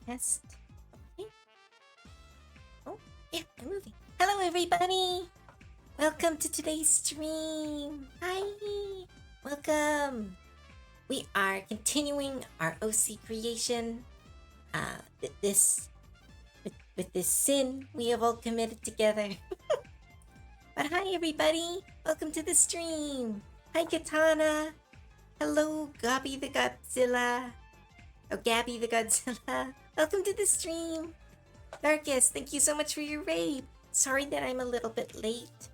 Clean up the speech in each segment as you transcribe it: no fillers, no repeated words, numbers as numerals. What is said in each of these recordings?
Test. Okay. Oh, yeah, I'm moving. Hello, everybody. Welcome to today's stream. Hi. Welcome. We are continuing our OC creation. This with this sin we have all committed together. But hi, everybody. Welcome to the stream. Hi, Katana. Hello, Gabby the Godzilla. Oh, Gabby the Godzilla. Welcome to the stream. Darkest, thank you so much for your raid. Sorry that I'm a little bit late.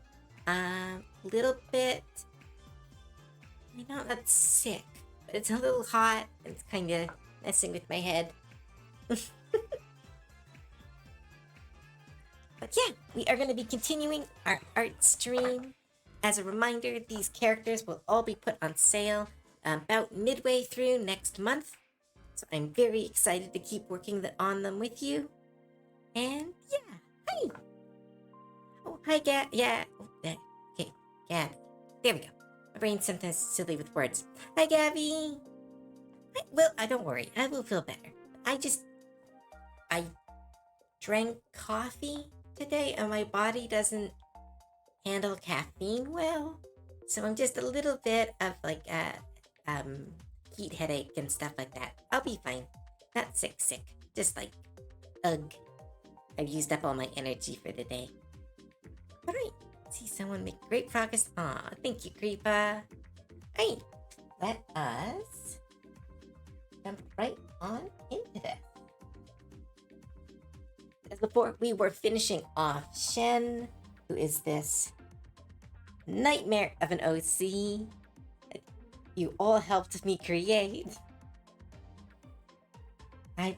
Little bit. I know that's sick, but it's a little hot. It's kind of messing with my head. But yeah, we are going to be continuing our art stream. As a reminder, these characters will all be put on sale about midway through next month. So I'm very excited to keep working on them with you. And yeah, hi. Oh, hi, Gab. Yeah. Oh, okay, Gab. There we go. My brain's sometimes silly with words. Hi, Gabby. Well, don't worry. I will feel better. I drank coffee today and my body doesn't handle caffeine well. So I'm just a little bit of like heat headache and stuff like that. I'll be fine. Not sick. Just like, ugh. I've used up all my energy for the day. All right. See someone make great progress. Aw, thank you, Creepa. All right. Let us jump right on into this. As before, we were finishing off Shen, who is this nightmare of an OC that you all helped me create. I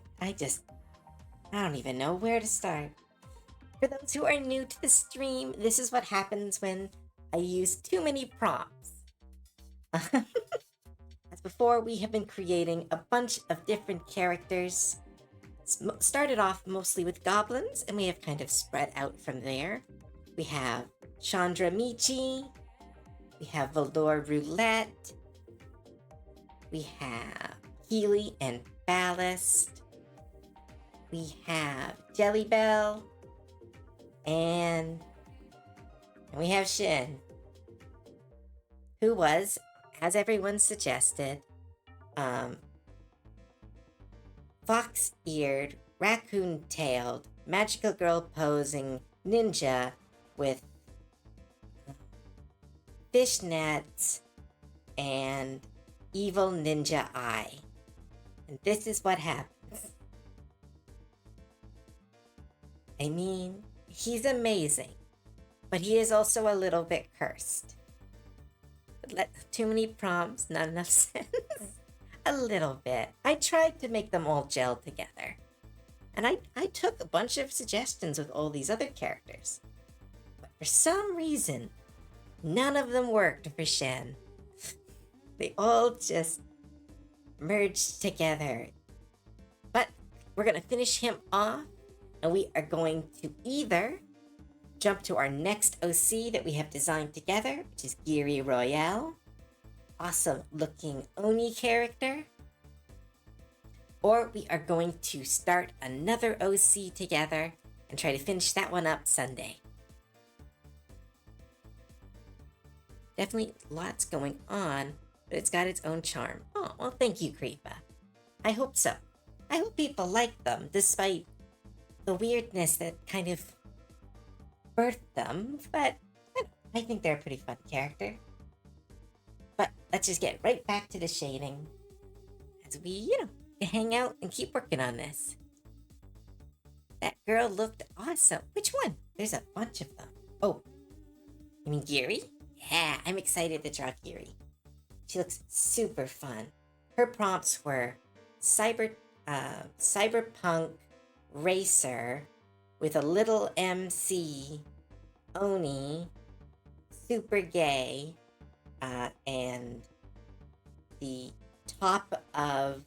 don't even know where to start. For those who are new to the stream, this is what happens when I use too many prompts. As before, we have been creating a bunch of different characters. Started off mostly with goblins, and we have kind of spread out from there. We have Chandra Michi. We have Valor Roulette. We have Healy and Ballast. We have Jelly Bell. And we have Shin, who was, as everyone suggested, fox-eared, raccoon-tailed, magical girl posing ninja with fishnets and evil ninja eye. And this is what happens. I mean, he's amazing, but he is also a little bit cursed. Too many prompts, not enough sense. A little bit. I tried to make them all gel together. And I took a bunch of suggestions with all these other characters. But for some reason, none of them worked for Shen. They all just merged together. But we're going to finish him off, and we are going to either jump to our next OC that we have designed together, which is Giri Royale. Awesome looking Oni character. Or we are going to start another OC together and try to finish that one up Sunday. Definitely lots going on, but it's got its own charm. Oh, well, thank you, Creepa. I hope so. I hope people like them, despite the weirdness that kind of birthed them, but I think they're a pretty fun character. But let's just get right back to the shading as we, hang out and keep working on this. That girl looked awesome. Which one? There's a bunch of them. Oh, you mean Giri? Yeah, I'm excited to draw Giri. She looks super fun. Her prompts were cyberpunk racer with a little MC, Oni, super gay, and the top of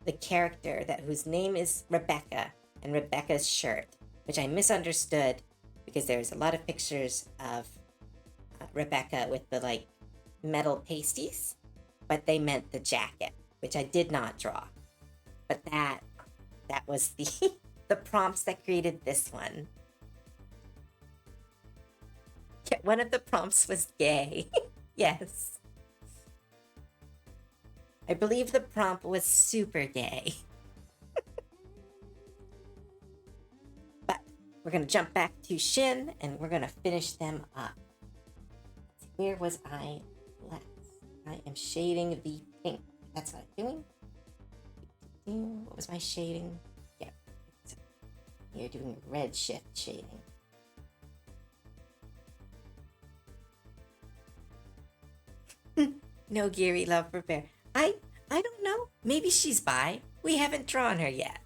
the character whose name is Rebecca, and Rebecca's shirt, which I misunderstood because there's a lot of pictures of Rebecca with the metal pasties, but they meant the jacket, which I did not draw. But that that was the the prompts that created this one. Yeah, one of the prompts was gay. Yes. I believe the prompt was super gay. But we're going to jump back to Shin and we're going to finish them up. Where was I last? I am shading the pink. That's what I'm doing. What was my shading? Yeah. You're doing red shift shading. No Geary love for Bear. I don't know. Maybe she's bi. We haven't drawn her yet.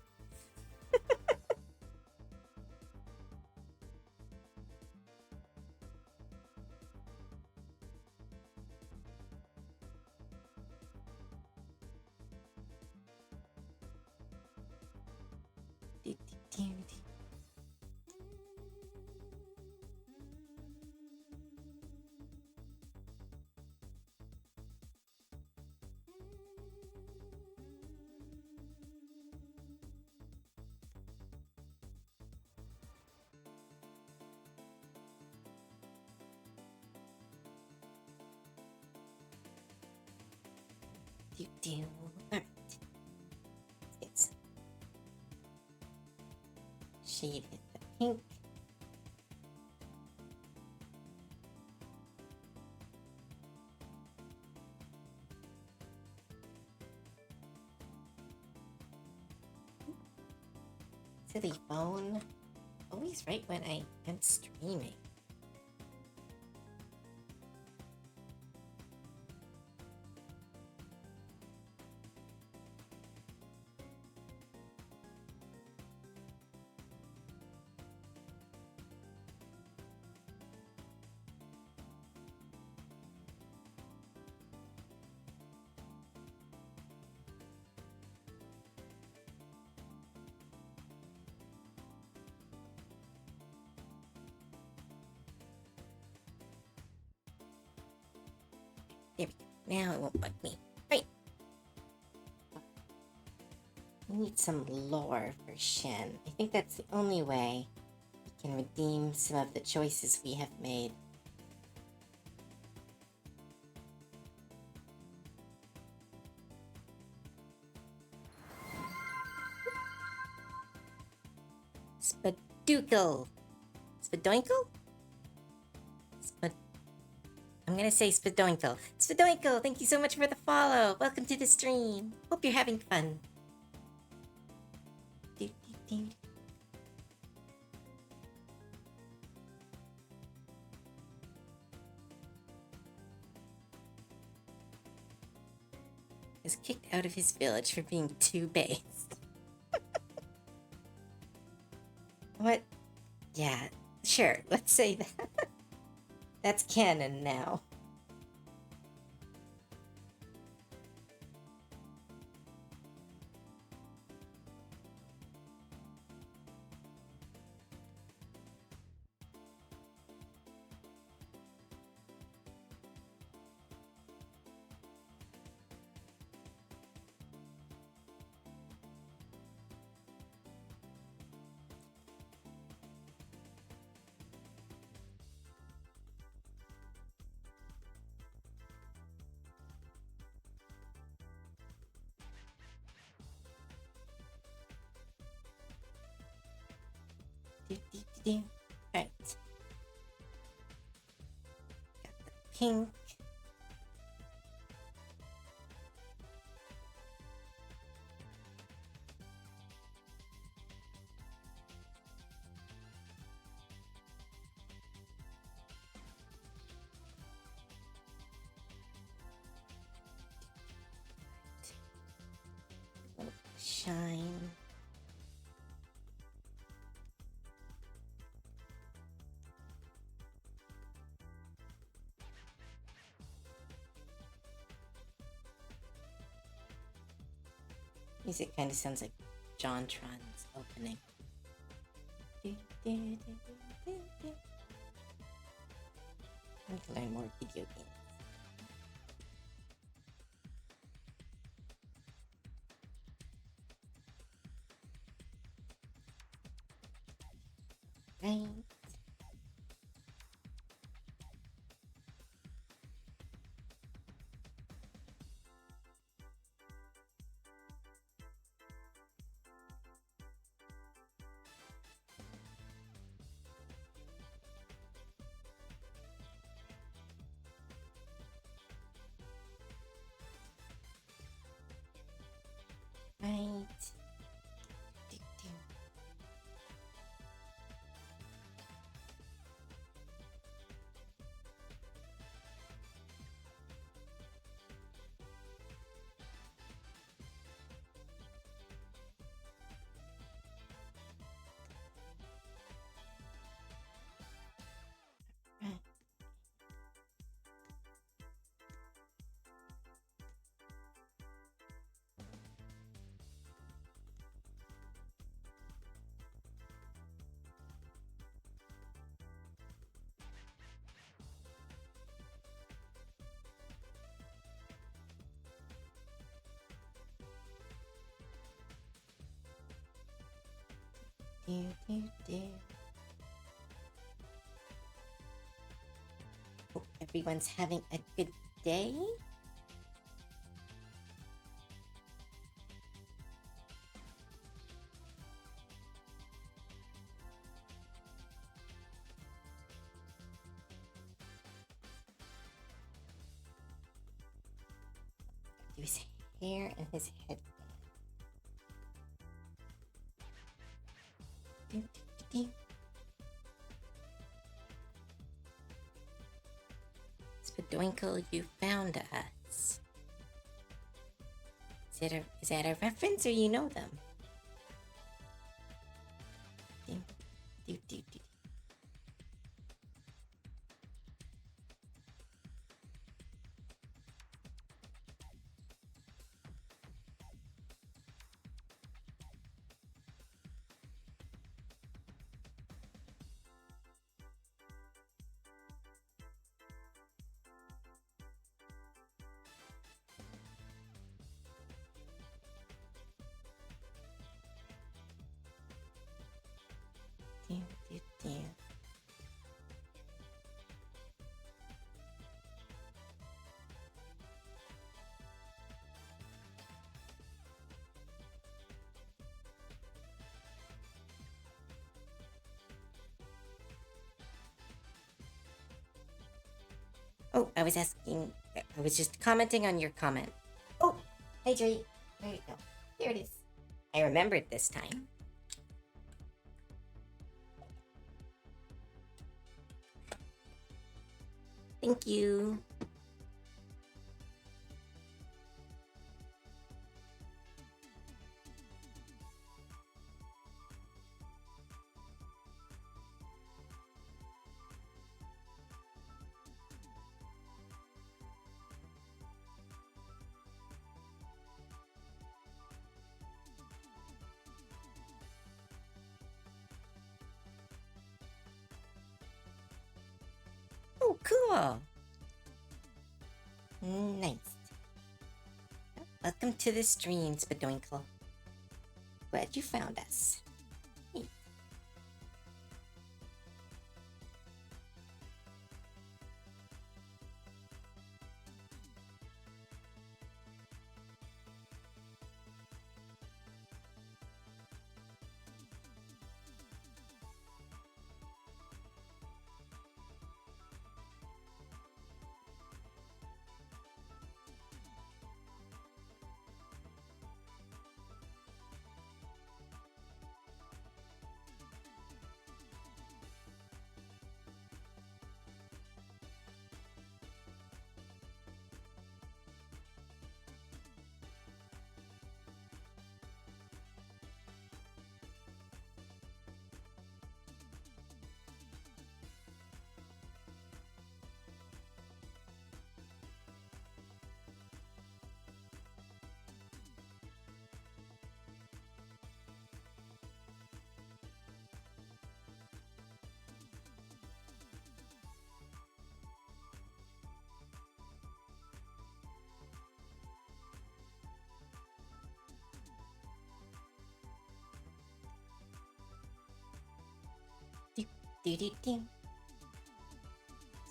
Alright. It's shade hit the pink. Silly phone. Always right when I am streaming. There we go. Now it won't bug me. Right. We need some lore for Shin. I think that's the only way we can redeem some of the choices we have made. Spadookle. Spadoinkle? I'm gonna say Spadoinkle. Spadoinkle, thank you so much for the follow. Welcome to the stream. Hope you're having fun. Is kicked out of his village for being too based. What? Yeah, sure, let's say that. That's canon now. Right. Got the pink. Shine. Music kind of sounds like JonTron's opening. I need to learn more video games. Hope everyone's having a good day. Do his hair and his head. Spadoinkle, you found us. Is that a reference or you know them? Oh, I was just commenting on your comment. Oh, hey, Dre. There you go. There it is. I remembered this time. Thank you. Oh, cool. Nice. Welcome to the stream, Spadoinkle. Glad you found us. Hey.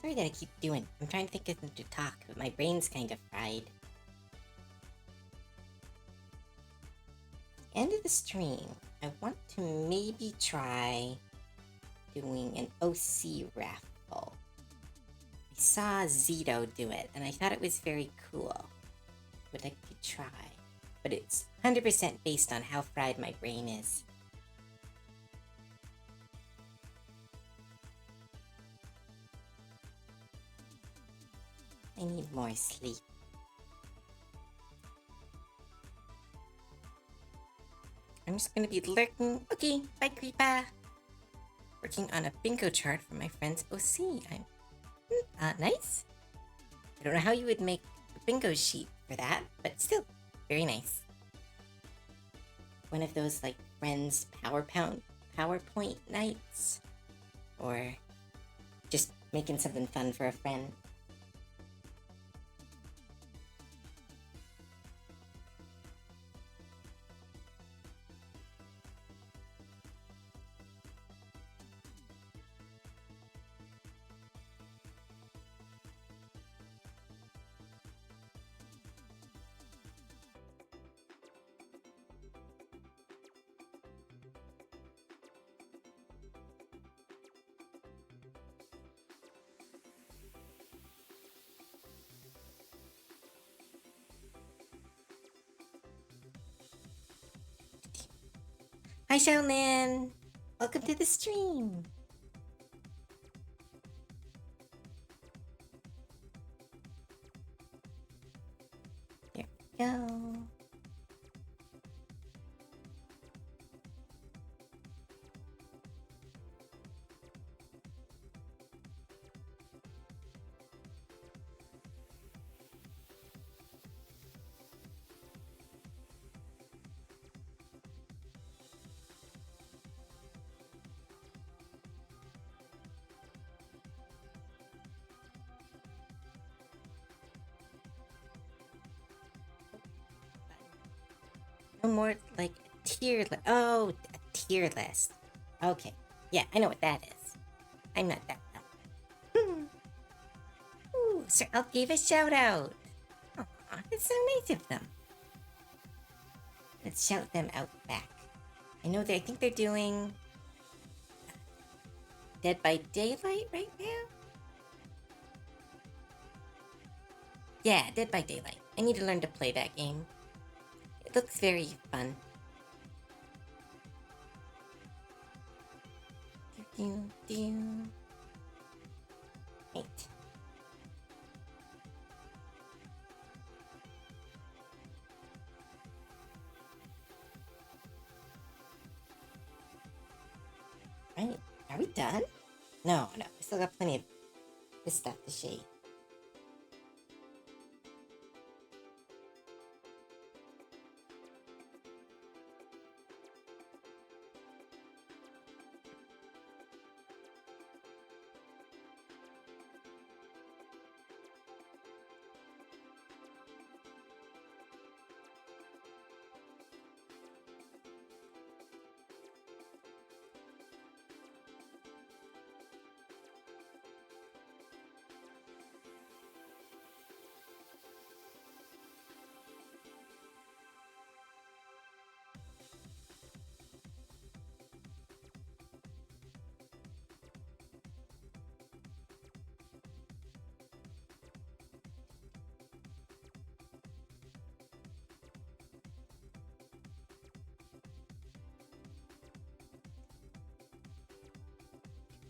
Sorry that I keep doing. I'm trying to think of them to talk, but my brain's kind of fried. End of the stream, I want to maybe try doing an OC raffle. I saw Zito do it, and I thought it was very cool. Would like to try, but it's 100% based on how fried my brain is. I need more sleep. I'm just gonna be lurking. Okay, bye, Creepa. Working on a bingo chart for my friend's OC. Nice. I don't know how you would make a bingo sheet for that, but still, very nice. One of those like friends PowerPoint nights, or just making something fun for a friend. Hi, Shaolin. Welcome to the stream. There we go. No more like a tier list. Oh, a tier list. Okay. Yeah, I know what that is. I'm not that dumb. Ooh, Sir Elk gave a shout out. Aw, that's so nice of them. Let's shout them out back. I think they're doing Dead by Daylight right now? Yeah, Dead by Daylight. I need to learn to play that game. It looks very fun. Right. Right. Are we done? No, we still got plenty of this stuff to shade.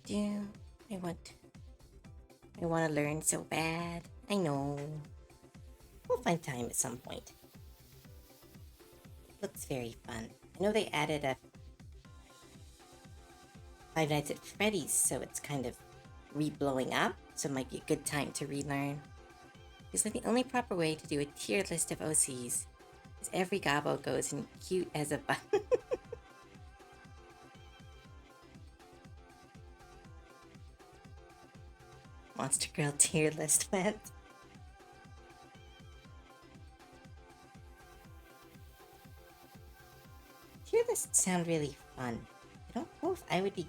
Do I want to learn so bad. I know. We'll find time at some point. It looks very fun. I know they added a Five Nights at Freddy's, so it's kind of re-blowing up, so it might be a good time to relearn. It's like the only proper way to do a tier list of OCs is every gobbo goes in cute as a button. Monster Girl tier list went. Tier lists sound really fun. I don't know if I would be.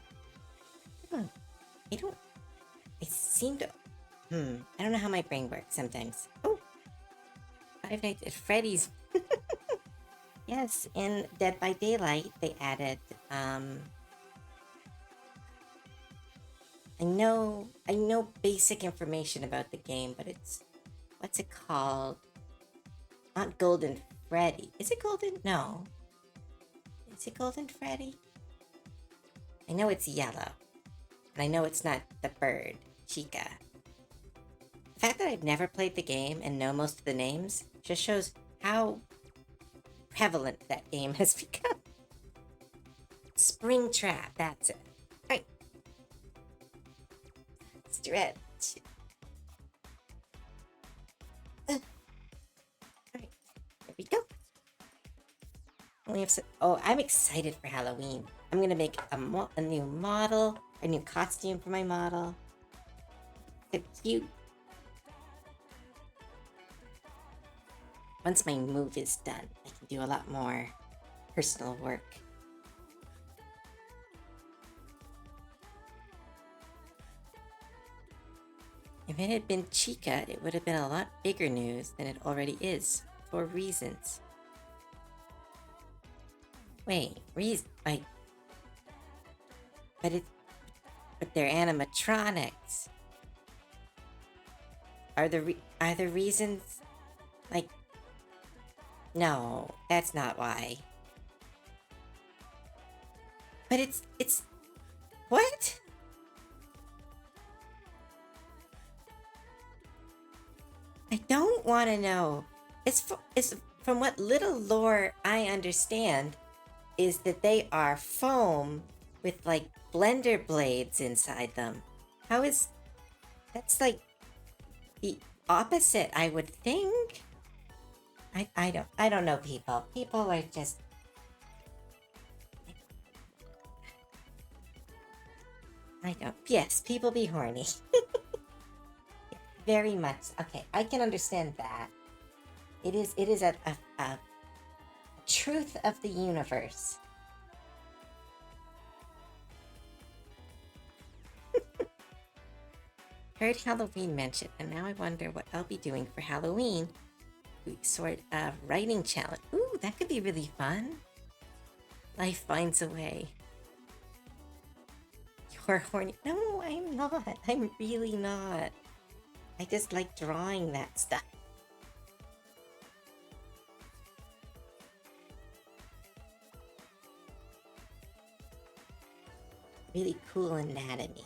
I don't. I seem to. I don't know how my brain works sometimes. Oh! Five Nights at Freddy's. Yes, in Dead by Daylight, they added. I know basic information about the game, but it's. What's it called? Not Golden Freddy. Is it Golden? No. Is it Golden Freddy? I know it's yellow. And I know it's not the bird, Chica. The fact that I've never played the game and know most of the names just shows how prevalent that game has become. Springtrap, that's it. Right. Stretch. Alright, there we go. We have some, I'm excited for Halloween. I'm gonna make a new model, a new costume for my model. So cute. Once my move is done, I can do a lot more personal work. If it had been Chica, it would have been a lot bigger news than it already is, for reasons. Wait, but they're animatronics. Are the reasons, like, no, that's not why. But it's what? I don't want to know. It's from what little lore I understand is that they are foam with like blender blades inside them. How is that's like the opposite, I would think. I don't know people. People are just I don't. Yes, people be horny. Very much. Okay, I can understand that. It is a truth of the universe. Heard Halloween mentioned, and now I wonder what I'll be doing for Halloween. Sort of writing challenge. Ooh, that could be really fun. Life finds a way. You're horny. No, I'm not. I'm really not. I just like drawing that stuff. Really cool anatomy.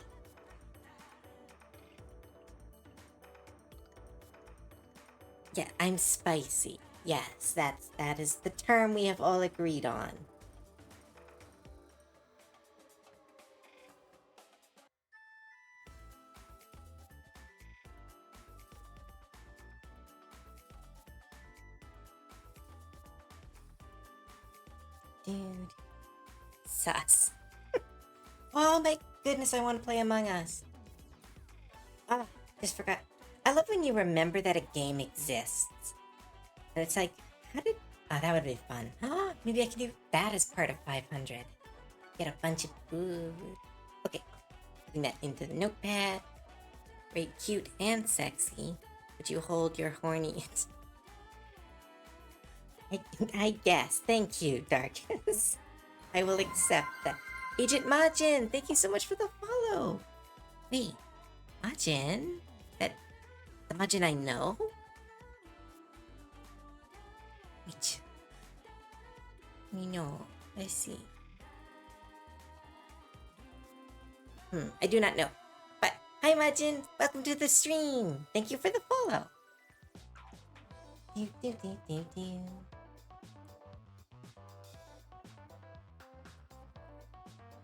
Yeah, I'm spicy. Yes, that is the term we have all agreed on. Dude. Sus. Oh my goodness, I want to play Among Us. Ah, just forgot. I love when you remember that a game exists. And it's like, how did... Oh, that would be fun. Ah, maybe I can do that as part of 500. Get a bunch of food. Okay, putting that into the notepad. Very cute and sexy. Would you hold your horny... I guess. Thank you, Darkness. I will accept that. Agent Majin, thank you so much for the follow. Wait, Majin? That the Majin I know? Wait. No, let's see. I do not know. But hi Majin, welcome to the stream. Thank you for the follow.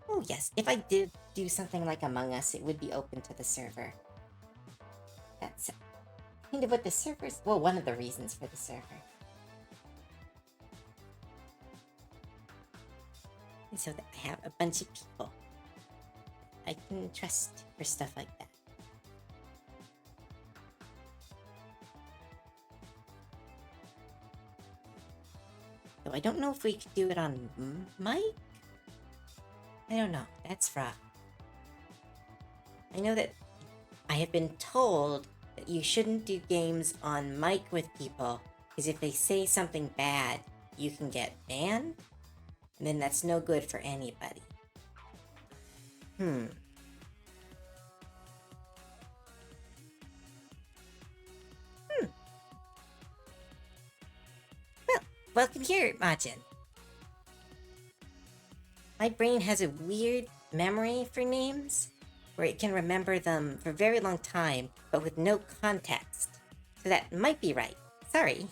Oh yes, if I did do something like Among Us, it would be open to the server. That's kind of what the server's... Well, one of the reasons for the server. And so that I have a bunch of people I can trust for stuff like that. So I don't know if we could do it on mic. I don't know. That's rough. I know that I have been told that you shouldn't do games on mic with people because if they say something bad, you can get banned, and then that's no good for anybody. Well, welcome here, Majin. My brain has a weird memory for names where it can remember them for a very long time, but with no context. So that might be right. Sorry.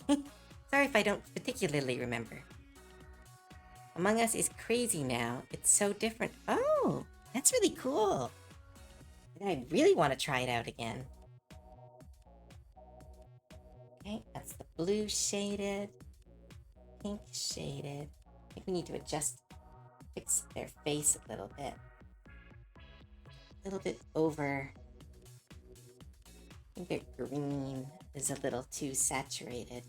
Sorry if I don't particularly remember. Among Us is crazy now. It's so different. Oh, that's really cool. I really want to try it out again. Okay, that's the blue shaded, pink shaded. I think we need to fix their face a little bit over. I think their green is a little too saturated.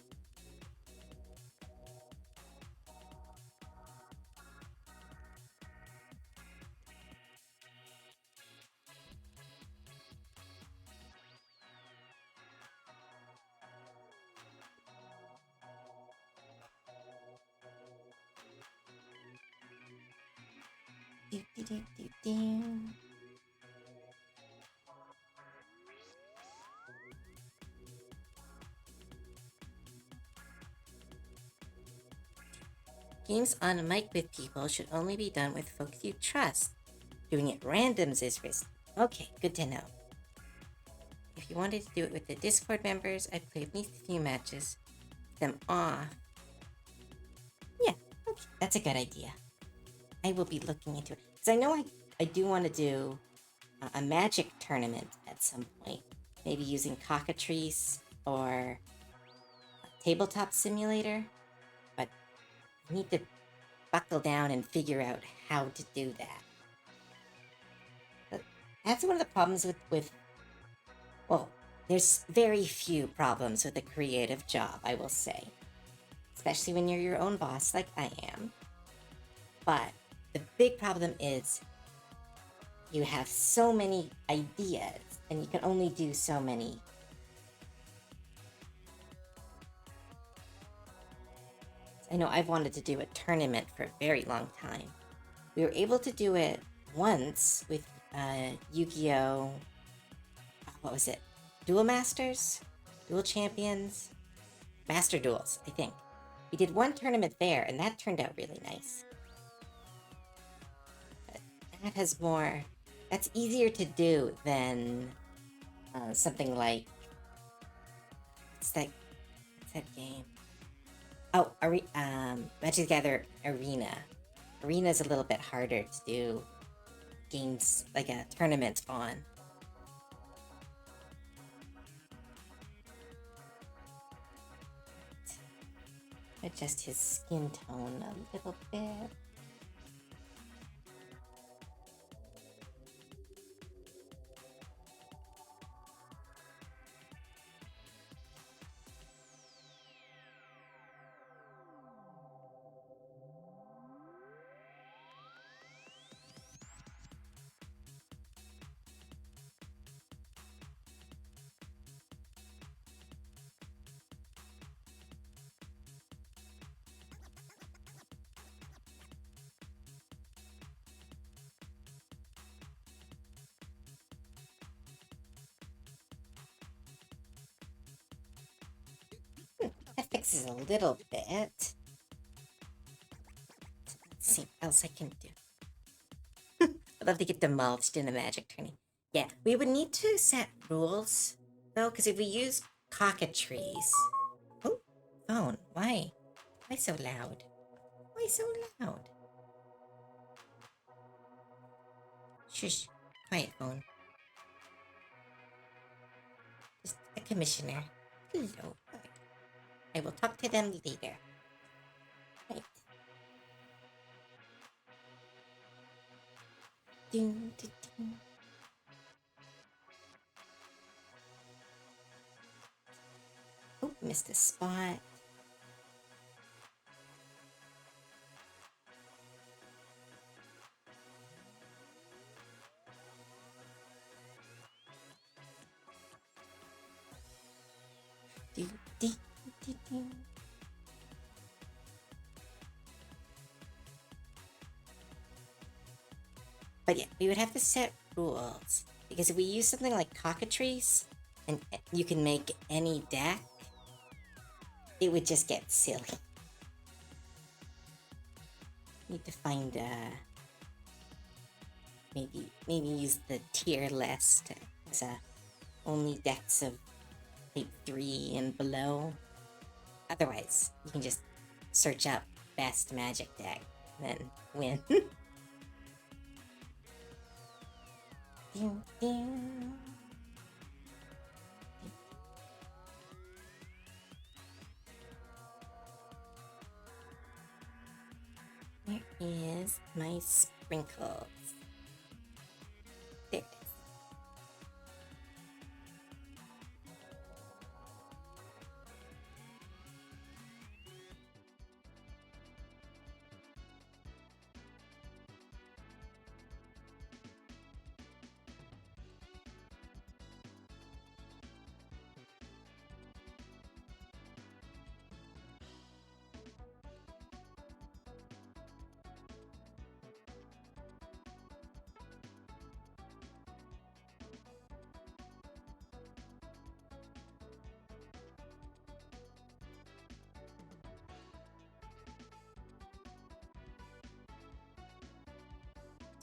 Games on a mic with people should only be done with folks you trust. Doing it randoms is risky. Okay, good to know. If you wanted to do it with the Discord members, I'd play at least a few matches. Them off. Yeah, okay, that's a good idea. I will be looking into it. Because I know I do want to do a magic tournament at some point. Maybe using cockatrice or tabletop simulator. But I need to buckle down and figure out how to do that. But that's one of the problems with well, there's very few problems with a creative job, I will say. Especially when you're your own boss like I am. But the big problem is you have so many ideas and you can only do so many. I know I've wanted to do a tournament for a very long time. We were able to do it once with Yu-Gi-Oh! What was it? Duel Masters? Duel Champions? Master Duels, I think. We did one tournament there, and that turned out really nice. But that has more... That's easier to do than something like... What's that game? Oh, Magic the Gathering Arena. Arena's a little bit harder to do games, like a tournament on. Adjust his skin tone a little bit. That fixes a little bit. Let's see what else I can do. I'd love to get demolished in a magic tourney. Yeah, we would need to set rules, though, because if we use cockatrice... Oh, phone. Why? Why so loud? Why so loud? Shush. Quiet, phone. Just a commissioner. Hello. I will talk to them later. Right. Ding, ding, ding. Oh, missed a spot. Do, do, do, do. But yeah, we would have to set rules. Because if we use something like cockatrice, and you can make any deck, it would just get silly. Need to find maybe use the tier list as only decks of type 3 and below. Otherwise, you can just search up best magic deck and then win. Ding, ding. Where is my sprinkles? There it is.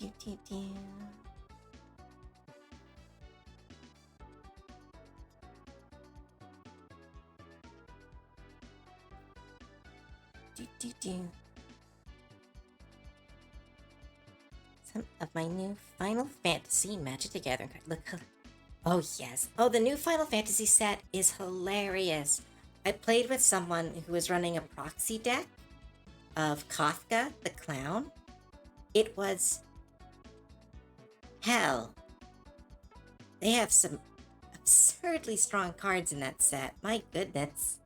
Do, do, do. Do, do, do. Some of my new Final Fantasy Magic the Gathering card. Look. Oh, yes. Oh, the new Final Fantasy set is hilarious. I played with someone who was running a proxy deck of Kafka the Clown. It was hell. They have some absurdly strong cards in that set. My goodness.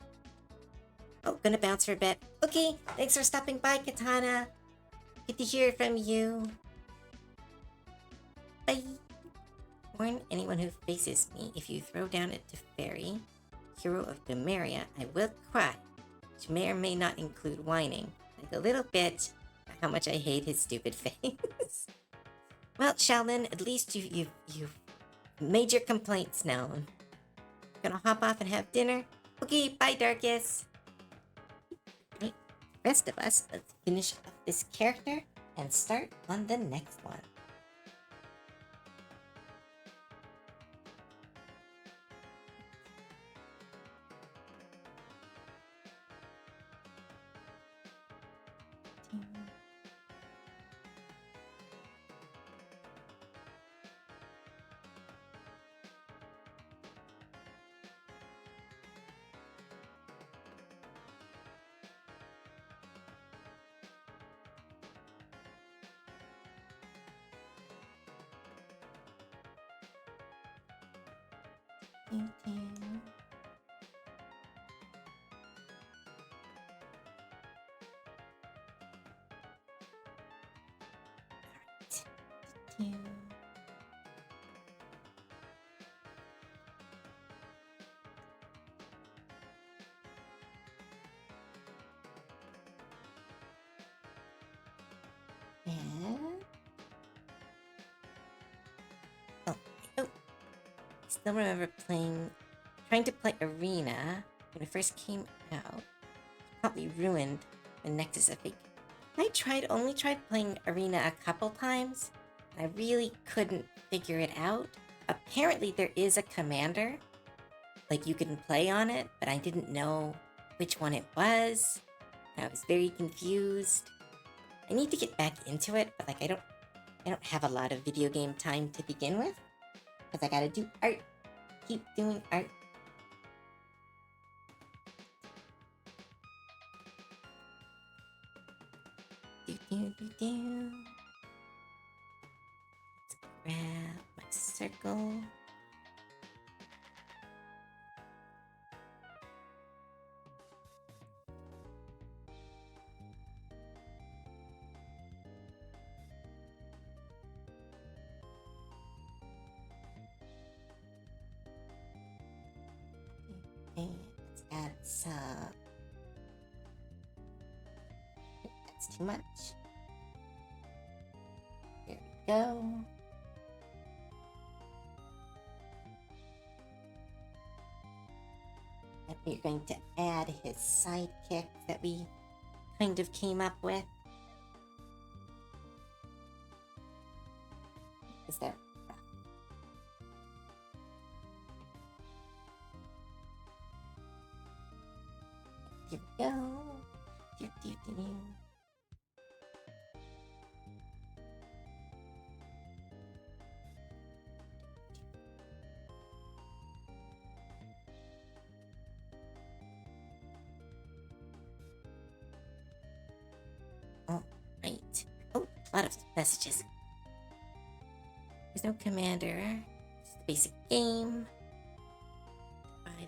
Oh, gonna bounce for a bit. Okay, thanks for stopping by, Katana. Good to hear from you. Bye. Warn anyone who faces me, if you throw down a Teferi, hero of Domeria, I will cry, which may or may not include whining, like a little bit, how much I hate his stupid face. Well, Sheldon, at least you've made your complaints known. Gonna hop off and have dinner? Okay, bye, Darkus. Right, rest of us, let's finish up this character and start on the next one. Oh, I still remember trying to play Arena when it first came out. Probably ruined the Nexus of Fate. Only tried playing Arena a couple times. I really couldn't figure it out. Apparently there is a commander, like you can play on it, but I didn't know which one it was. I was very confused. I need to get back into it, but like I don't have a lot of video game time to begin with, because I gotta do art. Keep doing art. Do. Let's grab my circle. Okay, let's add some. That's too much. There we go. And we're going to add his sidekick that we kind of came up with. Is there? Here we go. Do. All right. Oh, a lot of messages. There's no commander. It's the basic game.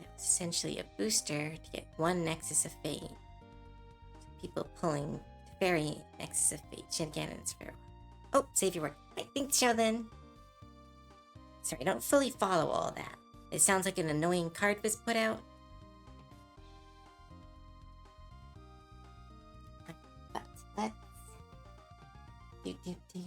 That's essentially a booster to get one Nexus of Fate. So people pulling Teferi Nexus of Fate shenanigans for a while. Oh, save your work. Right, thanks, Sheldon. Sorry, I don't fully follow all that. It sounds like an annoying card was put out. But let's do.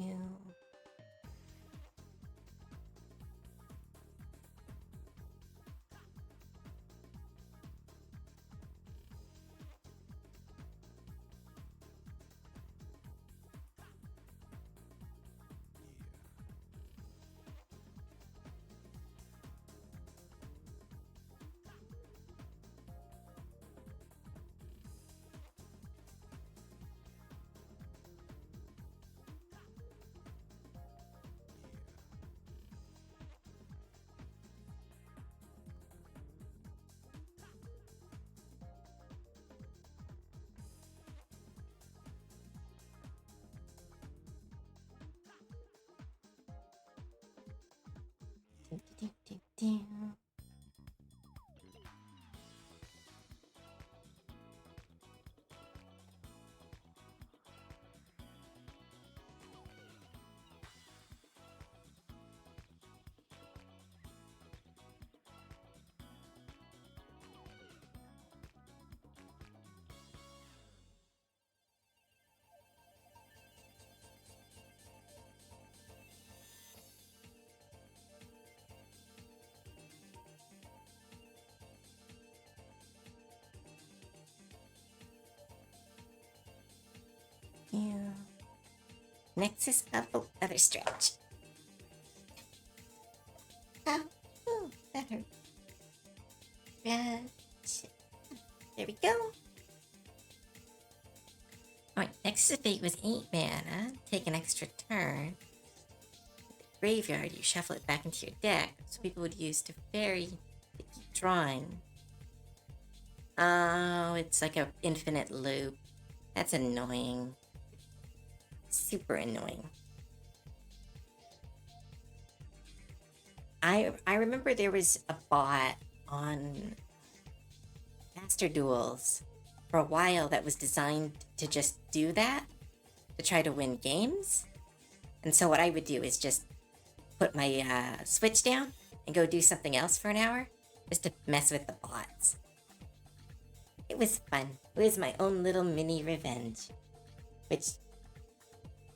Yeah. Nexus of other stretch. Oh, ooh, that hurt. Stretch. There we go. Alright, Nexus of Fate was 8 mana. Take an extra turn. Graveyard, you shuffle it back into your deck, so people would use Teferi to keep drawing. Oh, it's like an infinite loop. That's annoying. Super annoying. I remember there was a bot on Master Duels for a while that was designed to just do that, to try to win games. And so what I would do is just put my Switch down and go do something else for an hour, just to mess with the bots. It was fun. It was my own little mini revenge, which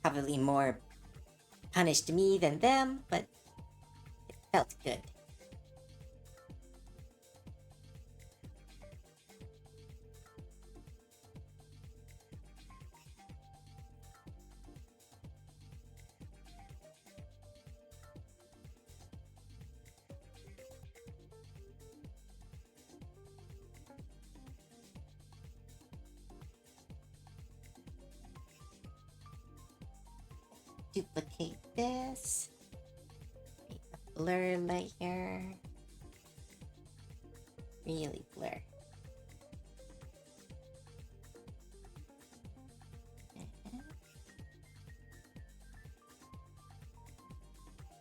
probably more punished me than them, but it felt good. Duplicate this. Make a blur layer. Really blur.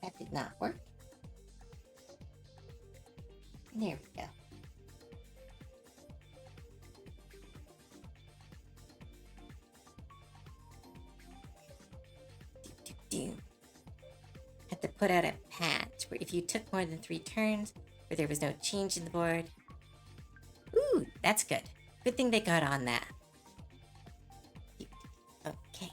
That did not work. There we go. Had to put out a patch where if you took more than 3 turns, where there was no change in the board. Ooh, that's good. Good thing they got on that. Okay.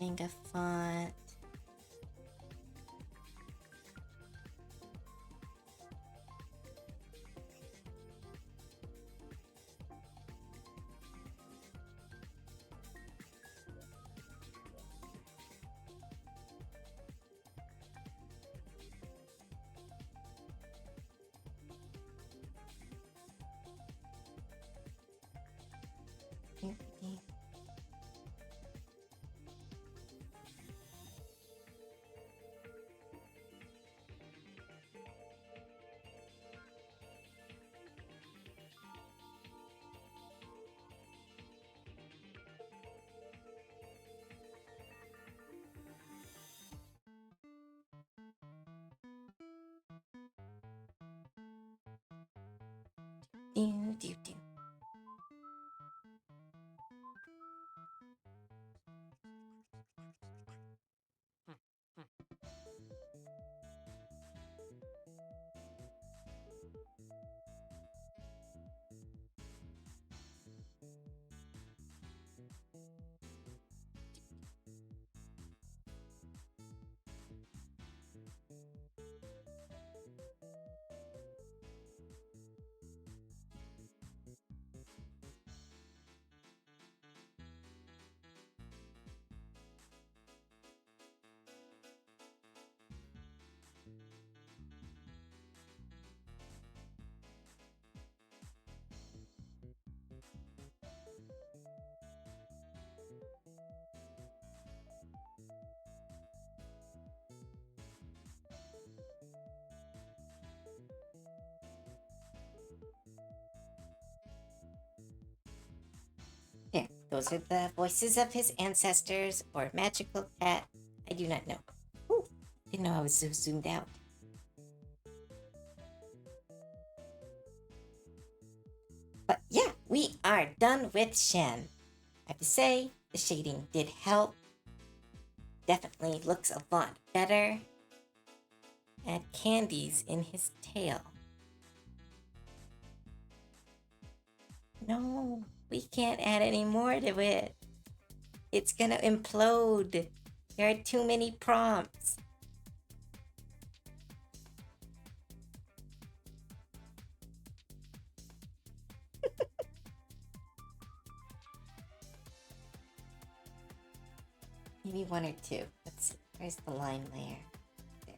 Manga font. Do. Those are the voices of his ancestors or magical cat. I do not know. Ooh, didn't know I was so zoomed out. But yeah, we are done with Shen. I have to say, the shading did help. Definitely looks a lot better. Add candies in his tail. No, we can't add any more to it. It's gonna implode. There are too many prompts. Maybe one or two. Let's see. Where's the line layer? There.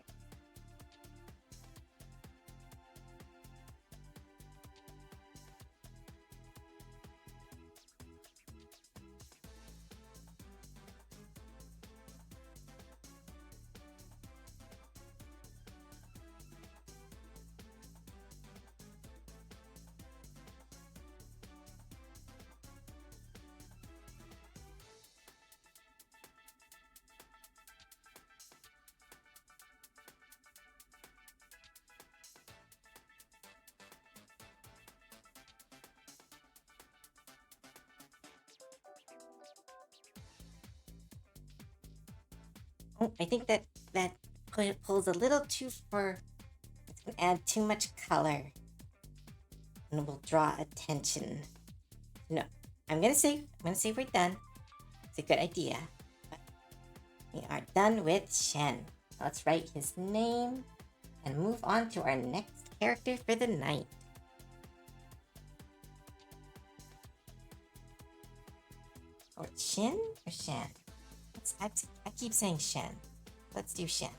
Oh, I think that pulls a little too far. It's gonna add too much color, and will draw attention. No, I'm gonna say we're done. It's a good idea. But we are done with Shen. Let's write his name and move on to our next character for the night. Or Shin or Shen? I keep saying Shen. Let's do Shen.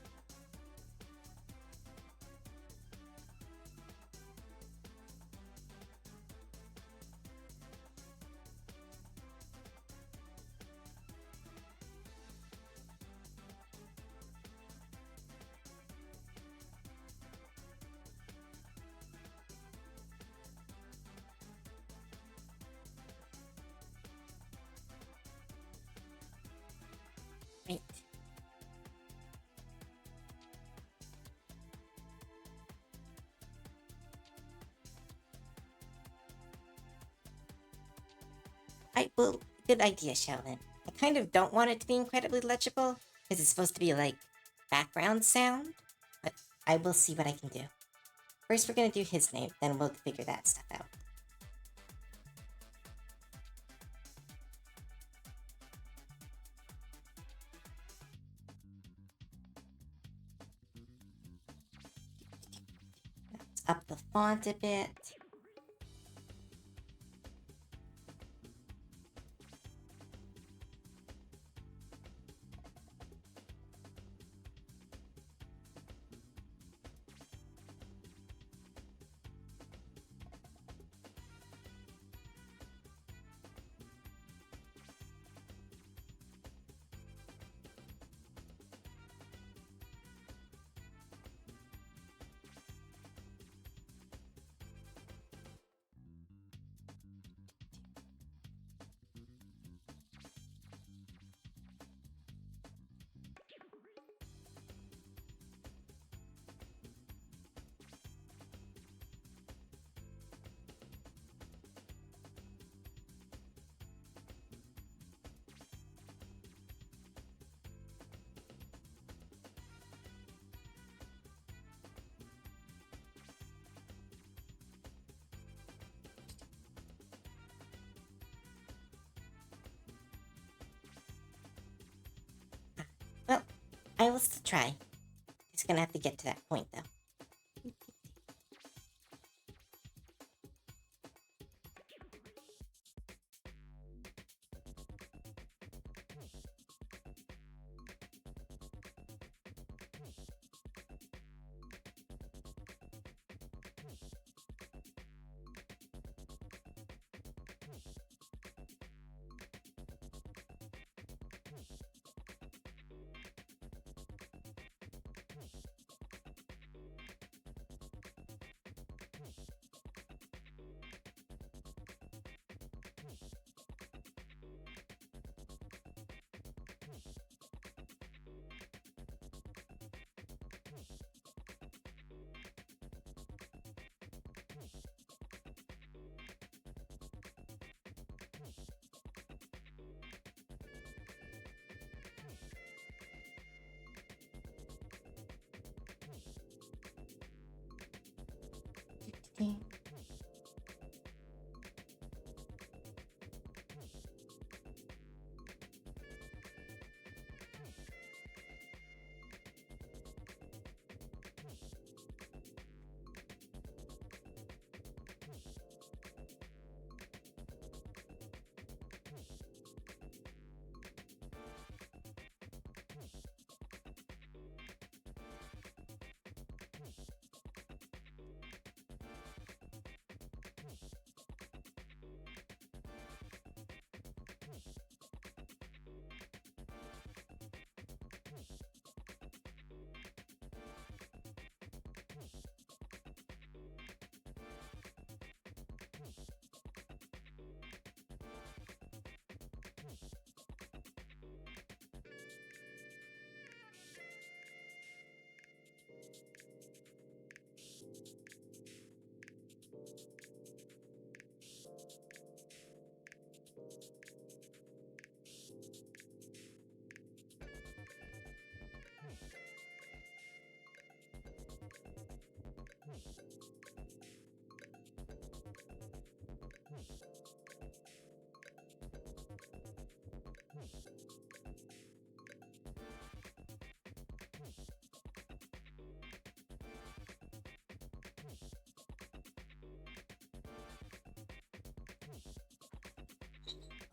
Right. Good idea, Sheldon. I kind of don't want it to be incredibly legible because it's supposed to be like background sound, but I will see what I can do. First, we're gonna do his name, then we'll figure that stuff out. Let's up the font a bit. Well, I will still try. Just gonna have to get to that point, though.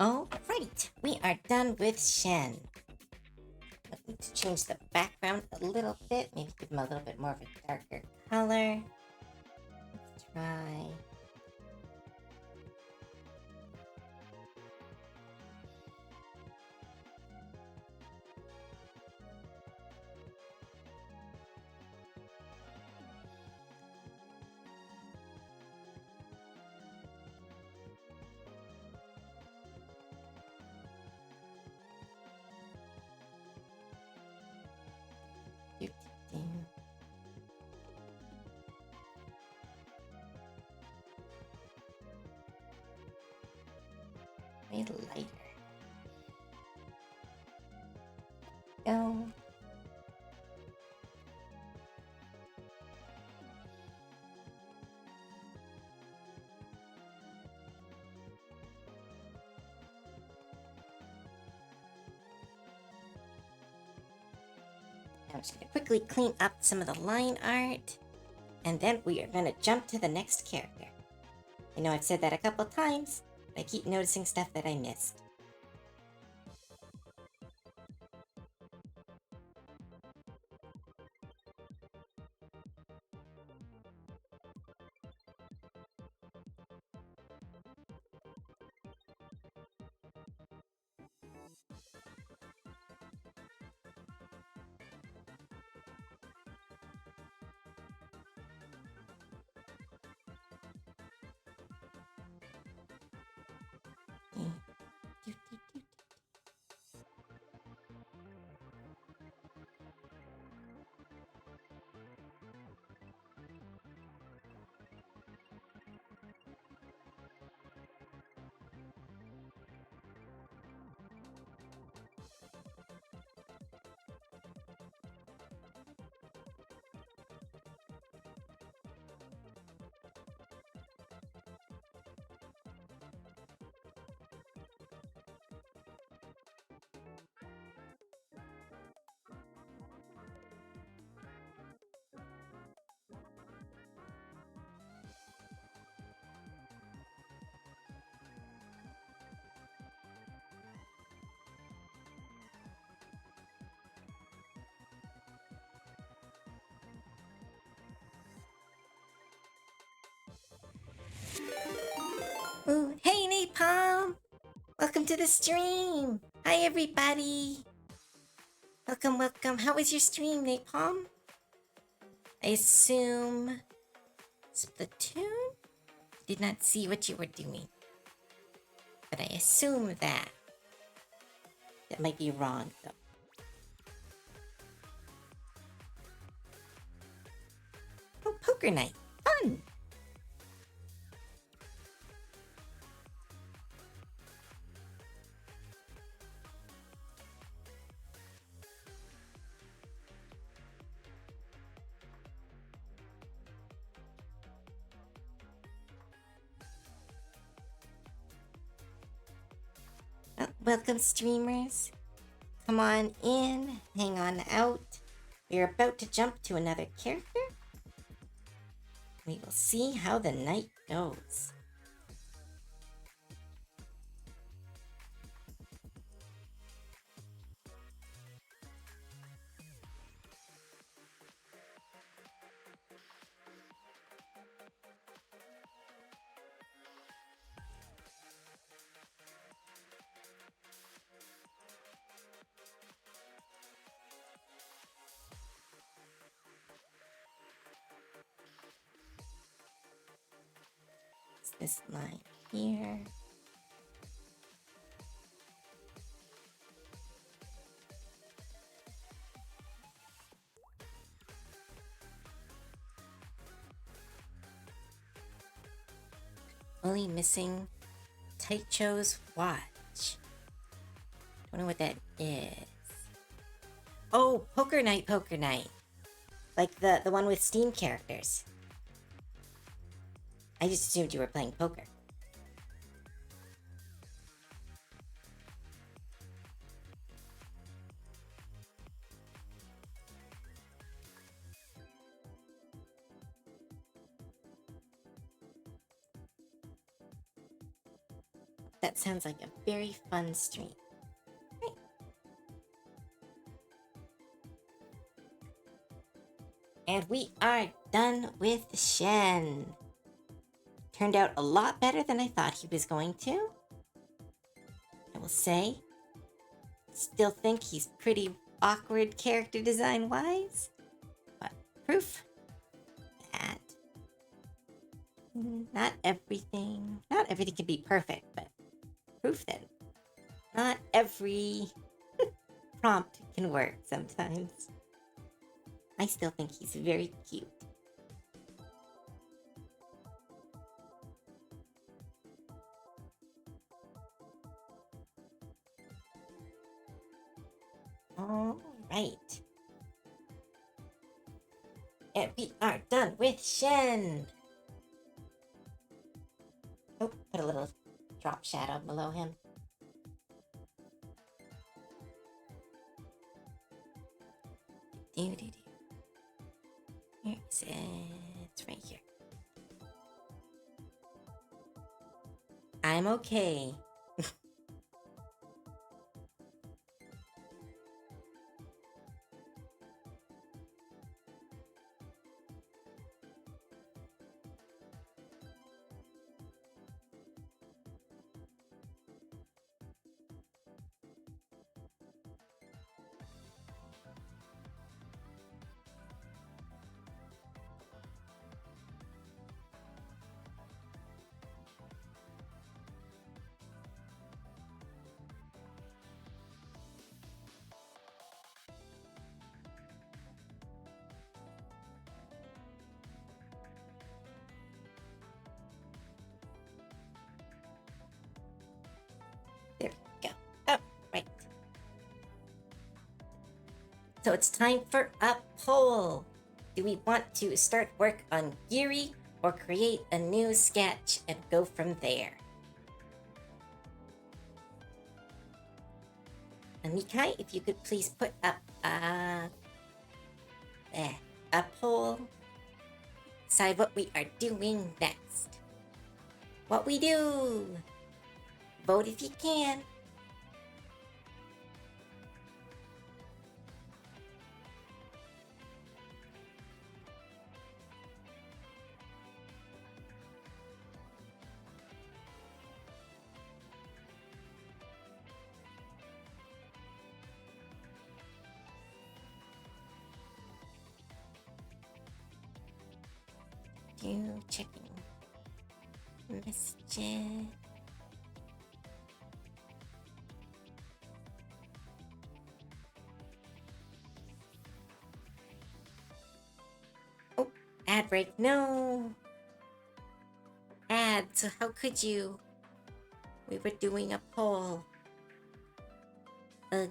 All right, we are done with Shen. I need to change the background a little bit, maybe give him a little bit more of a darker color. Let's try. Way lighter. Go. I'm just going to quickly clean up some of the line art, and then we are going to jump to the next character. I know I've said that a couple times, but I keep noticing stuff that I missed. Ooh, hey Napalm! Welcome to the stream! Hi everybody! Welcome, welcome. How was your stream, Napalm? I assume Splatoon? Did not see what you were doing. But I assume that. That might be wrong, though. Oh, poker night. Fun! welcome, streamers. Come on in, hang on out. We're about to jump to another character. We will see how the night goes. This line here. Only missing Taicho's watch. Don't know what that is. Oh, Poker Night, Poker Night. Like the one with Steam characters. I just assumed you were playing poker. That sounds like a very fun stream. Right. And we are done with Shen. Turned out a lot better than I thought he was going to. I will say. Still think he's pretty awkward character design-wise. But proof that not everything can be perfect, but proof that not every prompt can work sometimes. I still think he's very cute. All right. And we are done with Shen. Oh, put a little drop shadow below him. Where is it? It's right here. I'm okay. There we go. Oh, right. So it's time for a poll. Do we want to start work on Giri or create a new sketch and go from there? And Mikai, if you could please put up a poll. Decide what we are doing next. What we do. Vote if you can. Checking messages. Oh, ad break. No. Ads. How could you? We were doing a poll. Ugh.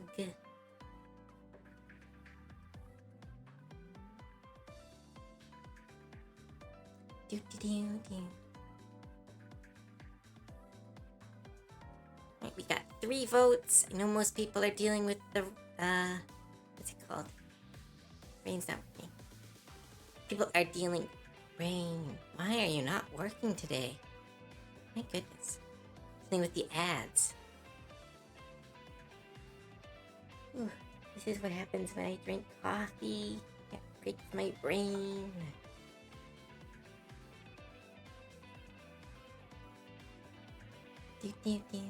Right, we got 3 votes. I know most people are dealing with the, what's it called? Brain's not working. People are dealing, Brain, why are you not working today? My goodness. Dealing with the ads. Ooh, this is what happens when I drink coffee. It breaks my brain. Do, do, do.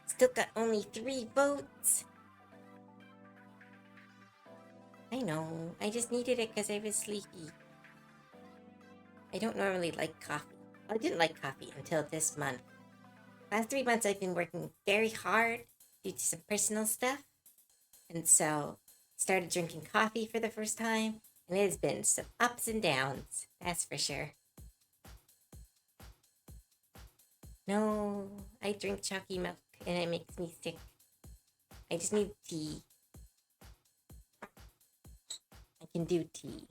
Still got only 3 votes. I know. I just needed it because I was sleepy. I don't normally like coffee. I didn't like coffee until this month. Last 3 months I've been working very hard due to some personal stuff. And so started drinking coffee for the first time. And it has been some ups and downs. That's for sure. No, I drink chalky milk and it makes me sick. I just need tea. I can do tea.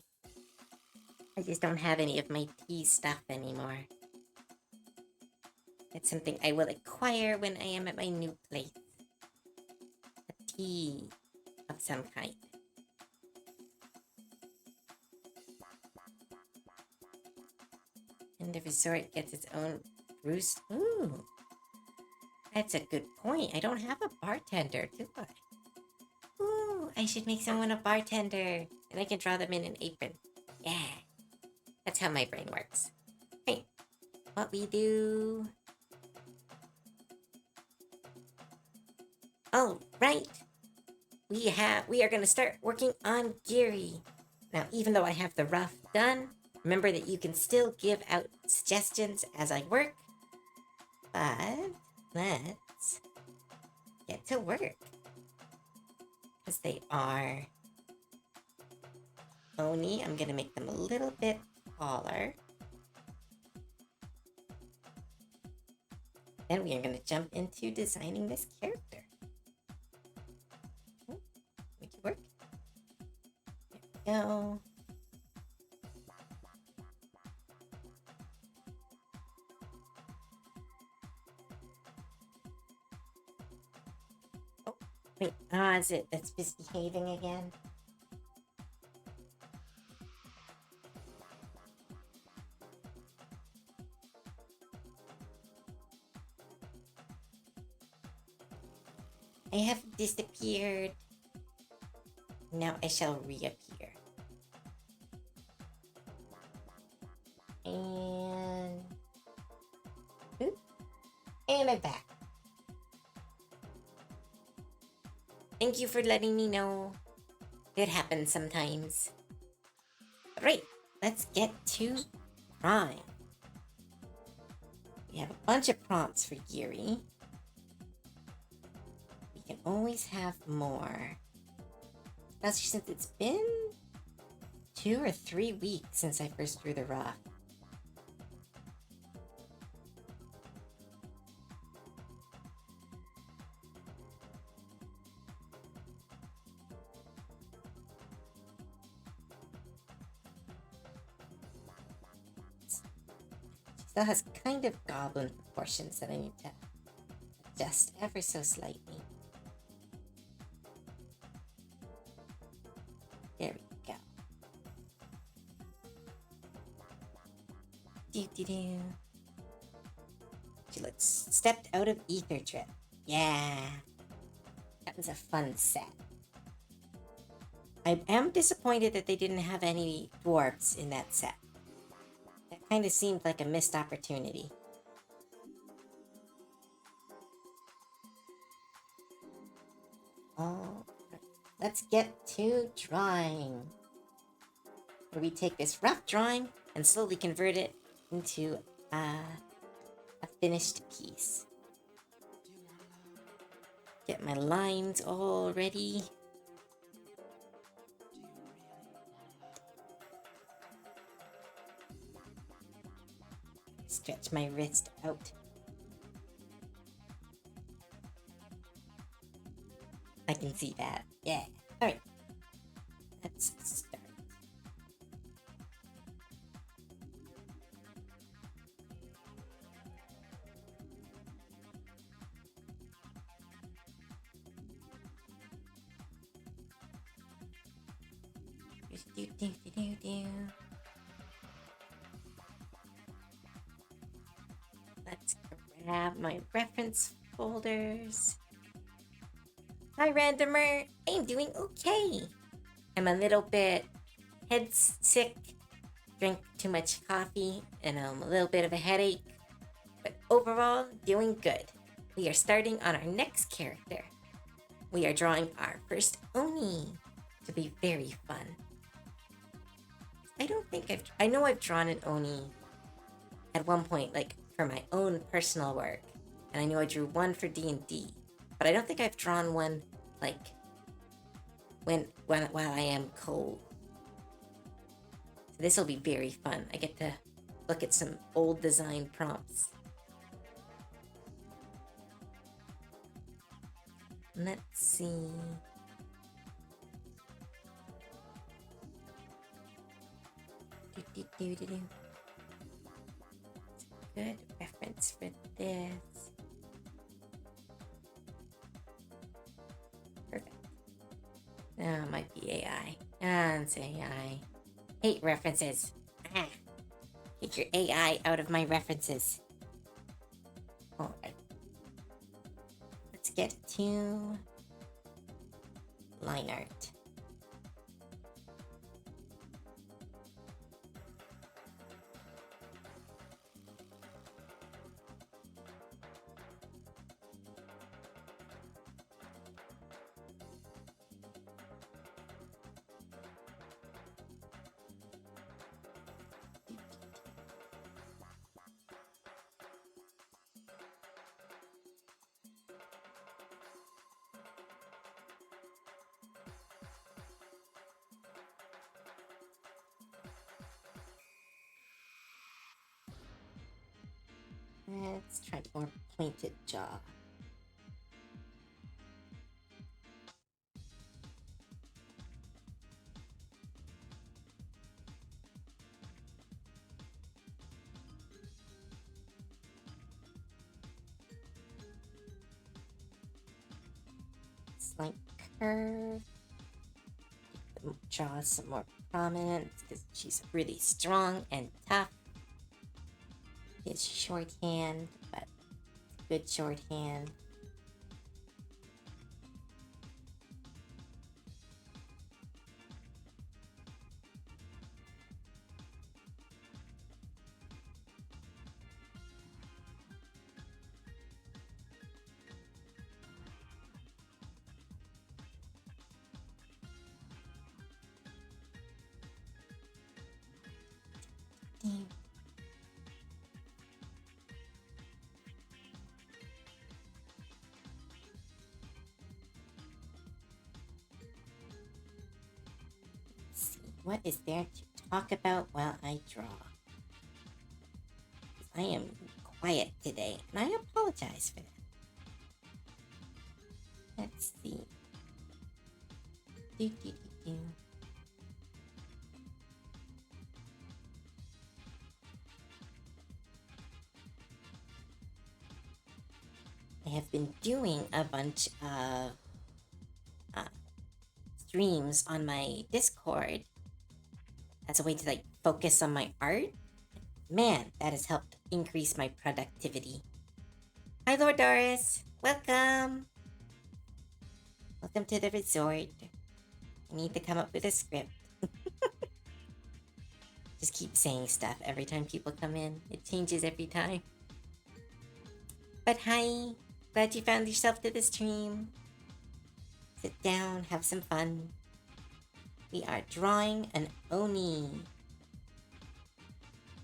I just don't have any of my tea stuff anymore. That's something I will acquire when I am at my new place. A tea of some kind. And the resort gets its own roost. Ooh. That's a good point. I don't have a bartender, do I? Ooh, I should make someone a bartender. And I can draw them in an apron. Yeah. That's how my brain works. Right. What we do. Oh, right. We are going to start working on Geary. Now, even though I have the rough done, remember that you can still give out suggestions as I work. But let's get to work. Because they are bony. I'm going to make them a little bit taller. Then we are going to jump into designing this character. Make it work. There we go. Oh, wait. Is it that's misbehaving again? I have disappeared. Now I shall reappear. And... Oop. And I'm back. Thank you for letting me know. It happens sometimes. Alright, let's get to drawing. We have a bunch of prompts for Geary. We can always have more. Especially since it's been 2 or 3 weeks since I first drew the rough. Still has kind of goblin proportions that I need to adjust ever so slightly. There we go. Do. She looks stepped out of ether trip. Yeah. That was a fun set. I am disappointed that they didn't have any dwarves in that set. That kind of seemed like a missed opportunity. Oh, let's get to drawing. Where we take this rough drawing and slowly convert it into a finished piece. Get my lines all ready. Stretch my wrist out. I can see that. Yeah. Alright. Let's Let's grab my reference folders. Hi, Randomer. I'm doing okay. I'm a little bit head sick, drank too much coffee, and a little bit of a headache. But overall, doing good. We are starting on our next character. We are drawing our first Oni. To be very fun. I know I've drawn an Oni at one point, like for my own personal work. And I know I drew one for D&D. But I don't think I've drawn one like while I am cold. So this will be very fun. I get to look at some old design prompts. Let's see. Good reference for this. Perfect. Oh, it might be AI. It's AI. Hate references. Get your AI out of my references. Alright. Let's get to line art. Let's try more pointed jaw. Slight curve. The jaw some more prominence because she's really strong and tough. It's shorthand, but good shorthand. Damn. What is there to talk about while I draw? I am quiet today, and I apologize for that. Let's see. I have been doing a bunch of streams on my Discord as a way to like focus on my art. Man, that has helped increase my productivity. Hi, Lord Doris. Welcome. Welcome to the resort. I need to come up with a script. Just keep saying stuff every time people come in. It changes every time. But hi. Glad you found yourself to the stream. Sit down, have some fun. We are drawing an Oni.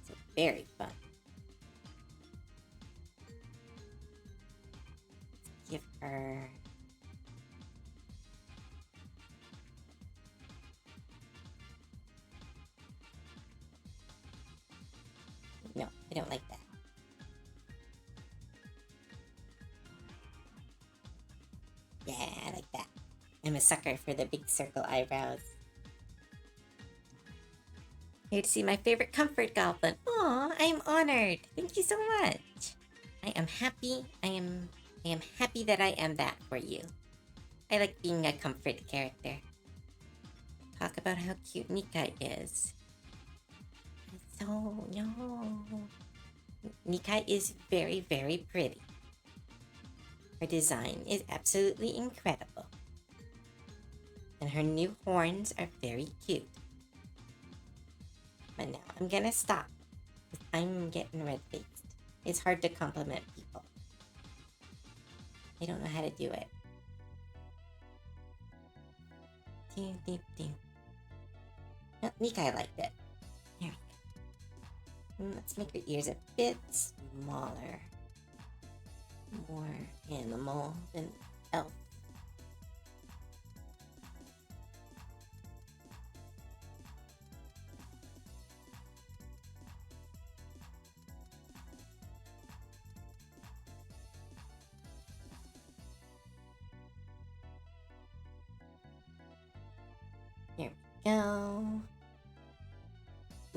So very fun. Let's give her... No, I don't like that. Yeah, I like that. I'm a sucker for the big circle eyebrows. Here to see my favorite comfort goblin. Aw, I am honored. Thank you so much. I am happy. I am happy that I am that for you. I like being a comfort character. talk about how cute Nikai is. So, no. Nikai is very, very pretty. Her design is absolutely incredible. And her new horns are very cute. But now I'm gonna stop, because I'm getting red-faced. It's hard to compliment people. I don't know how to do it. Ding, ding, ding. Oh, Nikai liked it. There we go. Let's make her ears a bit smaller. More animal than elf. Here we go.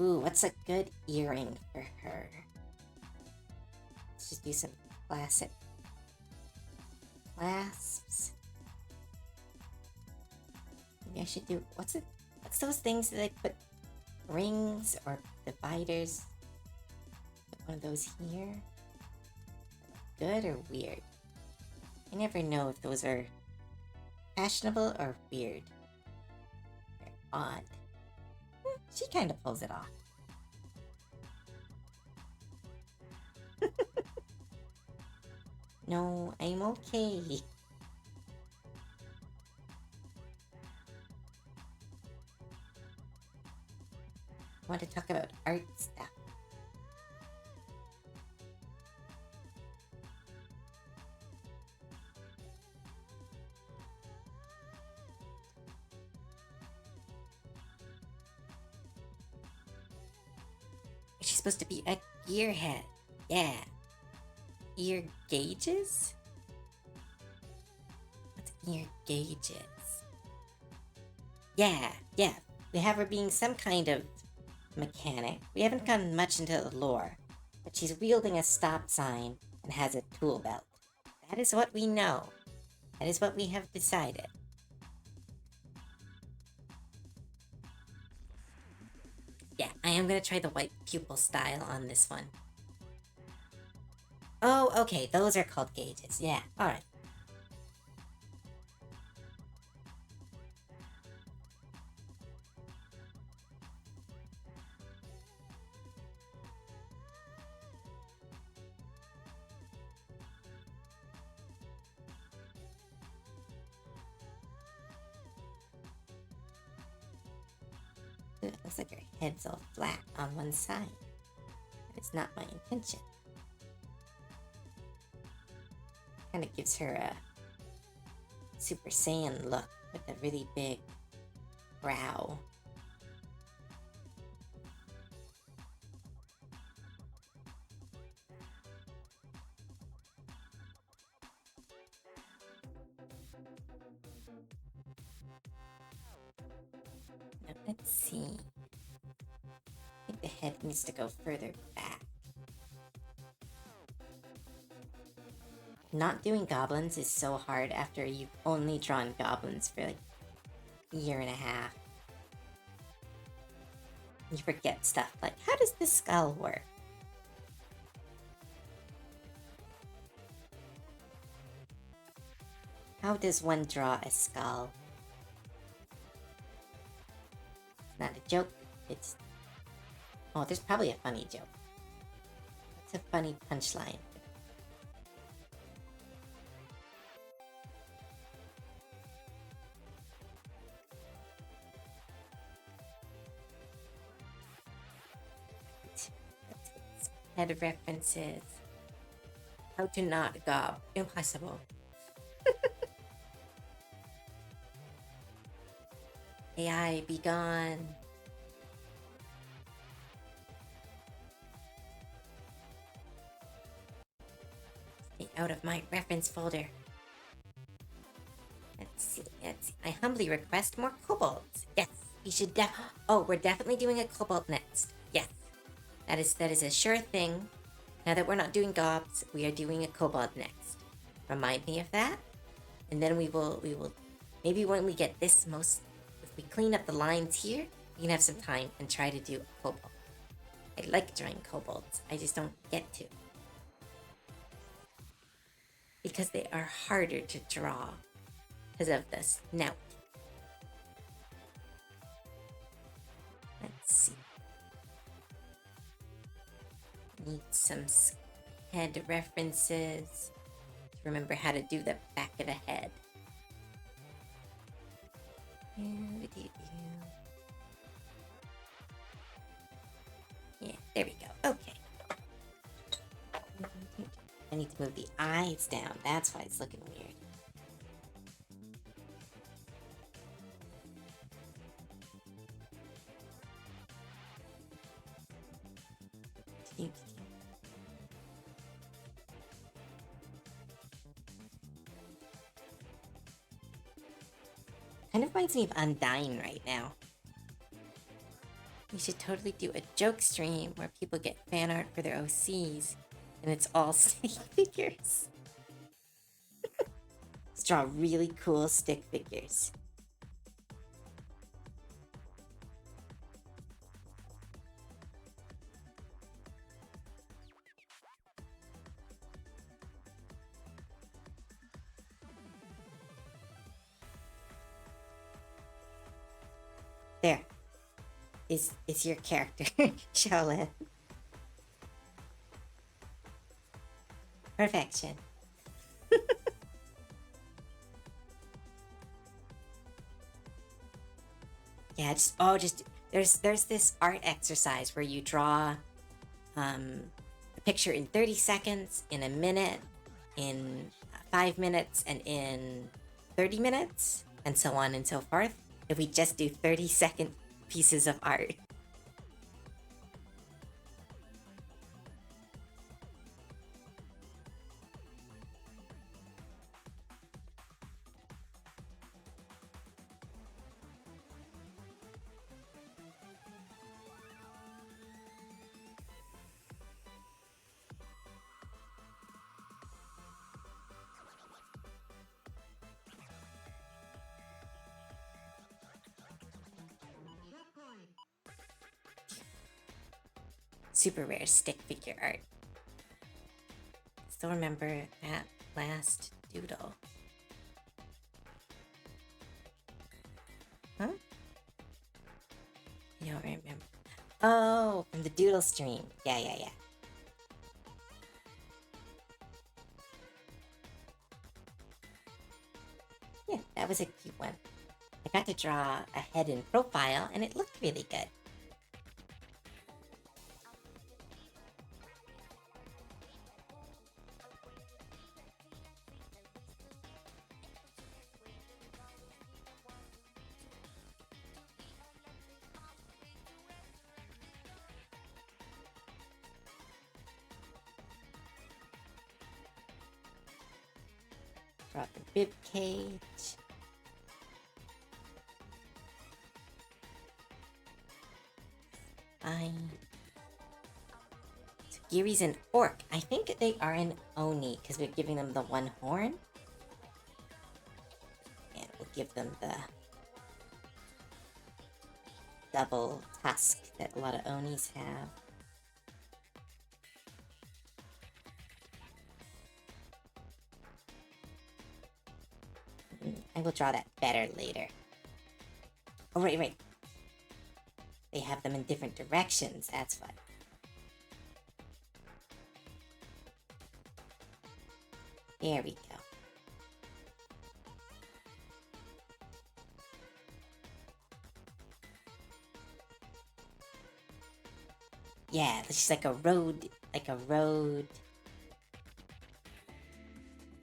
Ooh, what's a good earring for her? Let's just do some classic clasps. Maybe I should do, what's those things that they put rings or dividers? Put one of those here. Good or weird? I never know if those are fashionable or weird. They're odd. She kind of pulls it off. No, I'm okay. I want to talk about art stuff. She's supposed to be a gearhead. Yeah. Ear gauges? What's ear gauges? Yeah. We have her being some kind of mechanic. We haven't gone much into the lore, but she's wielding a stop sign and has a tool belt. That is what we know. That is what we have decided. Yeah, I am going to try the white pupil style on this one. Oh, okay, those are called gauges. Yeah, alright. It looks like her head's all flat on one side. That is not my intention. Kind of gives her a Super Saiyan look with a really big brow. Now let's see. I think the head needs to go further back. Not doing goblins is so hard after you've only drawn goblins for like a year and a half. You forget stuff like, how does this skull work? How does one draw a skull? It's not a joke, it's... Oh, there's probably a funny joke. What's a funny punchline? Head references. How to not gob. Impossible. AI, be gone. Stay out of my reference folder. Let's see. I humbly request more kobolds. Yes, we should Oh, we're definitely doing a kobold next. Yes. That is a sure thing. Now that we're not doing gobs, we are doing a kobold next. Remind me of that, and then we will maybe when we get this most we clean up the lines here, we can have some time and try to do a kobold. I like drawing kobolds, I just don't get to. Because they are harder to draw because of the snout. Let's see. Need some head references to remember how to do the back of the head. Yeah, there we go. Okay. I need to move the eyes down. That's why it's looking weird. Kind of reminds me of Undyne right now. We should totally do a joke stream where people get fan art for their OCs, and it's all stick figures. Let's draw really cool stick figures. There is your character, Shaolin. Perfection. Yeah, just there's this art exercise where you draw a picture in 30 seconds, in a minute, in 5 minutes, and in 30 minutes, and so on and so forth. If we just do 30-second pieces of art. Super rare stick figure art. Still remember that last doodle. Huh? I don't remember. Oh, from the doodle stream. Yeah. Yeah, that was a cute one. I got to draw a head in profile, and it looked really good. Brought the bib cage. Fine. So Giri's an orc. I think they are an Oni because we're giving them the one horn. And we'll give them the double tusk that a lot of Onis have. I will draw that better later. Oh, right. They have them in different directions, that's why. There we go. Yeah, it's just like a road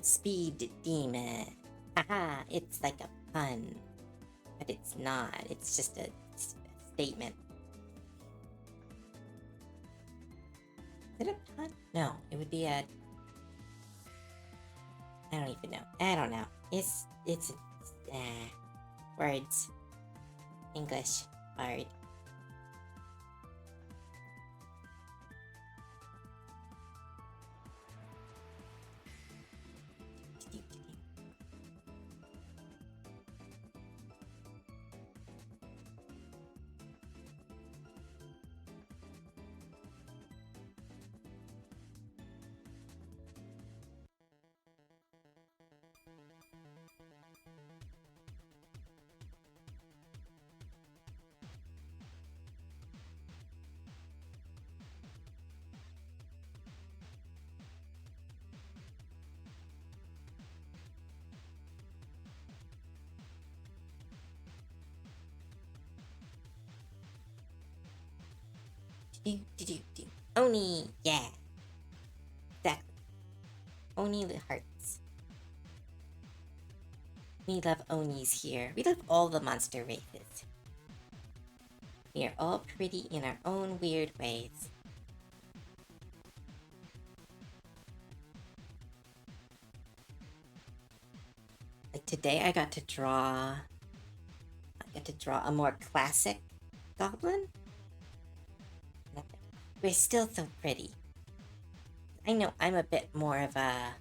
speed demon. Haha, it's like a pun. But it's not. It's just a statement. Is it a pun? No, it would be a... I don't even know. I don't know. It's words. English. Word. Oni, yeah. Exactly. Oni hearts. We love Onis here. We love all the monster races. We are all pretty in our own weird ways. Like today I got to draw a more classic goblin. We're still so pretty. I know I'm a bit more of a...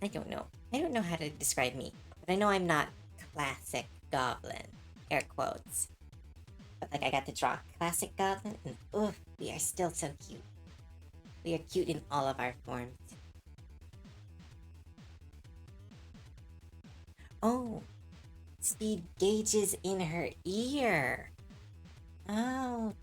I don't know how to describe me, but I know I'm not classic goblin. Air quotes. But like I got to draw classic goblin and oof, we are still so cute. We are cute in all of our forms. Oh, speed gauges in her ear. Oh.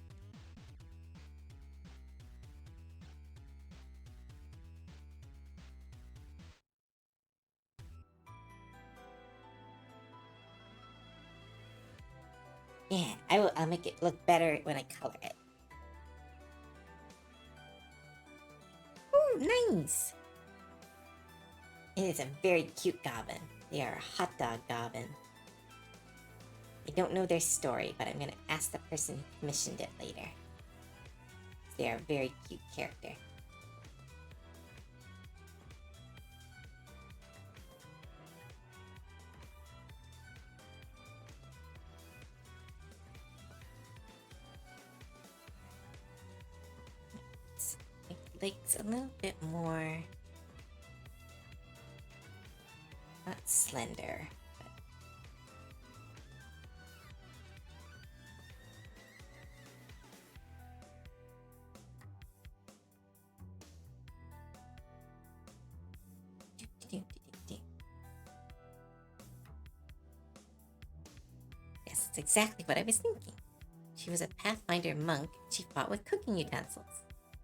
Yeah, I'll make it look better when I color it. Oh, nice. It is a very cute goblin. They are a hot dog goblin. I don't know their story, but I'm going to ask the person who commissioned it later. They are a very cute character. Legs a little bit more... not slender. Yes, it's exactly what I was thinking. She was a Pathfinder monk. She fought with cooking utensils.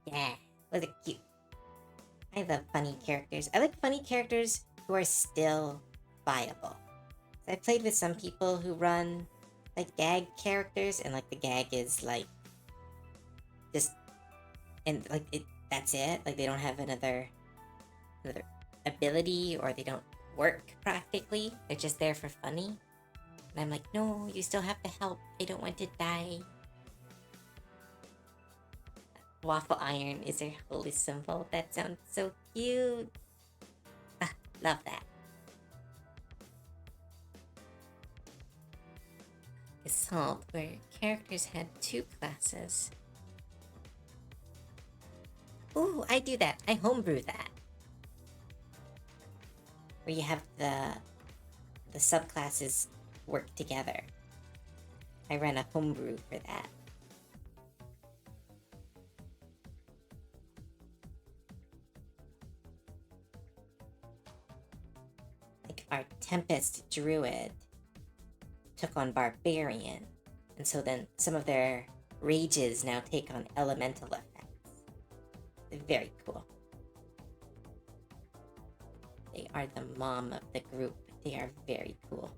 Yeah, was it cute? I love funny characters. I like funny characters who are still viable. I played with some people who run like gag characters, and like the gag is like just and like it. That's it. Like they don't have another ability, or they don't work practically. They're just there for funny. And I'm like, no, you still have to help. I don't want to die. Waffle iron is her holy symbol. That sounds so cute. Ah, love that. Assault, where characters had 2 classes. Ooh, I do that. I homebrew that. Where you have the subclasses work together. I ran a homebrew for that. Like our Tempest Druid took on Barbarian, and so then some of their rages now take on elemental effects. They're very cool. They are the mom of the group. They are very cool.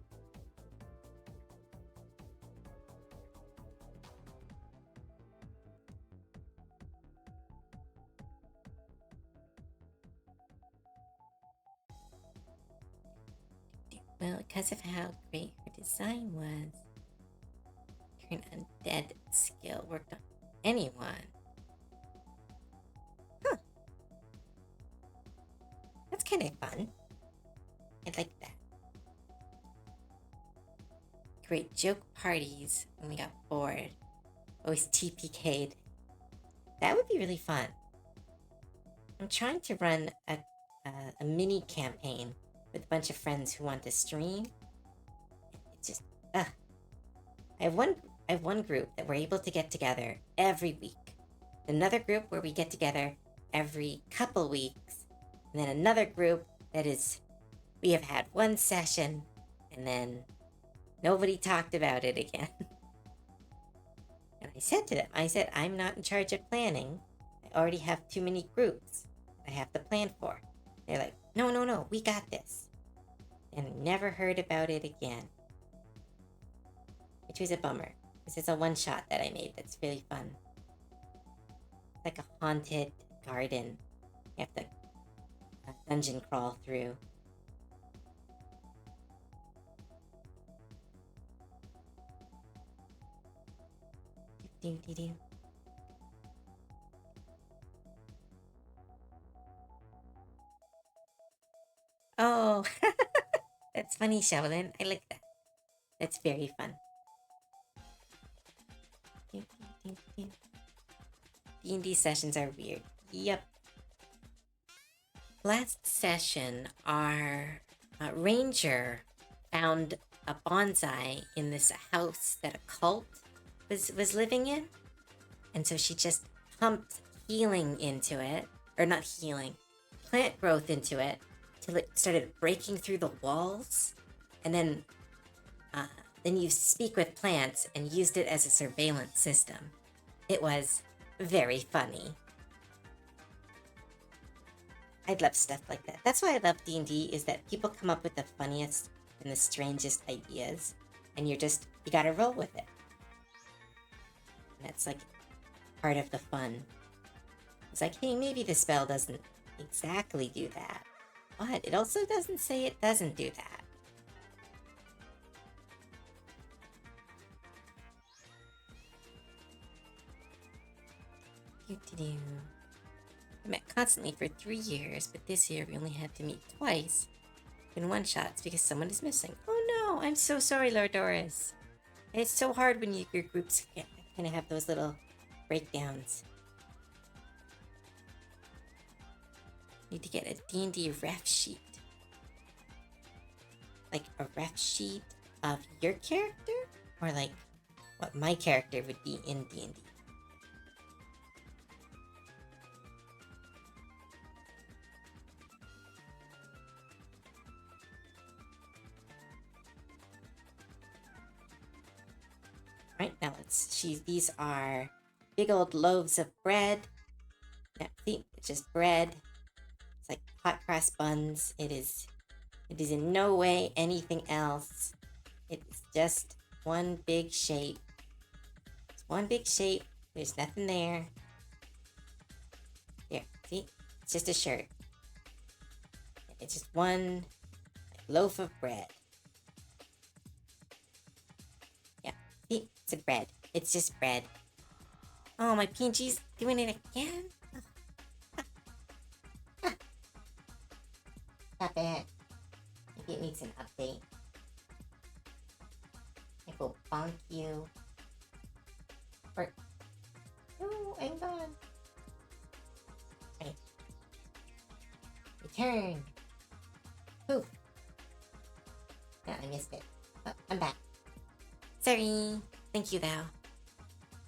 Well, because of how great her design was, her undead skill worked on anyone. Huh. That's kind of fun. I like that. Great joke parties when we got bored. Always TPK'd. That would be really fun. I'm trying to run a mini campaign with a bunch of friends who want to stream. It's just, I have one group that we're able to get together every week. Another group where we get together every couple weeks. And then another group that is, we have had one session and then nobody talked about it again. And I said to them, I'm not in charge of planning. I already have too many groups I have to plan for. They're like, no, we got this. And never heard about it again. Which was a bummer. This is a one-shot that I made that's really fun. It's like a haunted garden. You have to dungeon crawl through. Do, do, do. Oh, that's funny, Shaolin. I like that. That's very fun. D&D sessions are weird. Yep. Last session, our ranger found a bonsai in this house that a cult was living in. And so she just pumped healing into it. Or not healing. Plant growth into it. Till it started breaking through the walls. And then you speak with plants and used it as a surveillance system. It was very funny. I love stuff like that. That's why I love D&D, is that people come up with the funniest and the strangest ideas, and you gotta roll with it. And that's like part of the fun. It's like, hey, maybe the spell doesn't exactly do that, but it also doesn't say it doesn't do that. We met constantly for 3 years, but this year we only had to meet twice in one-shots because someone is missing. Oh no, I'm so sorry, Lord Doris. It's so hard when your groups kind of have those little breakdowns. Need to get a D&D ref sheet. Like a ref sheet of your character? Or like what my character would be in D&D. Right, now these are big old loaves of bread. Yeah, see, it's just bread. It's like hot cross buns. It is in no way anything else. It's just one big shape. It's one big shape. There's nothing there. Here, see? It's just a shirt. It's just one loaf of bread. Yeah, see? It's a bread. It's just bread. Oh, my PNG's doing it again? Stop it. Maybe it needs an update. I will bonk you. Or... Oh, I'm gone. Right. Return. Poof. No, I missed it. Oh, I'm back. Sorry. Thank you, though.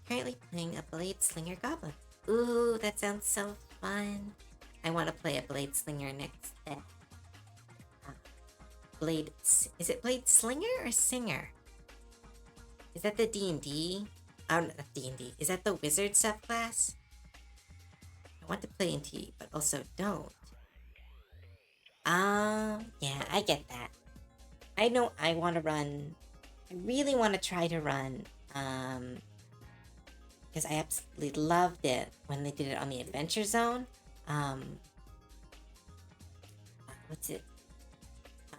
Currently playing a Blade Slinger Goblin. Ooh, that sounds so fun. I want to play a Blade Slinger next. Is it Blade Slinger or Singer? Is that the D&D? Oh, not D&D. Is that the Wizard subclass? I want to play into, but also don't. Yeah, I get that. I know I want to run. I really want to try to run. Because I absolutely loved it when they did it on the Adventure Zone. What's it?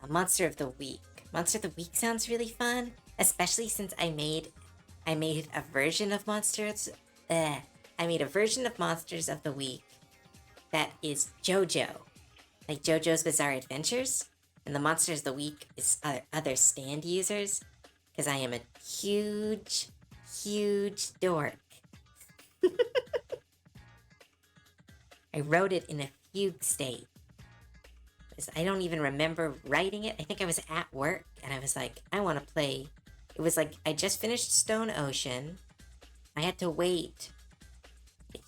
Monster of the Week. Monster of the Week sounds really fun, especially since I made a version of Monsters. I made a version of Monsters of the Week that is JoJo, like JoJo's Bizarre Adventures, and the Monsters of the Week is other stand users, because I am a huge dork. I wrote it in a fugue state. I don't even remember writing it. I think I was at work and I was like, I want to play. It was like I just finished Stone Ocean. I had to wait.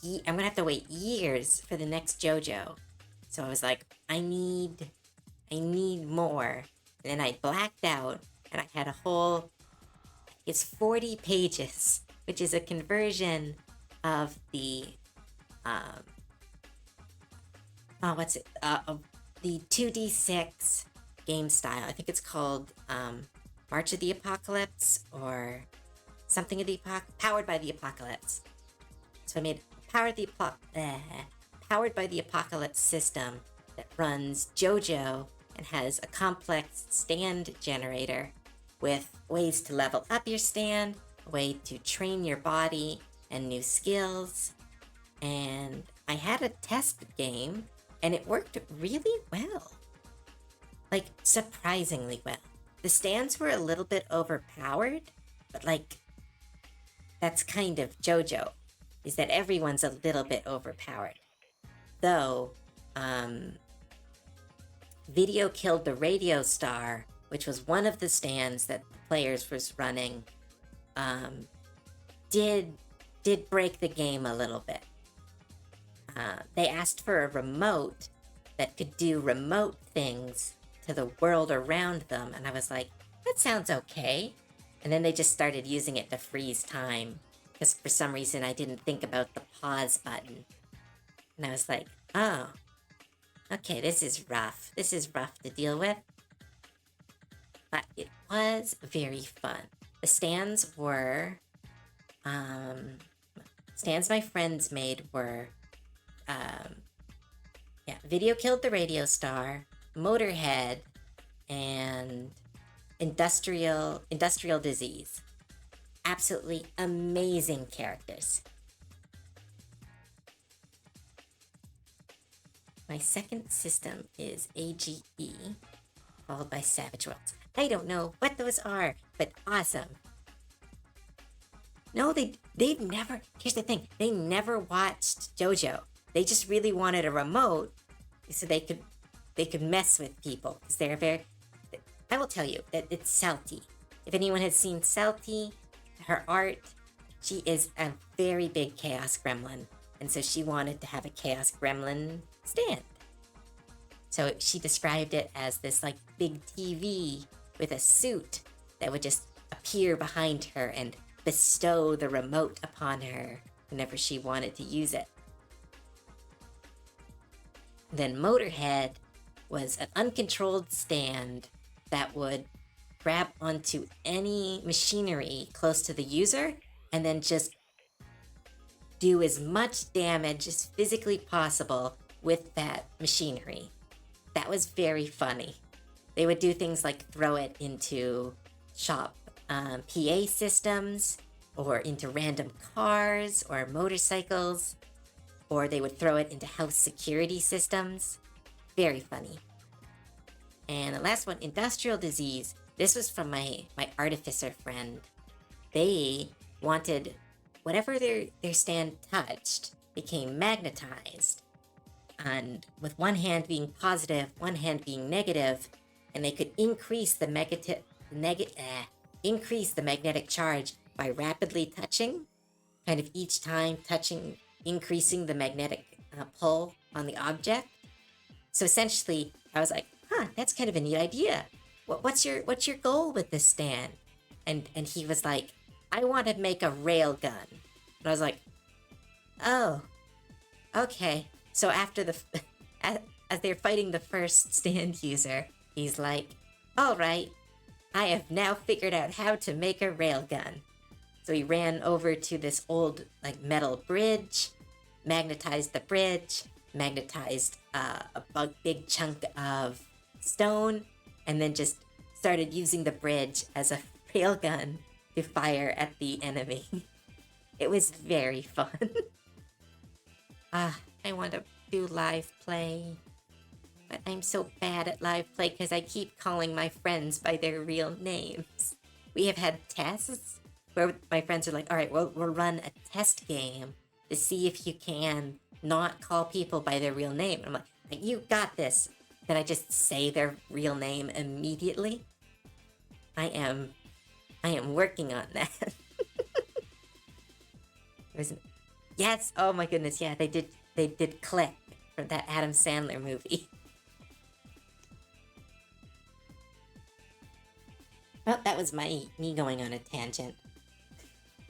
I'm going to have to wait years for the next JoJo. So I was like, I need more. And then I blacked out and I had a whole, it's 40 pages, which is a conversion of the, the 2d6 game style. I think it's called March of the Apocalypse, or something of the powered by the apocalypse. So I made powered by the apocalypse system that runs JoJo and has a complex stand generator with ways to level up your stand, a way to train your body and new skills. And I had a test game and it worked really well. Like, surprisingly well. The stands were a little bit overpowered, but like, that's kind of JoJo, is that everyone's a little bit overpowered. Though, Video Killed the Radio Star, which was one of the stands that the players was running, did break the game a little bit. They asked for a remote that could do remote things to the world around them, and I was like, that sounds okay. And then they just started using it to freeze time, because for some reason I didn't think about the pause button. And I was like, oh, okay, this is rough. This is rough to deal with. But it was very fun. The stands were, stands my friends made were, Video Killed the Radio Star, Motorhead, and Industrial Disease. Absolutely amazing characters. My second system is AGE, followed by Savage Worlds. I don't know what those are, but awesome. No, they've never, here's the thing, they never watched JoJo. They just really wanted a remote so they could mess with people, because they're very, I will tell you that it's Salty. If anyone has seen Salty, her art, she is a very big Chaos Gremlin, and so she wanted to have a Chaos Gremlin stand. So she described it as this like big TV with a suit that would just appear behind her and bestow the remote upon her whenever she wanted to use it. Then Motorhead was an uncontrolled stand that would grab onto any machinery close to the user and then just do as much damage as physically possible with that machinery. That was very funny. They would do things like throw it into shop PA systems, or into random cars or motorcycles, or they would throw it into house security systems. Very funny. And the last one, Industrial Disease. This was from my artificer friend. They wanted whatever their stand touched became magnetized. And with one hand being positive, one hand being negative, and they could increase the magnetic charge by rapidly touching, kind of each time touching, increasing the magnetic pull on the object. So essentially, I was like, that's kind of a neat idea. What's your goal with this stand? And he was like, I want to make a rail gun. And I was like, oh, okay. So after as they're fighting the first stand user, he's like, all right, I have now figured out how to make a rail gun. So he ran over to this old like metal bridge, magnetized the bridge, magnetized a big chunk of stone, and then just started using the bridge as a railgun to fire at the enemy. It was very fun. I want to do live play, but I'm so bad at live play because I keep calling my friends by their real names. We have had tests where my friends are like, all right, we'll run a test game to see if you can not call people by their real name. I'm like, you got this. Then I just say their real name immediately. I am working on that. Yes, oh my goodness, yeah, they did Click from that Adam Sandler movie. Well, that was me going on a tangent.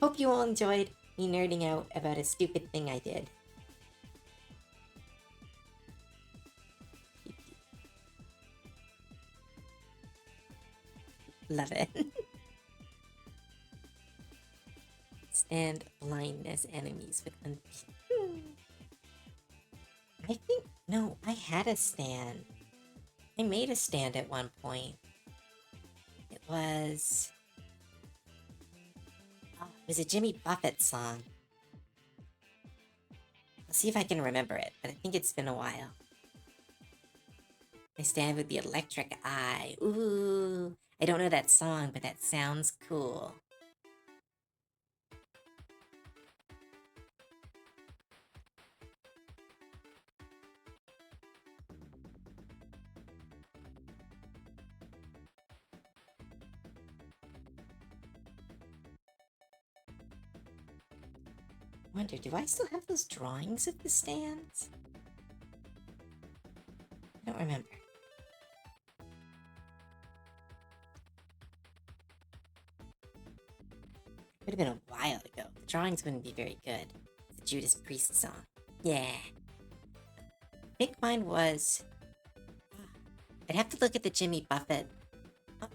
Hope you all enjoyed me nerding out about a stupid thing I did. Love it. and blindness enemies with I think, no, I had a stand. I made a stand at one point. It was a Jimmy Buffett song. I'll see if I can remember it, but I think it's been a while. I stand with the electric eye. Ooh, I don't know that song, but that sounds cool. I wonder, do I still have those drawings of the stands? I don't remember. Would have been a while ago. The drawings wouldn't be very good. The Judas Priest song. Yeah. I think mine was... I'd have to look at the Jimmy Buffett. Oh,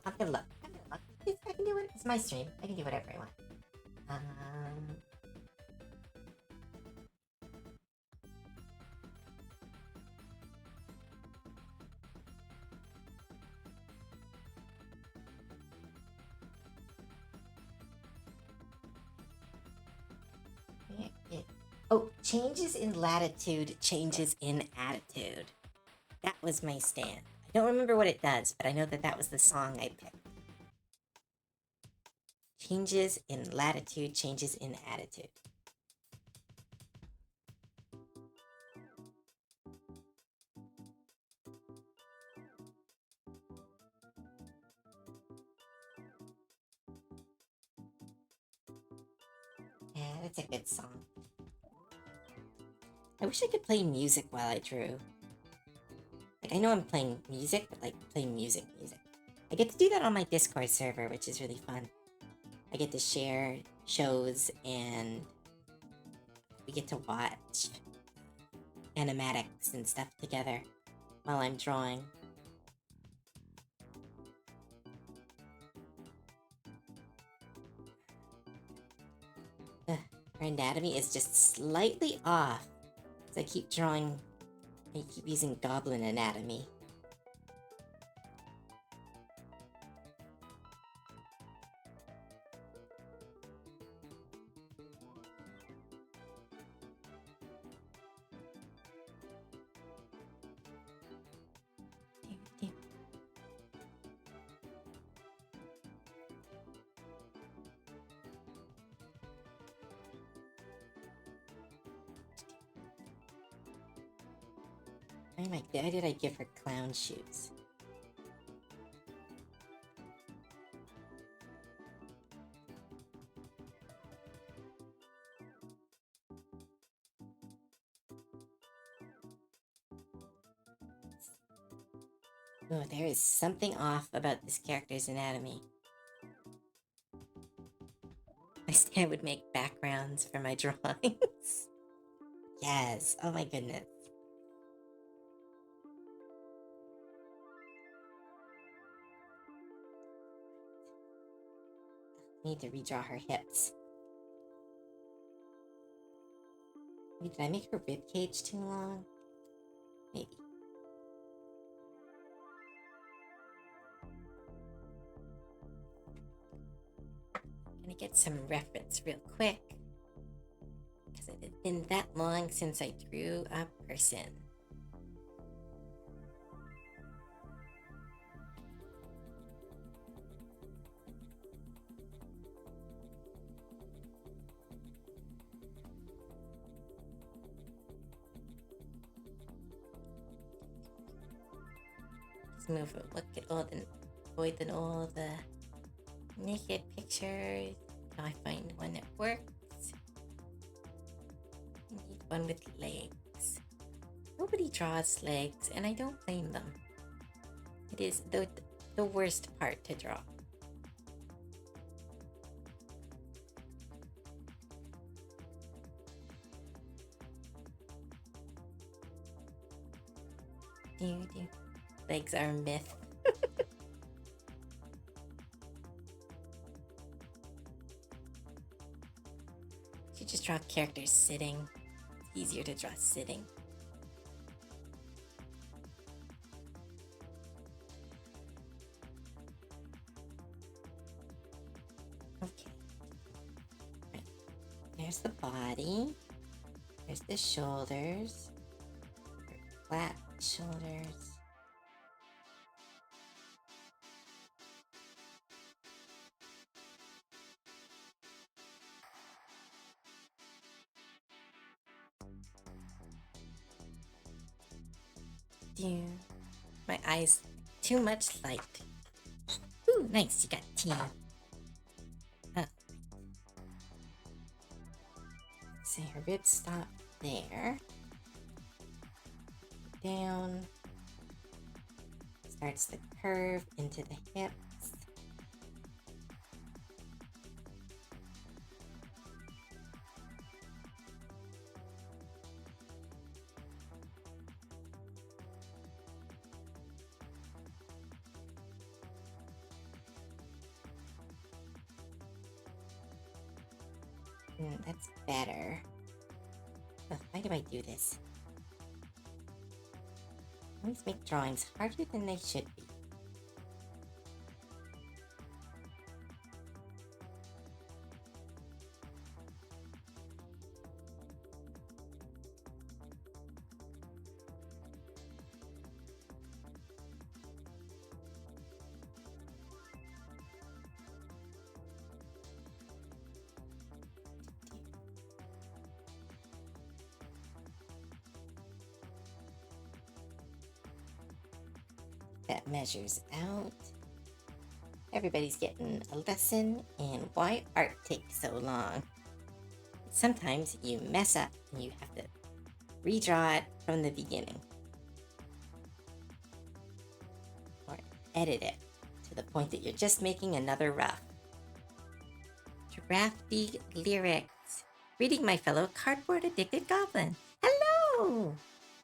I'm gonna look. I can do it. It's my stream. I can do whatever I want. Oh, changes in latitude, changes in attitude. That was my stand. I don't remember what it does, but I know that that was the song I picked. Changes in latitude, changes in attitude. Yeah, that's a good song. I wish I could play music while I drew. Like, I know I'm playing music, but like, playing music. I get to do that on my Discord server, which is really fun. I get to share shows and we get to watch animatics and stuff together while I'm drawing. Her anatomy is just slightly off. So I keep using goblin anatomy. Why did I give her clown shoes? Oh, there is something off about this character's anatomy. I say I would make backgrounds for my drawings. Yes, oh my goodness. I need to redraw her hips. Did I make her ribcage too long? Maybe. I'm gonna get some reference real quick. Because it had been that long since I drew a person. Move a look at all the avoid all the naked pictures. Now I find one that works. I need one with legs. Nobody draws legs, and I don't blame them. It is the worst part to draw. Legs are a myth. draw characters sitting. It's easier to draw sitting. Okay. Right. There's the body. There's the shoulders. Flat shoulders. My eyes, too much light. Ooh, nice, you got team. See, her ribs stop there. Down. Starts the curve into the hips. That's better. Ugh, why do I do this? I always make drawings harder than they should be. That measures out. Everybody's getting a lesson in why art takes so long. Sometimes you mess up and you have to redraw it from the beginning. Or edit it to the point that you're just making another rough. Drafty lyrics. Reading my fellow cardboard addicted goblin. Hello!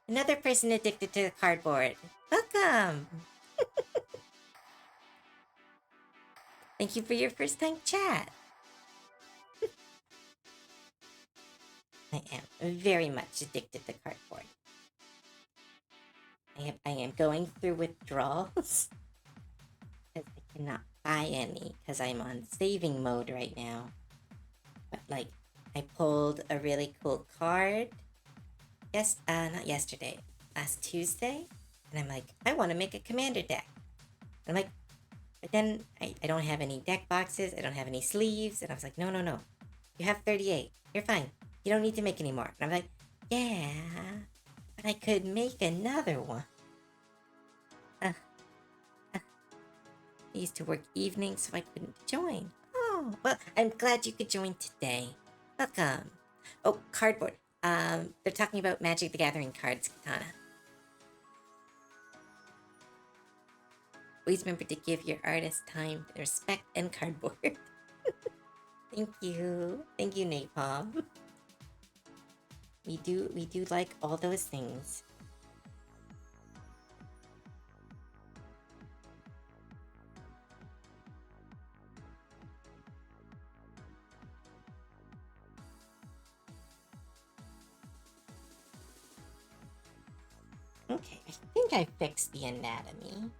Another person addicted to the cardboard. Welcome! Thank you for your first time chat. I am very much addicted to cardboard. I am going through withdrawals because I cannot buy any because I'm on saving mode right now. But like, I pulled a really cool card. Not yesterday, last Tuesday, and I'm like, I want to make a commander deck. I'm like, but then I don't have any deck boxes. I don't have any sleeves. And I was like, no. You have 38. You're fine. You don't need to make any more. And I'm like, yeah, but I could make another one. I used to work evenings, so I couldn't join. Oh, well, I'm glad you could join today. Welcome. Oh, cardboard. They're talking about Magic the Gathering cards, Katana. Always remember to give your artist time, respect, and cardboard. Thank you. Thank you, Napalm. We do like all those things. Okay, I think I fixed the anatomy.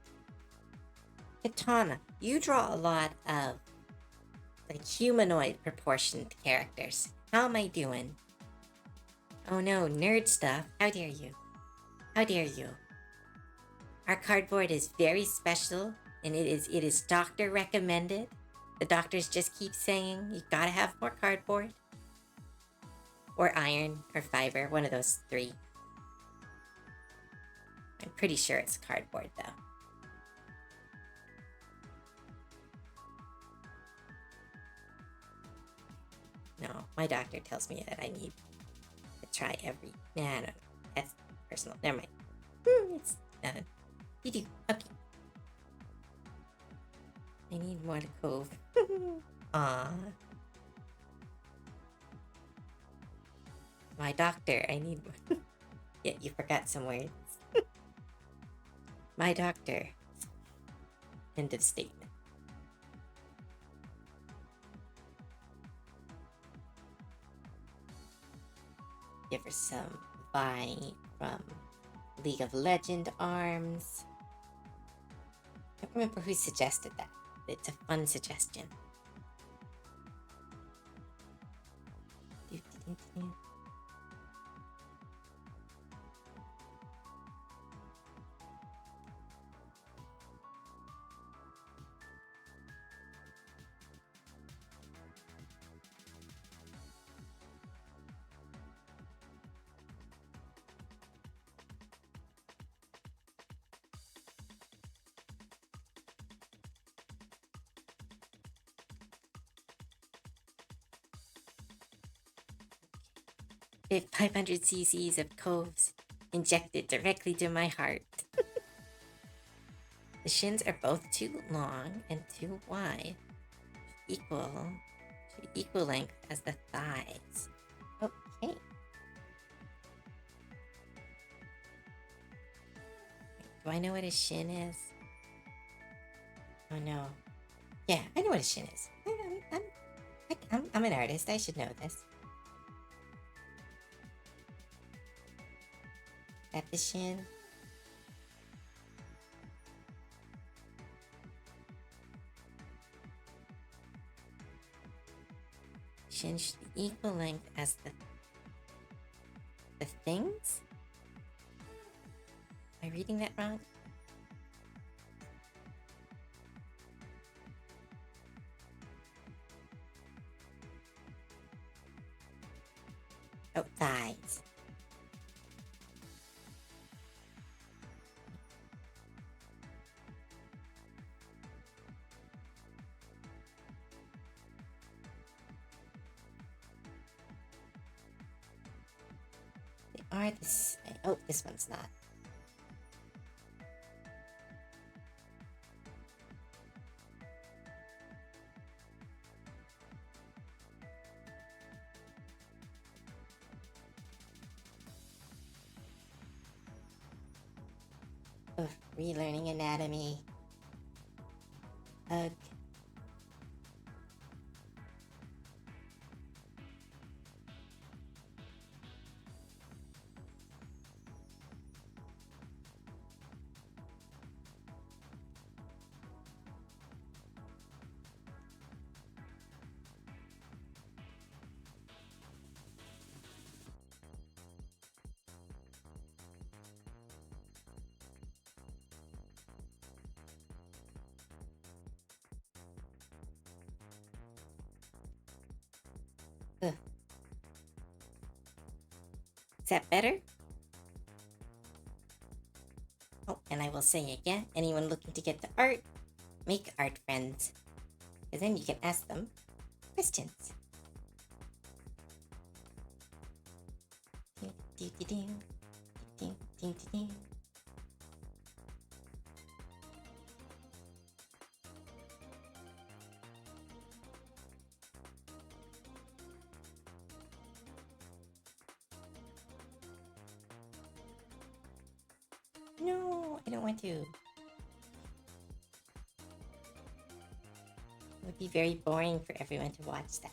Katana, you draw a lot of like humanoid proportioned characters. How am I doing? Oh no, nerd stuff. How dare you? How dare you? Our cardboard is very special and it is doctor recommended. The doctors just keep saying you gotta have more cardboard. Or iron or fiber, one of those three. I'm pretty sure it's cardboard though. No, my doctor tells me that I need to try every... Nah, no. That's personal. Never mind. It's done. You do. Okay. I need more to cove. Aww. My doctor, I need more. Yeah, you forgot some words. My doctor. End of statement. Give her some Vi from League of Legend arms. I don't remember who suggested that. It's a fun suggestion. 500 cc's of coves injected directly to my heart. The shins are both too long and too wide, equal length as the thighs. Okay. Do I know what a shin is? Oh no. Yeah, I know what a shin is. I'm an artist. I should know this. At the shin. Shin should be equal length as the things? Am I reading that wrong? Oh, thighs. They are this. Oh, this one's not. Ugh, relearning anatomy. Ugh. Ugh. Is that better? Oh, and I will say again, anyone looking to get the art, make art friends. Because then you can ask them questions. No, I don't want to. It would be very boring for everyone to watch that.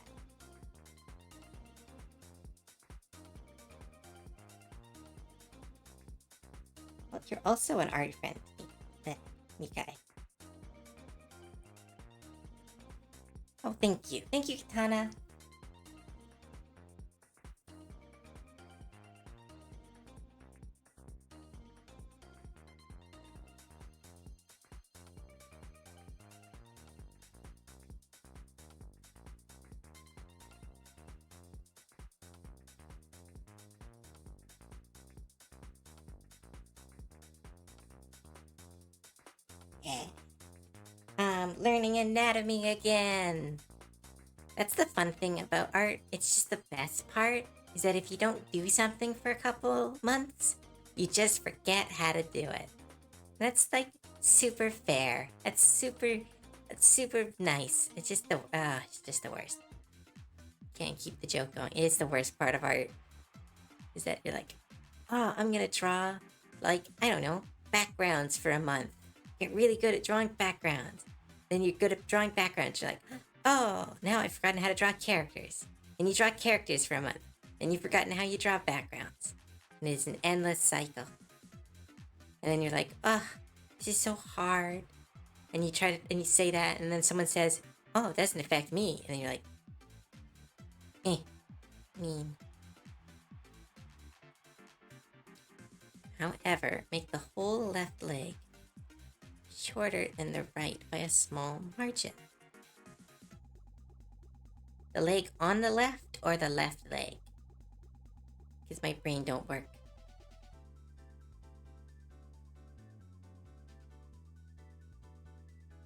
Well, you're also an art friend, Mikai. Oh, thank you. Thank you, Katana. Learning anatomy again. That's the fun thing about art. It's just the best part is that if you don't do something for a couple months, you just forget how to do it. That's like super fair. That's super nice. It's just the worst. Can't keep the joke going. It is the worst part of art. Is that you're like, oh, I'm gonna draw like, I don't know, backgrounds for a month. Get really good at drawing backgrounds. Then you're good at drawing backgrounds. You're like, oh, now I've forgotten how to draw characters. And you draw characters for a month. and you've forgotten how you draw backgrounds. And it's an endless cycle. And then you're like, ugh, this is so hard. And you try to, and you say that, and then someone says, oh, it doesn't affect me. And then you're like, mean. However, make the whole left leg shorter than the right by a small margin. The leg on the left or the left leg? Because my brain don't work.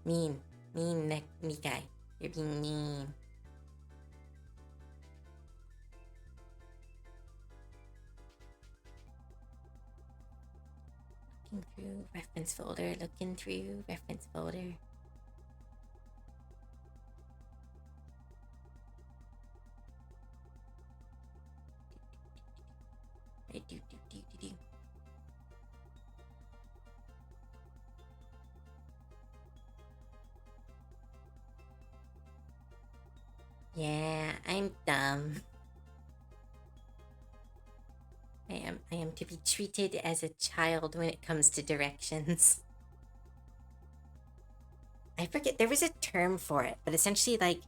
Mean guy. You're being mean. Looking through reference folder, looking through reference folder. Yeah, I'm dumb. I am to be treated as a child when it comes to directions. I forget, there was a term for it, but essentially, like,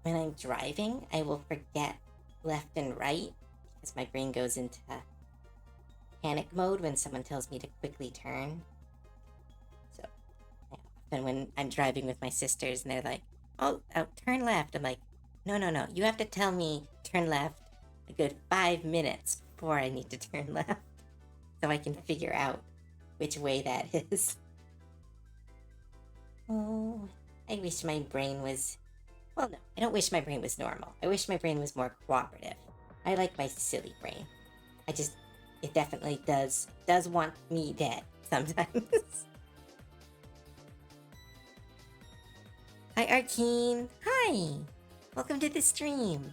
when I'm driving, I will forget left and right because my brain goes into panic mode when someone tells me to quickly turn. So, yeah, often when I'm driving with my sisters and they're like, oh, turn left. I'm like, no. You have to tell me turn left a good 5 minutes before I need to turn left so I can figure out which way that is. Oh, I wish my brain was... Well, no, I don't wish my brain was normal. I wish my brain was more cooperative. I like my silly brain. It definitely does want me dead sometimes. Hi, Arkeen. Hi. Welcome to the stream.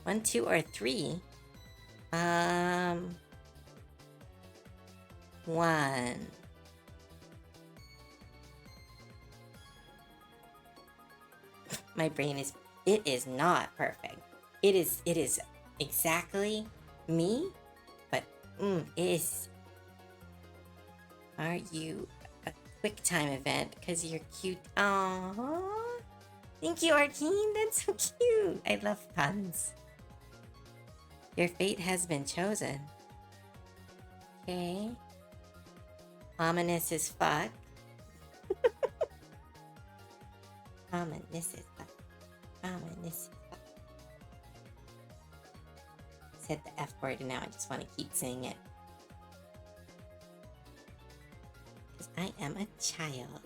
1, 2, or 3? 1. My brain is... It is not perfect. It is exactly me, but it is... Are you a QuickTime event? Because you're cute. Aww. Thank you, Arkeen. That's so cute. I love puns. Your fate has been chosen. Okay. Ominous as fuck. Ominous as fuck. Ominous as fuck. Said the F word and now I just want to keep saying it. Because I am a child.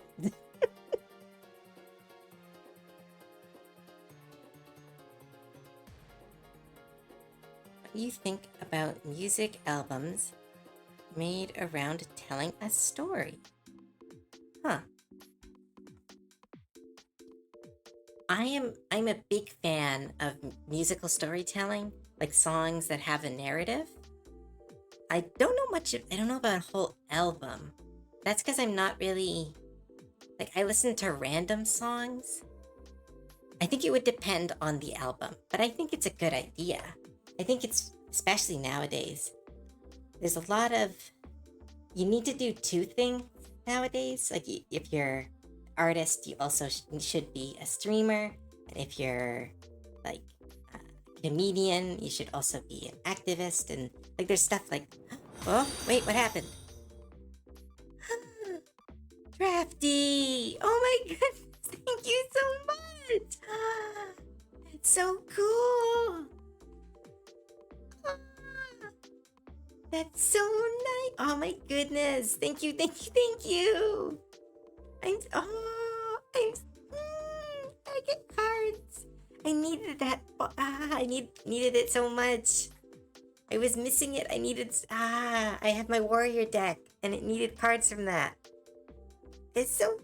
What do you think about music albums made around telling a story? Huh. I'm a big fan of musical storytelling, like songs that have a narrative. I don't know about a whole album. That's because I'm not really... Like, I listen to random songs. I think it would depend on the album, but I think it's a good idea. I think it's, especially nowadays, there's a lot of... You need to do 2 things nowadays. Like, if you're artist, you also should be a streamer, and if you're like a comedian, you should also be an activist. And like there's stuff like, oh wait, what happened? Drafty, oh my goodness, thank you so much. It's so cool. That's so nice. Oh my goodness, thank you. I get cards. I needed that. I needed it so much. I was missing it. I have my warrior deck and it needed cards from that. It's so...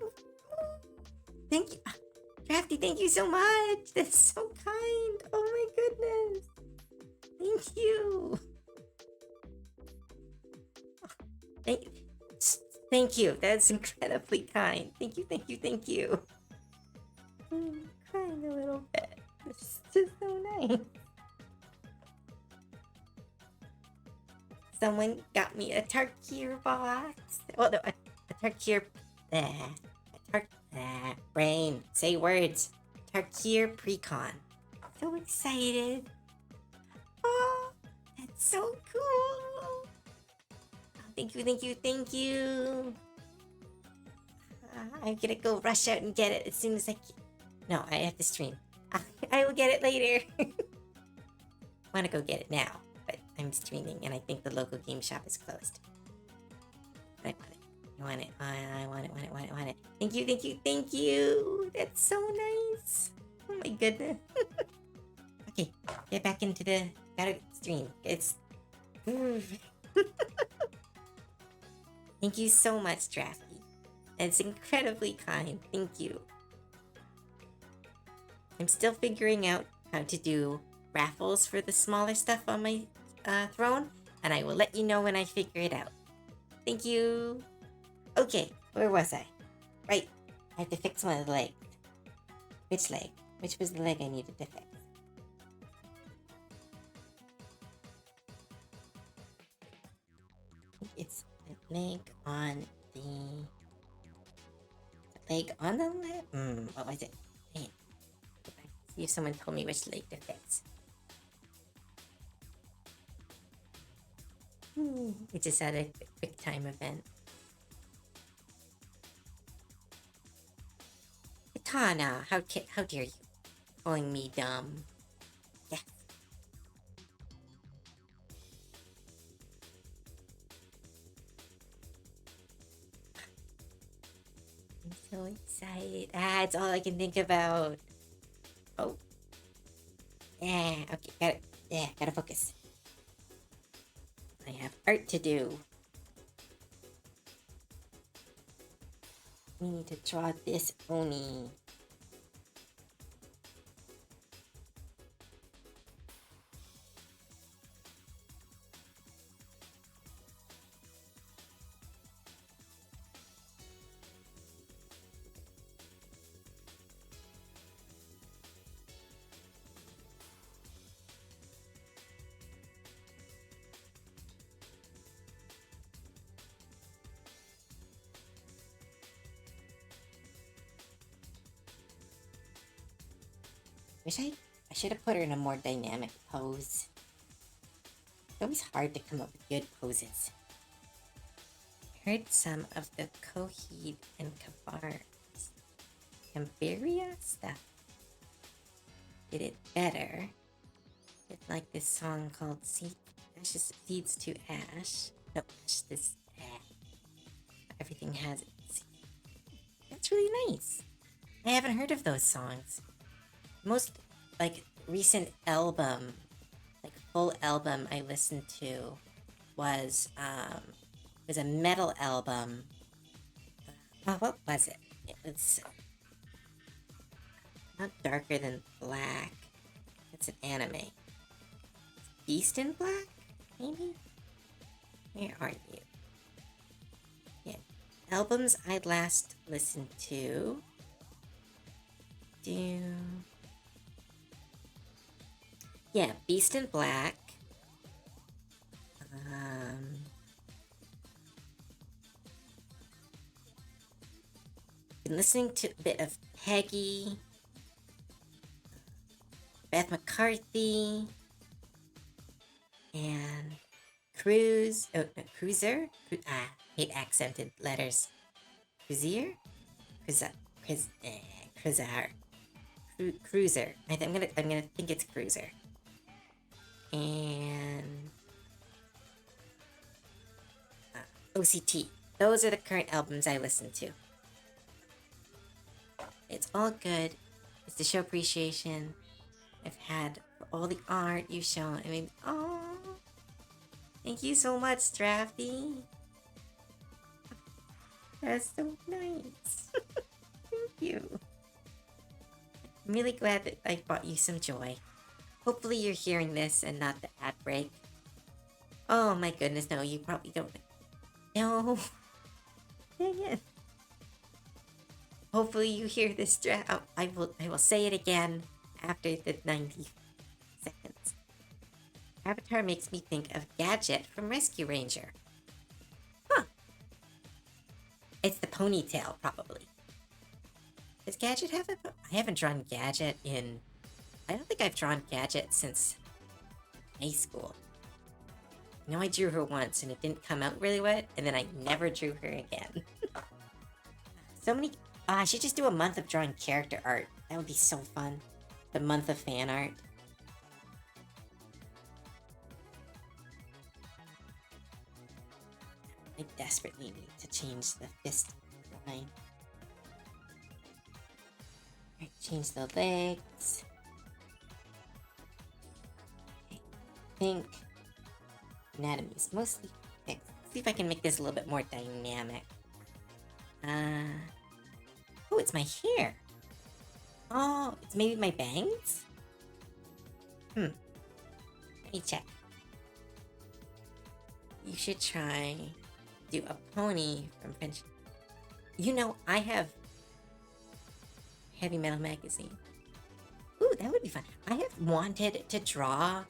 Thank you. Drafty, thank you so much. That's so kind. Oh my goodness. Thank you. Thank you. That's incredibly kind. Thank you. I'm crying a little bit. This is just so nice. Someone got me a Tarkir box. Oh, no, a Tarkir. Brain. Say words. Tarkir Precon. So excited. Oh, that's so cool. Thank you, thank you, thank you. I'm gonna go rush out and get it as soon as I can. No, I have to stream. I will get it later. I want to go get it now, but I'm streaming and I think the local game shop is closed. But I want it. I want it. I want it. Thank you, thank you, thank you. That's so nice. Oh my goodness. Okay, get back into the gotta stream. It's. Thank you so much, Drafty. It's incredibly kind. Thank you. I'm still figuring out how to do raffles for the smaller stuff on my throne, and I will let you know when I figure it out. Thank you. Okay, where was I? Right, I have to fix one of the legs. Which leg? Which was the leg I needed to fix? It's the leg on the leg on the left. What was it? Dang it. See if someone told me which leg to fix. We just had a quick time event. Katana, how dare you calling me dumb? Yeah. I'm so excited. It's all I can think about. Oh. Yeah, okay, got it. Yeah, gotta focus. I have art to do. We need to draw this Oni. I should have put her in a more dynamic pose. It's always hard to come up with good poses. I heard some of the Coheed and Cambaria stuff did it better. It's like this song called Ashes Seeds to Ash. No, Ash this everything has it. That's really nice. I haven't heard of those songs. Most like recent album, like full album I listened to was a metal album. What was it? It was not Darker Than Black. It's an anime. Beast in Black, maybe? Where are you? Yeah. Albums I last listened to. Yeah, Beast in Black. Been listening to a bit of Peggy, Beth McCarthy, and Cruiser. Hate accented letters. Cruiser. Cruiser. I'm gonna think it's Cruiser. And OCT. Those are the current albums I listen to. It's all good. It's to show appreciation I've had for all the art you've shown. I mean, oh, thank you so much, Drafty. That's so nice. Thank you. I'm really glad that I brought you some joy. Hopefully you're hearing this and not the ad break. Oh my goodness, no, you probably don't. No. Dang it. Hopefully you hear this draft. I will say it again after the 90 avatar makes me think of Gadget from Rescue Ranger. Huh. It's the ponytail, probably. Does Gadget have a... I haven't drawn Gadget in... I don't think I've drawn Gadget since high school. I know I drew her once and it didn't come out really well, and then I never drew her again. So many... I should just do a month of drawing character art. That would be so fun. The month of fan art. I desperately need to change the fist line. Alright, change the legs. Okay, pink. Anatomy is mostly fixed. See if I can make this a little bit more dynamic. Oh, it's my hair. Oh, it's maybe my bangs? Let me check. You should try do a pony from French. You know, I have Heavy Metal Magazine. Ooh, that would be fun. I have wanted to draw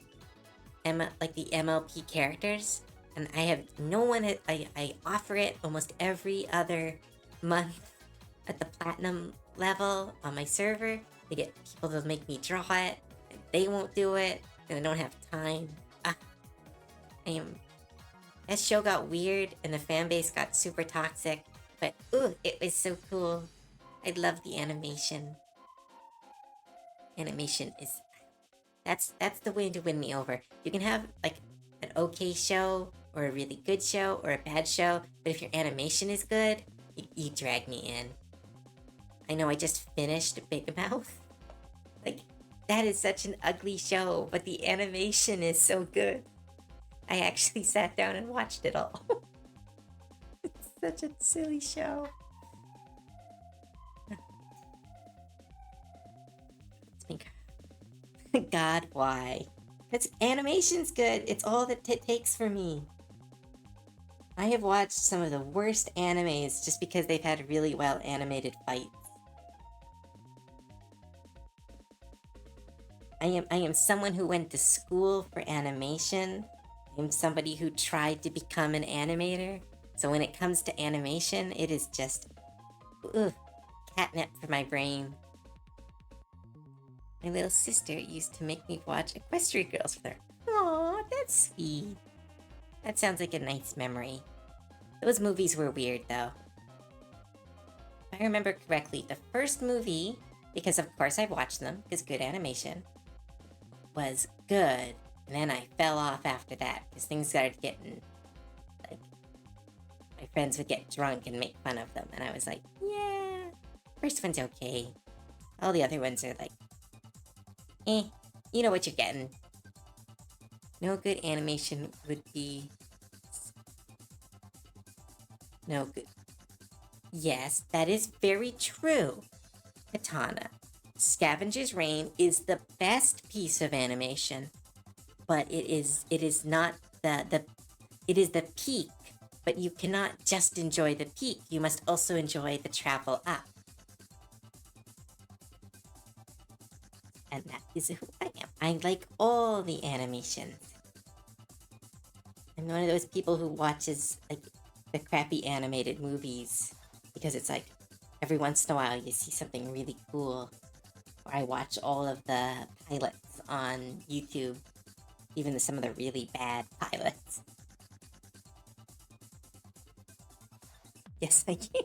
like the MLP characters, and I have no one. I offer it almost every other month at the platinum level on my server to get people to make me draw it, and they won't do it, and I don't have time. That show got weird, and the fan base got super toxic, but ooh, it was so cool. I love the animation. Animation is... That's the way to win me over. You can have, like, an okay show, or a really good show, or a bad show, but if your animation is good, you drag me in. I know I just finished Big Mouth. Like, that is such an ugly show, but the animation is so good. I actually sat down and watched it all. It's such a silly show. God, why? Because animation's good. It's all that it takes for me. I have watched some of the worst animes just because they've had really well animated fights. I am someone who went to school for animation. I'm somebody who tried to become an animator. So when it comes to animation, it is just... catnip for my brain. My little sister used to make me watch Equestria Girls with her. Aw, that's sweet. That sounds like a nice memory. Those movies were weird, though. If I remember correctly, the first movie, because of course I watched them, because good animation, was good. And then I fell off after that, because things started getting, like, my friends would get drunk and make fun of them, and I was like, yeah, first one's okay. All the other ones are like, you know what you're getting. No good animation would be... No good... Yes, that is very true, Katana. Scavenger's Reign is the best piece of animation, but it is not it is the peak, but you cannot just enjoy the peak. You must also enjoy the travel up. And that is who I am. I like all the animations. I'm one of those people who watches, like, the crappy animated movies because it's like every once in a while you see something really cool. Or I watch all of the pilots on YouTube, even some of the really bad pilots. Yes, I can.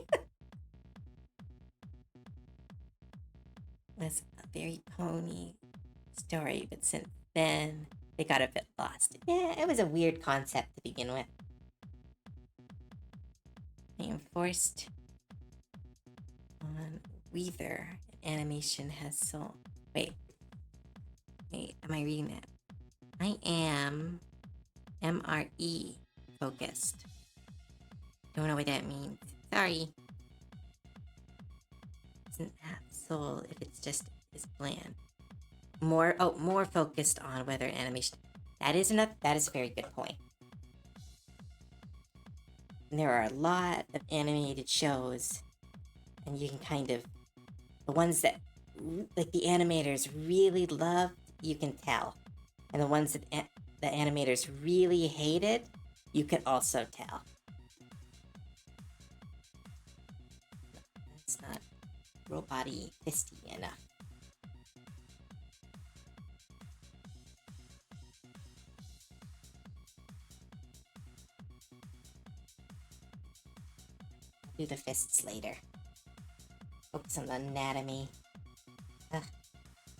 Was a very pony story, but since then they got a bit lost. Yeah, it was a weird concept to begin with. I am forced on Weather. Animation has so... Wait, am I reading that? I am MRE focused. Don't know what that means. Sorry. Doesn't have soul if it's just is bland. More focused on weather and animation. That is a very good point. And there are a lot of animated shows, and you can kind of... The ones that, like, the animators really love, you can tell. And the ones that the animators really hated, you can also tell. It's not robot-y, fisty enough. Do the fists later. Focus on the anatomy.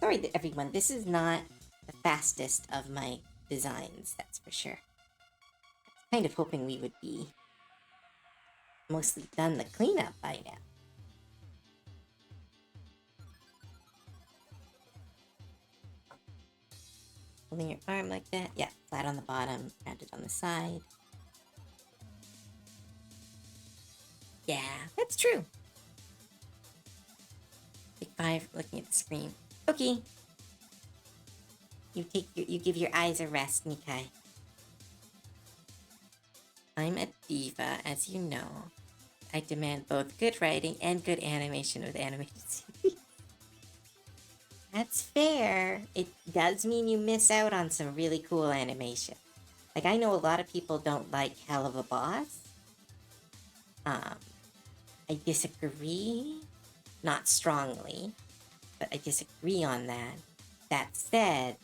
Sorry, everyone. This is not the fastest of my designs, that's for sure. I was kind of hoping we would be mostly done the cleanup by now. Holding your arm like that. Yeah, flat on the bottom, rounded on the side. Yeah, that's true. Big five, looking at the screen. Okay. You give your eyes a rest, Nikai. I'm a diva, as you know. I demand both good writing and good animation with animated series. That's fair. It does mean you miss out on some really cool animation. Like, I know a lot of people don't like Hell of a Boss. I disagree. Not strongly, but I disagree on that. That said,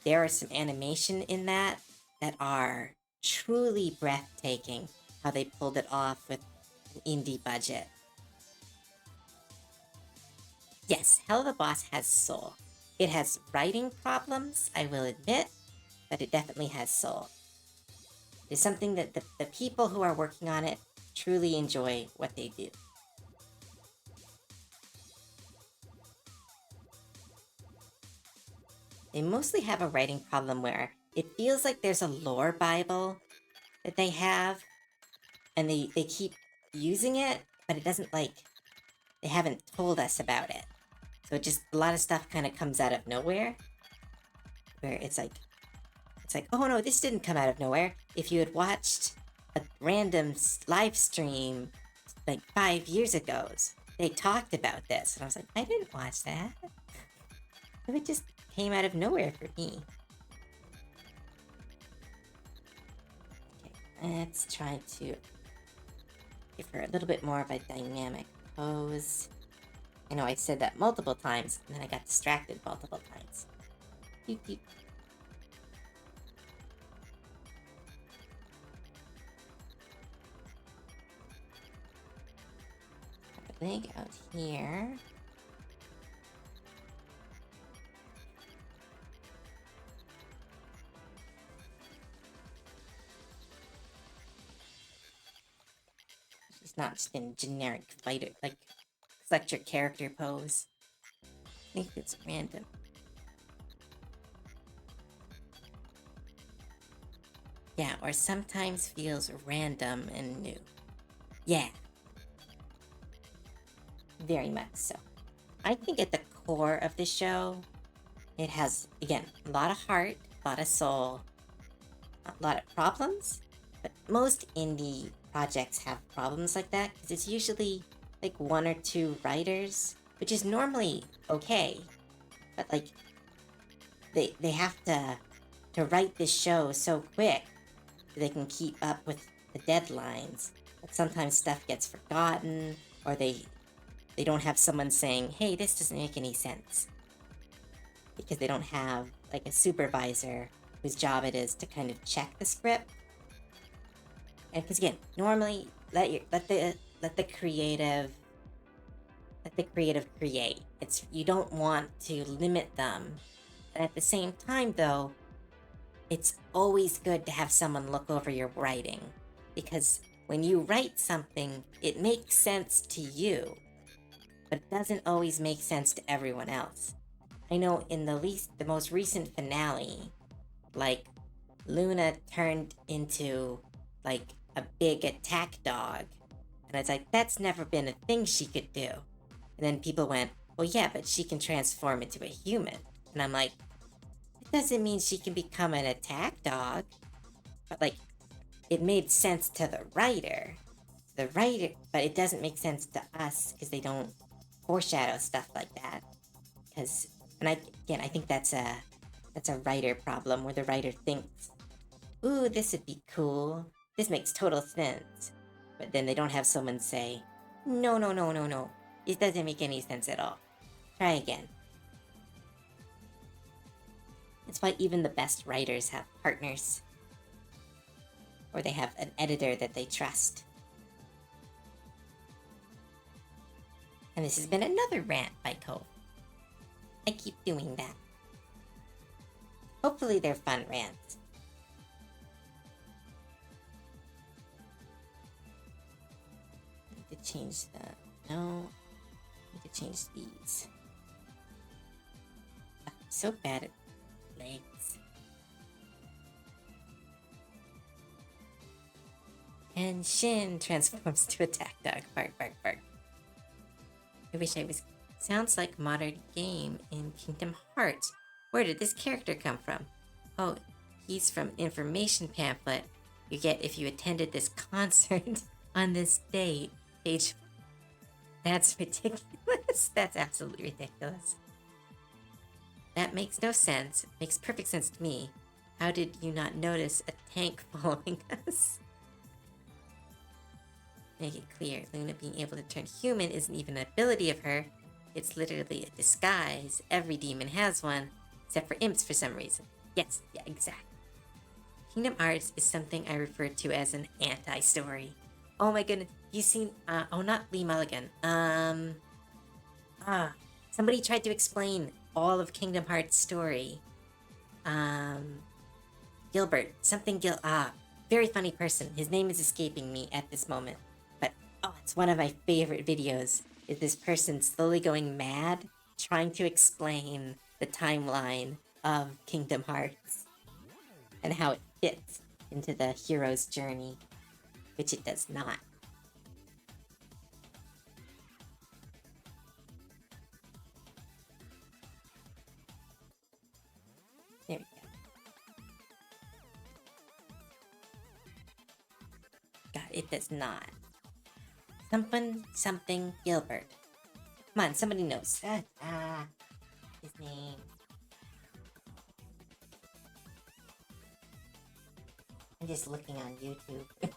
there are some animation in that are truly breathtaking, how they pulled it off with an indie budget. Yes, Hell of a Boss has soul. It has writing problems, I will admit, but it definitely has soul. It's something that the people who are working on it truly enjoy what they do. They mostly have a writing problem where it feels like there's a lore Bible that they have, and they keep using it, but it doesn't, like, they haven't told us about it. So it just, a lot of stuff kind of comes out of nowhere, where it's like, oh no, this didn't come out of nowhere. If you had watched a random live stream like 5 years ago, they talked about this. And I was like, I didn't watch that. It just came out of nowhere for me. Okay, let's try to give her a little bit more of a dynamic pose. I know I said that multiple times, and then I got distracted multiple times. Doot, doot. Leg out here. It's not just in generic fighter, like, select your character pose. I think it's random. Yeah, or sometimes feels random and new. Yeah. Very much so. I think at the core of the show, it has, again, a lot of heart, a lot of soul, a lot of problems, but most indie projects have problems like that because it's usually like 1 or 2 writers, which is normally okay, but like they have to write this show so quick that they can keep up with the deadlines. But sometimes stuff gets forgotten, or they don't have someone saying, hey, this doesn't make any sense, because they don't have like a supervisor whose job it is to kind of check the script. And because again, normally let the creative create. It's, you don't want to limit them. And at the same time though, it's always good to have someone look over your writing, because when you write something, it makes sense to you, but it doesn't always make sense to everyone else. I know in the most recent finale, like, Luna turned into like a big attack dog, and I was like, that's never been a thing she could do. And then people went, well, yeah, but she can transform into a human. And I'm like, it doesn't mean she can become an attack dog. But like, it made sense to the writer, but it doesn't make sense to us because they don't foreshadow stuff like that. And I think that's That's a writer problem where the writer thinks, ooh, this would be cool. This makes total sense. But then they don't have someone say, no, no, no, no, no. It doesn't make any sense at all. Try again. That's why even the best writers have partners. Or they have an editor that they trust. And this has been another rant by Cove. I keep doing that. Hopefully they're fun rants. I need to change the... No. I need to change these. I'm so bad at legs. And Shin transforms to attack dog. Bark, bark, bark. I wish I was... Sounds like modern game in Kingdom Hearts. Where did this character come from? Oh, he's from information pamphlet you get if you attended this concert on this date. Page... That's ridiculous. That's absolutely ridiculous. That makes no sense. Makes perfect sense to me. How did you not notice a tank following us? Make it clear, Luna being able to turn human isn't even an ability of her. It's literally a disguise. Every demon has one, except for imps for some reason. Yes, yeah, exactly. Kingdom Hearts is something I refer to as an anti-story. Oh my goodness, you seen, oh, not Lee Mulligan. Somebody tried to explain all of Kingdom Hearts' story. Gilbert, very funny person. His name is escaping me at this moment. But, oh, it's one of my favorite videos. Is this person slowly going mad, trying to explain the timeline of Kingdom Hearts. And how it fits into the hero's journey. Which it does not. There we go. God, it does not. Something Gilbert. Come on, somebody knows. His name. I'm just looking on YouTube.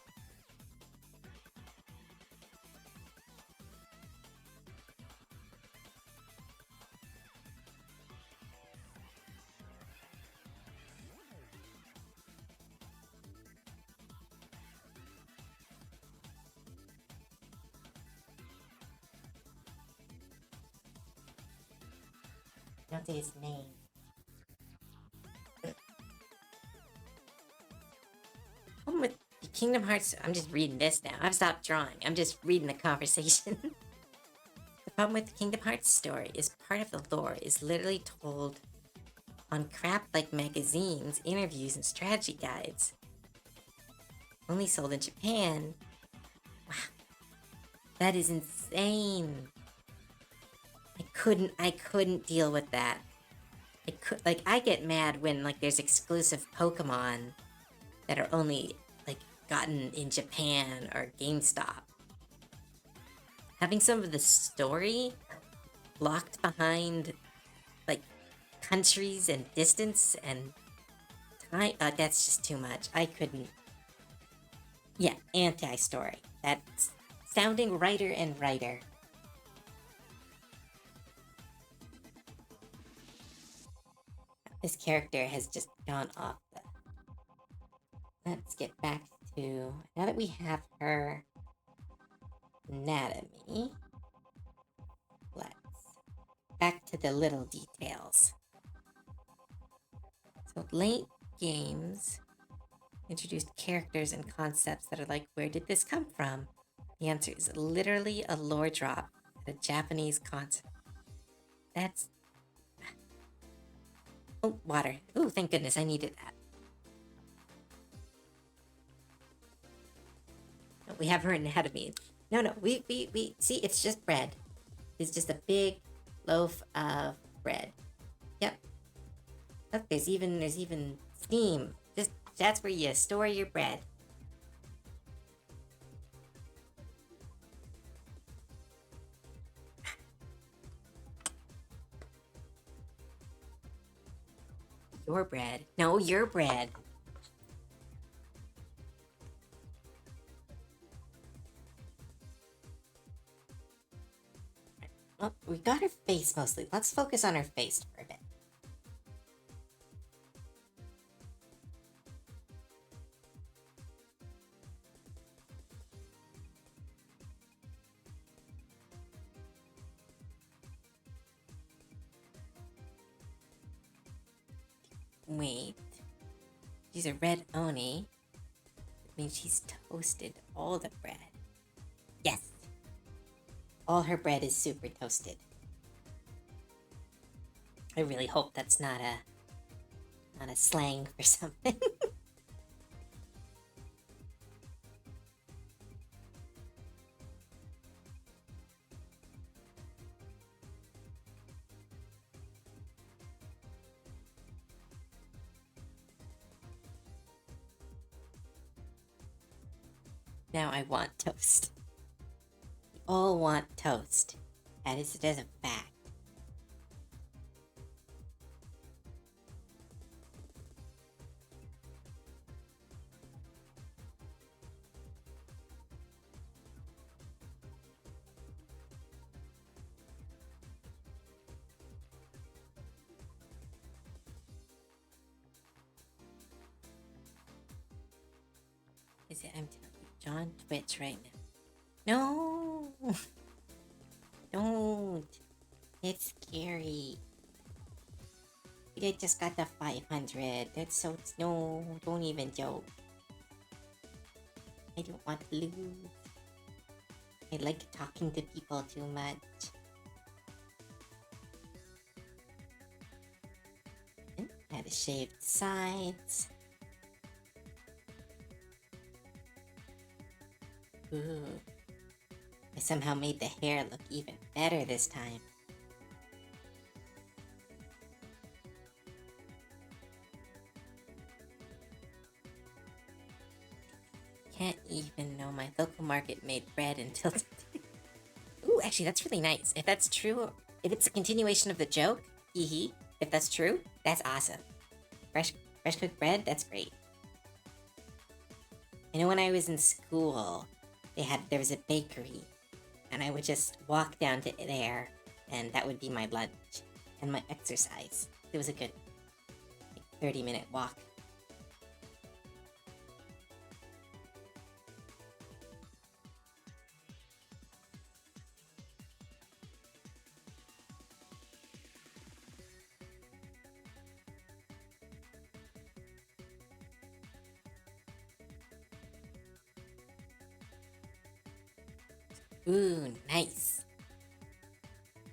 Don't say his name. Problem with Kingdom Hearts, I'm just reading this now. I've stopped drawing. I'm just reading the conversation. The problem with the Kingdom Hearts story is part of the lore is literally told on crap like magazines, interviews, and strategy guides. Only sold in Japan. Wow. That is insane. I couldn't deal with that. I get mad when, like, there's exclusive Pokemon that are only, like, gotten in Japan or GameStop. Having some of the story locked behind, like, countries and distance and time, that's just too much. I couldn't. Yeah, anti-story. That's sounding writer and writer. This character has just gone off the... Let's get back to... Now that we have her anatomy, let's... Back to the little details. So late games introduced characters and concepts that are like, where did this come from? The answer is literally a lore drop at a Japanese concept. That's... Oh, water. Oh, thank goodness, I needed that. No, we have her anatomy. No, we see, it's just bread. It's just a big loaf of bread. Yep. Look, there's even steam. Just, that's where you store your bread. Your bread. No, your bread. Well, we got her face mostly. Let's focus on her face for a bit. Wait. She's a red oni. That means she's toasted all the bread. Yes. All her bread is super toasted. I really hope that's not a slang for something. Now I want toast. We all want toast. That is a fact. Is it? I'm telling you, John Twitch right now. No! Don't! It's scary. I just got the 500. That's so... No, don't even joke. I don't want to lose. I like talking to people too much. Had shaved sides. Ooh. I somehow made the hair look even better this time. Can't even know my local market made bread until today. Ooh, actually, that's really nice. If that's true, if it's a continuation of the joke, hee hee. If that's true, that's awesome. Fresh cooked bread, that's great. I know when I was in school, there was a bakery, and I would just walk down to there, and that would be my lunch and my exercise. It was a good 30-minute walk. Ooh, nice.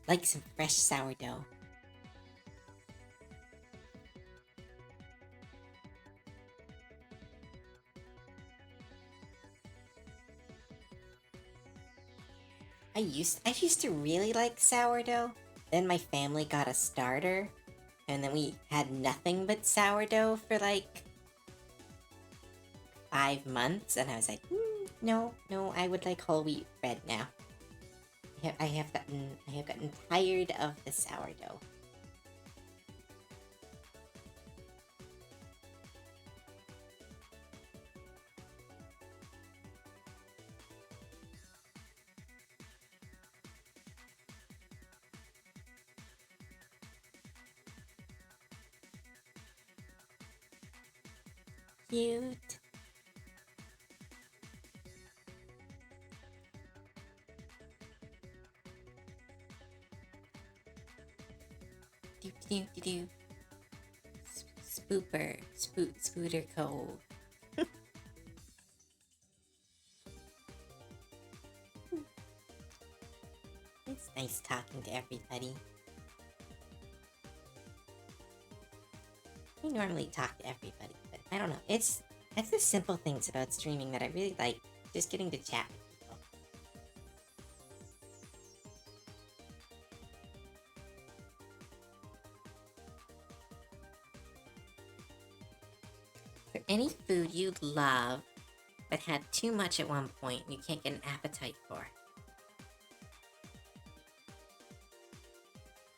Like some fresh sourdough. I used to really like sourdough. Then my family got a starter, and then we had nothing but sourdough for like 5 months, and I was like, no, I would like whole wheat bread now. I have gotten tired of the sourdough. Cute. Do. Spooter Cove. It's nice talking to everybody. I normally talk to everybody, but I don't know. It's the simple things about streaming that I really like. Just getting to chat with people. For any food you love, but had too much at one point and you can't get an appetite for.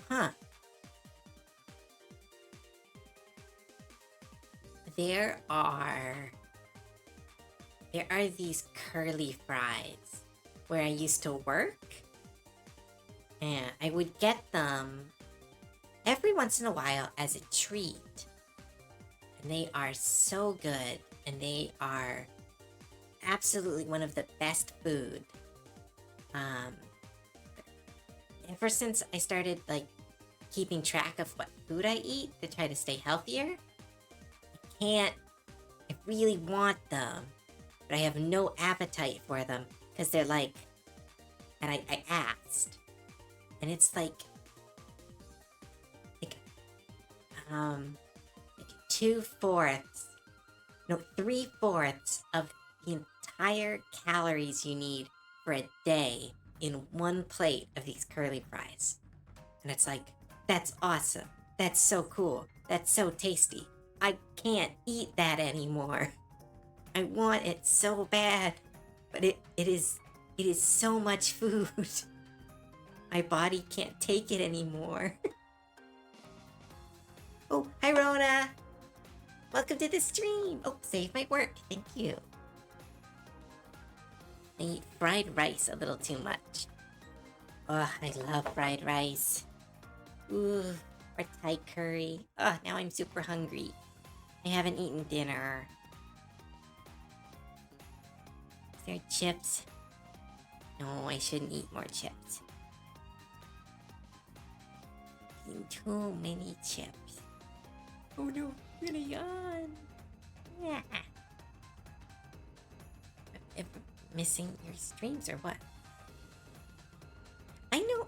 Huh. there are these curly fries where I used to work, and I would get them every once in a while as a treat. And they are so good, and they are absolutely one of the best food. Ever since I started like keeping track of what food I eat to try to stay healthier, I really want them, but I have no appetite for them because they're like, and I asked, and it's like 2/4, no, 3/4 of the entire calories you need for a day in one plate of these curly fries. And it's like, that's awesome. That's so cool. That's so tasty. I can't eat that anymore. I want it so bad, but it is so much food. My body can't take it anymore. Oh, hi Rona. Welcome to the stream. Oh, save my work. Thank you. I eat fried rice a little too much. Oh, I love fried rice. Ooh, or Thai curry. Oh, now I'm super hungry. I haven't eaten dinner. Is there chips? No, I shouldn't eat more chips. Eating too many chips. Oh no, I'm gonna yawn. Yeah. If missing your streams or what? I know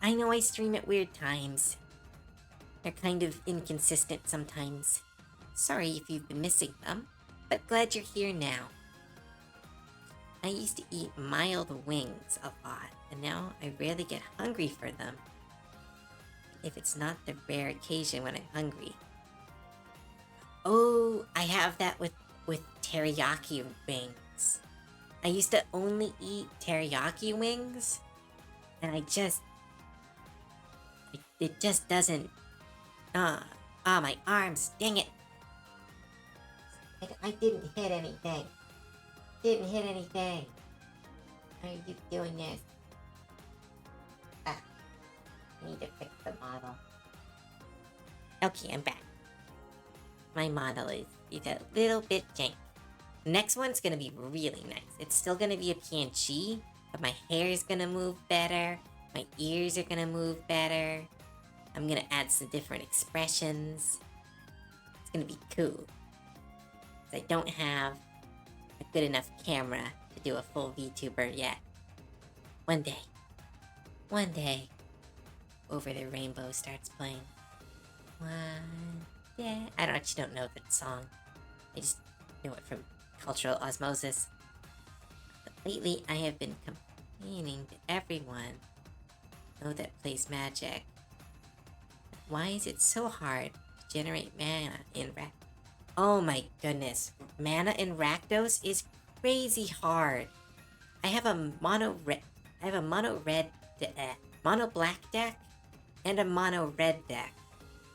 I know I stream at weird times. They're kind of inconsistent sometimes. Sorry if you've been missing them, but glad you're here now. I used to eat mild wings a lot, and now I rarely get hungry for them. If it's not the rare occasion when I'm hungry. Oh, I have that with teriyaki wings. I used to only eat teriyaki wings, and it just doesn't. My arms, dang it. I didn't hit anything. How are you doing this? I need to fix the model. Okay, I'm back. My model is a little bit jank. The next one's gonna be really nice. It's still gonna be a PNG, but my hair is gonna move better. My ears are gonna move better. I'm gonna add some different expressions. It's gonna be cool. I don't have a good enough camera to do a full VTuber yet. One day, Over the Rainbow starts playing. One day. I actually don't know that song. I just know it from cultural osmosis. But lately, I have been complaining to everyone that plays Magic. Why is it so hard to generate mana in Rakdos? Oh my goodness, mana in Rakdos is crazy hard. I have a mono black deck and a mono red deck.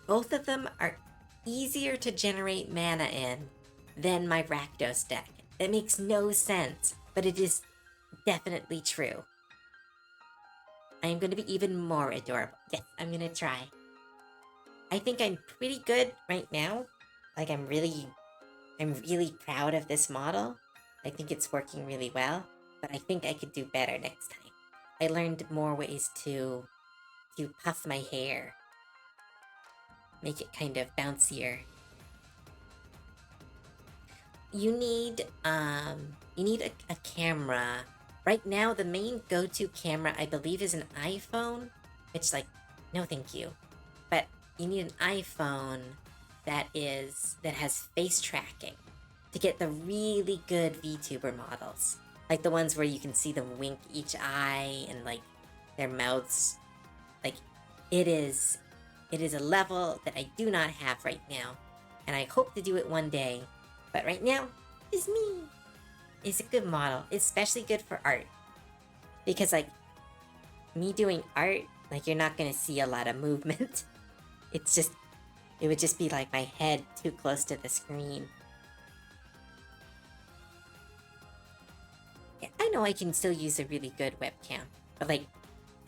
Both of them are easier to generate mana in than my Rakdos deck. It makes no sense, but it is definitely true. I am going to be even more adorable. Yes, I'm going to try. I think I'm pretty good right now. Like, I'm really proud of this model. I think it's working really well, but I think I could do better next time. I learned more ways to puff my hair. Make it kind of bouncier. You need a camera. Right now, the main go-to camera, I believe, is an iPhone. It's like, no thank you. But you need an iPhone that has face tracking to get the really good VTuber models. Like the ones where you can see them wink each eye and like their mouths. Like, it is a level that I do not have right now. And I hope to do it one day. But right now, it's me. It's a good model, especially good for art. Because like, me doing art, like you're not gonna see a lot of movement. It's just It would just be like my head too close to the screen. Yeah, I know I can still use a really good webcam, but like,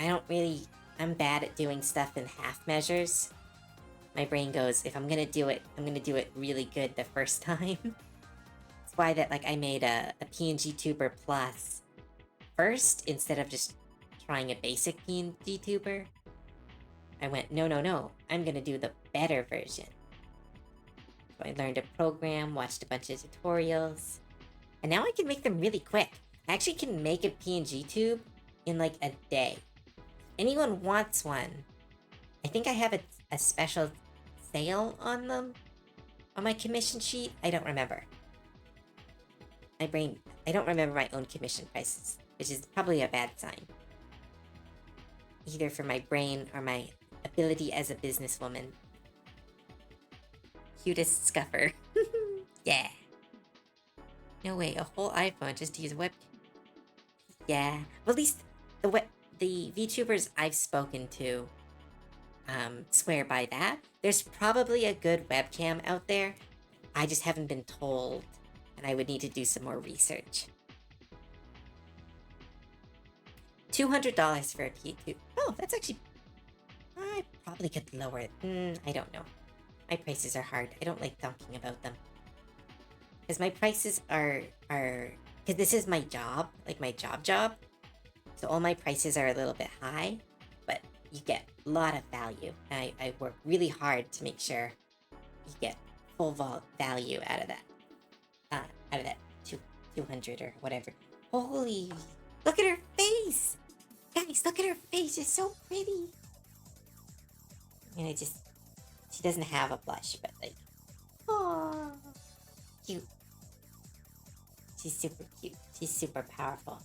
I'm bad at doing stuff in half measures. My brain goes, if I'm gonna do it, I'm gonna do it really good the first time. That's why that like I made a PNGTuber Plus first instead of just trying a basic PNGTuber. I went, no, I'm gonna do the better version. So I learned a program, watched a bunch of tutorials, and now I can make them really quick. I actually can make a PNG tube in like a day. Anyone wants one, I think I have a special sale on them on my commission sheet. I don't remember. I don't remember my own commission prices, which is probably a bad sign. Either for my brain or my ability as a businesswoman. Cutest scuffer. Yeah. No way, a whole iPhone just to use a webcam. Yeah. Well, at least the VTubers I've spoken to swear by that. There's probably a good webcam out there. I just haven't been told, and I would need to do some more research. $200 for a P2. Oh, that's actually... I probably could lower it. I don't know. My prices are hard. I don't like talking about them. Because my prices are... Because this is my job. Like my job. So all my prices are a little bit high. But you get a lot of value. I work really hard to make sure you get full value out of that. Out of that 200 or whatever. Holy... Look at her face! Guys, look at her face. It's so pretty. And she doesn't have a blush, but like, oh, cute. She's super cute. She's super powerful.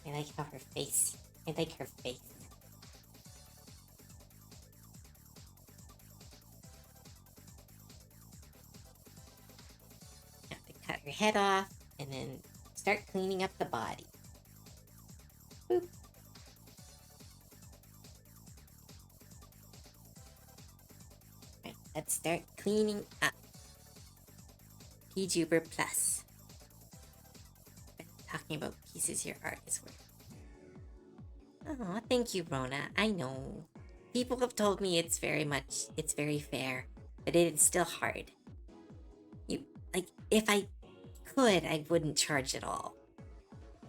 I like how her face, I like her face. Have to cut her head off and then start cleaning up the body. Boop. Right, let's start cleaning up. PNGTUBER Plus. Talking about pieces your art is worth. Oh, thank you, Rona. I know. People have told me it's very fair, but it is still hard. If I could, I wouldn't charge at all.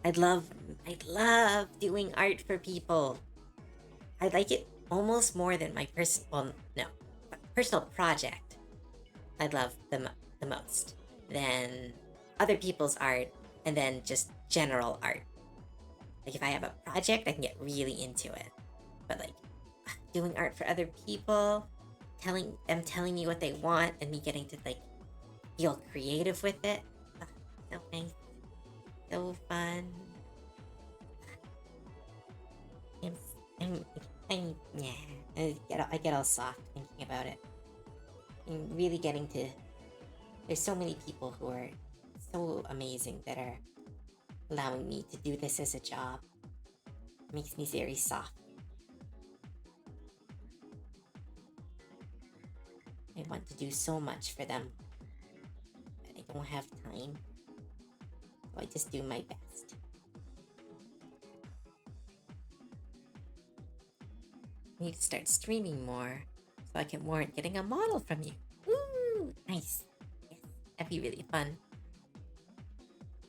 I love doing art for people. I like it almost more than my personal project. I love the most than other people's art, and then just general art. Like if I have a project, I can get really into it. But like doing art for other people, telling me what they want, and me getting to like feel creative with it. So nice. So fun. I get all soft thinking about it. I'm really getting to... There's so many people who are so amazing that are allowing me to do this as a job. It makes me very soft. I want to do so much for them, but I don't have time. So I just do my best. I need to start streaming more so I can warrant getting a model from you. Woo! Nice. Yes, that'd be really fun.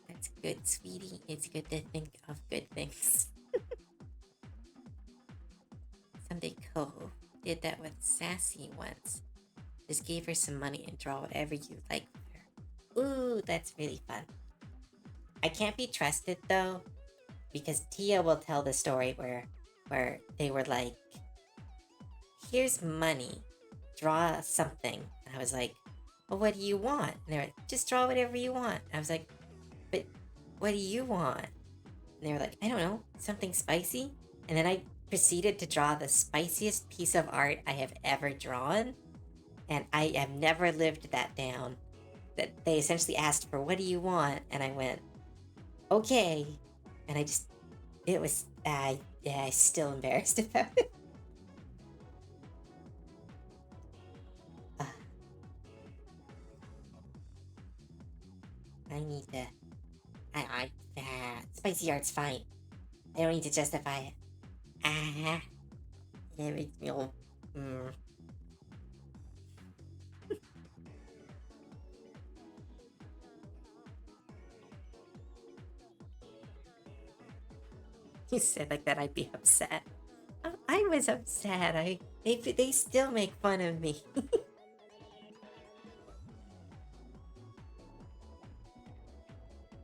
That's good, sweetie. It's good to think of good things. Someday Coho did that with Sassy once. Just gave her some money and draw whatever you like with her. Ooh, that's really fun. I can't be trusted though, because Tia will tell the story where they were like, here's money, draw something. And I was like, well, what do you want? And they were like, just draw whatever you want. And I was like, but what do you want? And they were like, I don't know, something spicy. And then I proceeded to draw the spiciest piece of art I have ever drawn. And I have never lived that down. That they essentially asked for, what do you want? And I went, okay. And I Yeah, I'm still embarrassed about it. Uh, I need to. Spicy art's fine. I don't need to justify it. Ah, it makes me all. Mm. You said like that, I'd be upset. I was upset. They still make fun of me.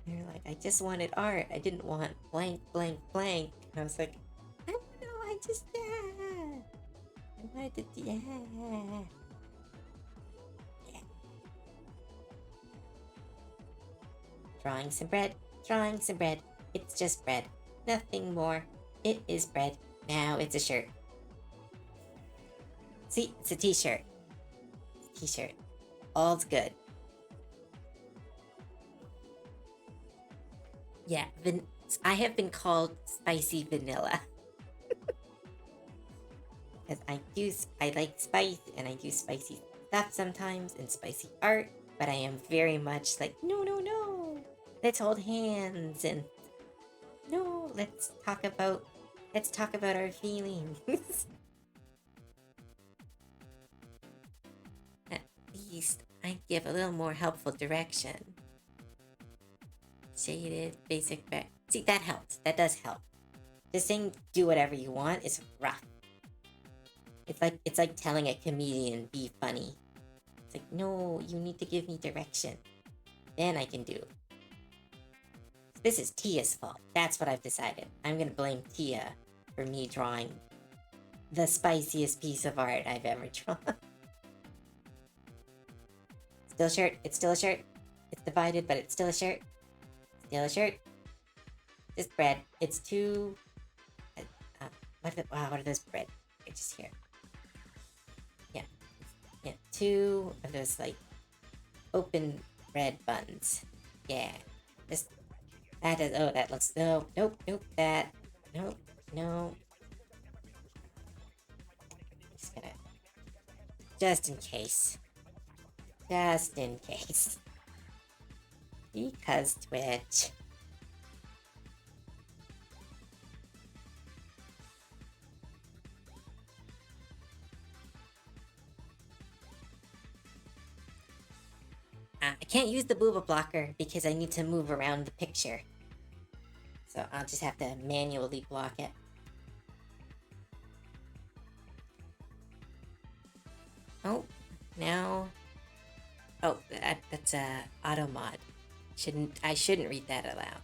They're like, I just wanted art. I didn't want blank, blank, blank. And I was like, I don't know. I just I wanted to yeah. Drawing some bread. Drawing some bread. It's just bread. Nothing more. It is bread. Now it's a shirt. See, it's a t-shirt. It's a t-shirt. All's good. Yeah, I have been called spicy vanilla. Because I like spice and I do spicy stuff sometimes and spicy art, but I am very much like, no, no, no. Let's hold hands and no, let's talk about our feelings. At least I give a little more helpful direction. Shaded, basic back. See, that helps. That does help. Just saying do whatever you want is rough. It's like telling a comedian be funny. It's like, no, you need to give me direction. Then I can do. This is Tia's fault. That's what I've decided. I'm gonna blame Tia for me drawing the spiciest piece of art I've ever drawn. Still a shirt. It's still a shirt. It's divided, but it's still a shirt. Still a shirt. Just bread. It's two. What are those bread? It's just here. Yeah, two of those like open bread buns. Yeah, just that is. Oh, that looks. No, nope, nope. That. Nope, no. Just gonna. Just in case. Just in case. Because Twitch. I can't use the booba blocker because I need to move around the picture. So I'll just have to manually block it. Oh, now. Oh, that's a auto mod. I shouldn't read that aloud.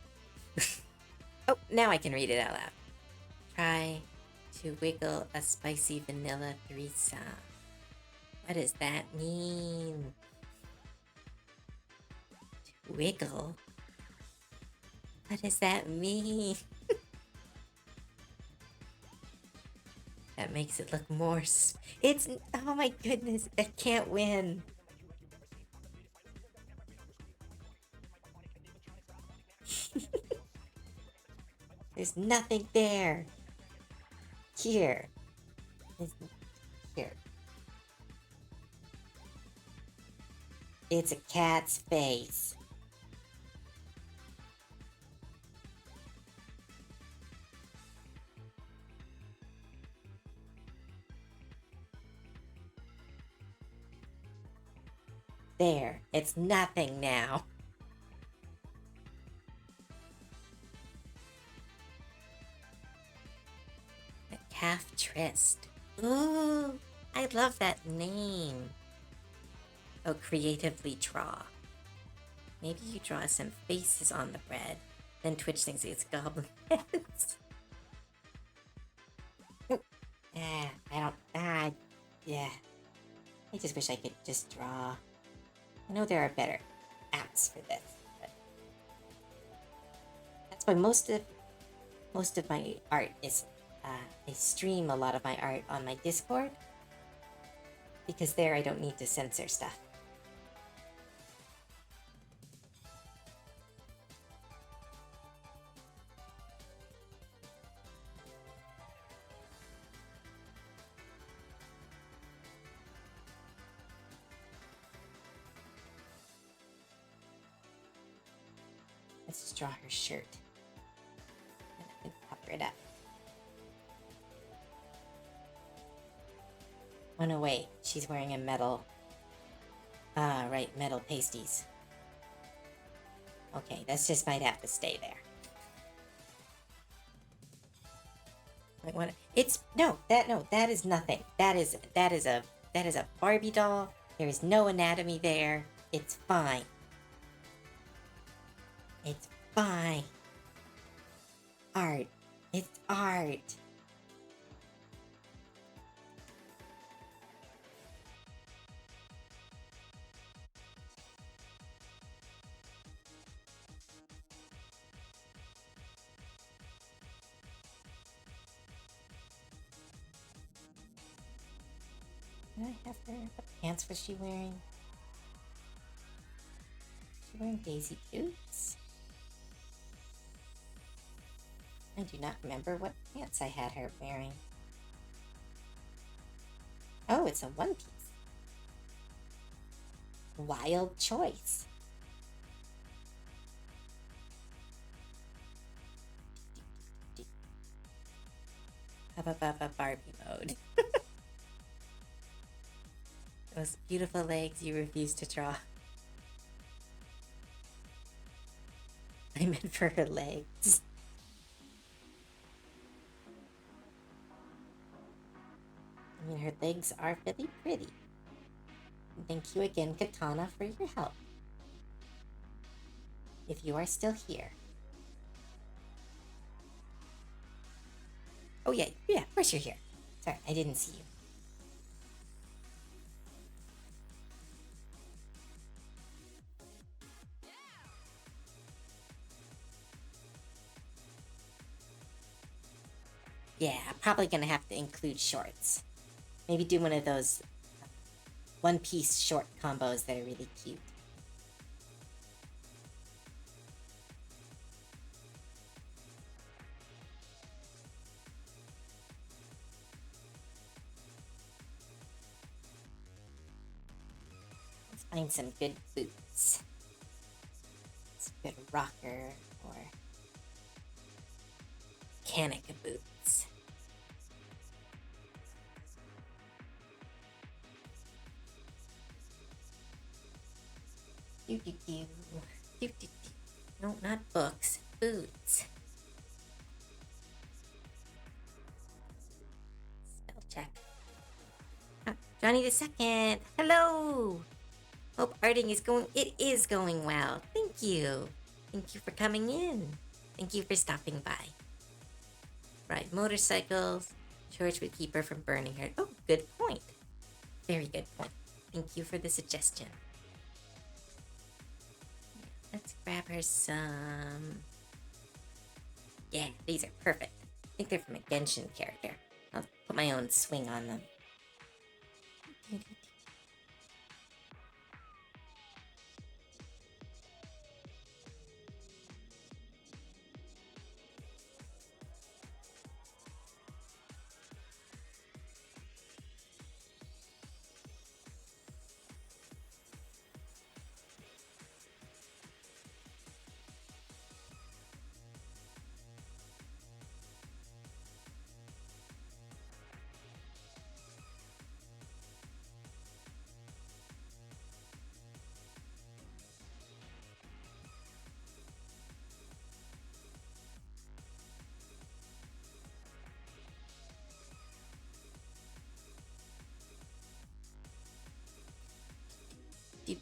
Oh, now I can read it out loud. Try to wiggle a spicy vanilla threesome. What does that mean? To wiggle? What does that mean? That makes it look more. It's. Oh my goodness, I can't win. There's nothing there. Here. Here. It's a cat's face. There. It's nothing now. The Calf Tryst. Ooh, I love that name. Oh, creatively draw. Maybe you draw some faces on the bread. Then Twitch thinks it's goblin heads. Yeah, I don't. Yeah. I just wish I could just draw. I know there are better apps for this, but that's why most of my art is. I stream a lot of my art on my Discord because there I don't need to censor stuff. Let's draw her shirt. And I can cover it up. Oh no, wait. She's wearing a metal... Ah, right, metal pasties. Okay, that just might have to stay there. Like what? It's that is nothing. That is a Barbie doll. There is no anatomy there. It's fine. It's fine. Art. It's art. Did I have her? What pants was she wearing? Was she wearing daisy boots? I do not remember what pants I had her wearing. Oh, it's a one piece. Wild choice. Barbie mode. Those beautiful legs you refuse to draw. I meant for her legs. I mean, her legs are really pretty. And thank you again, Katana, for your help. If you are still here. Oh, yeah, of course you're here. Sorry, I didn't see you. Yeah, I'm probably gonna have to include shorts. Maybe do one of those one-piece short combos that are really cute. Let's find some good boots. Some good rocker or Kanika boots. No, not books. Boots. Spell check. Johnny the Second. Hello. Hope arting is going. It is going well. Thank you. Thank you for coming in. Thank you for stopping by. Ride motorcycles. George would keep her from burning her. Oh, good point. Very good point. Thank you for the suggestion. Let's grab her some... Yeah, these are perfect. I think they're from a Genshin character. I'll put my own swing on them.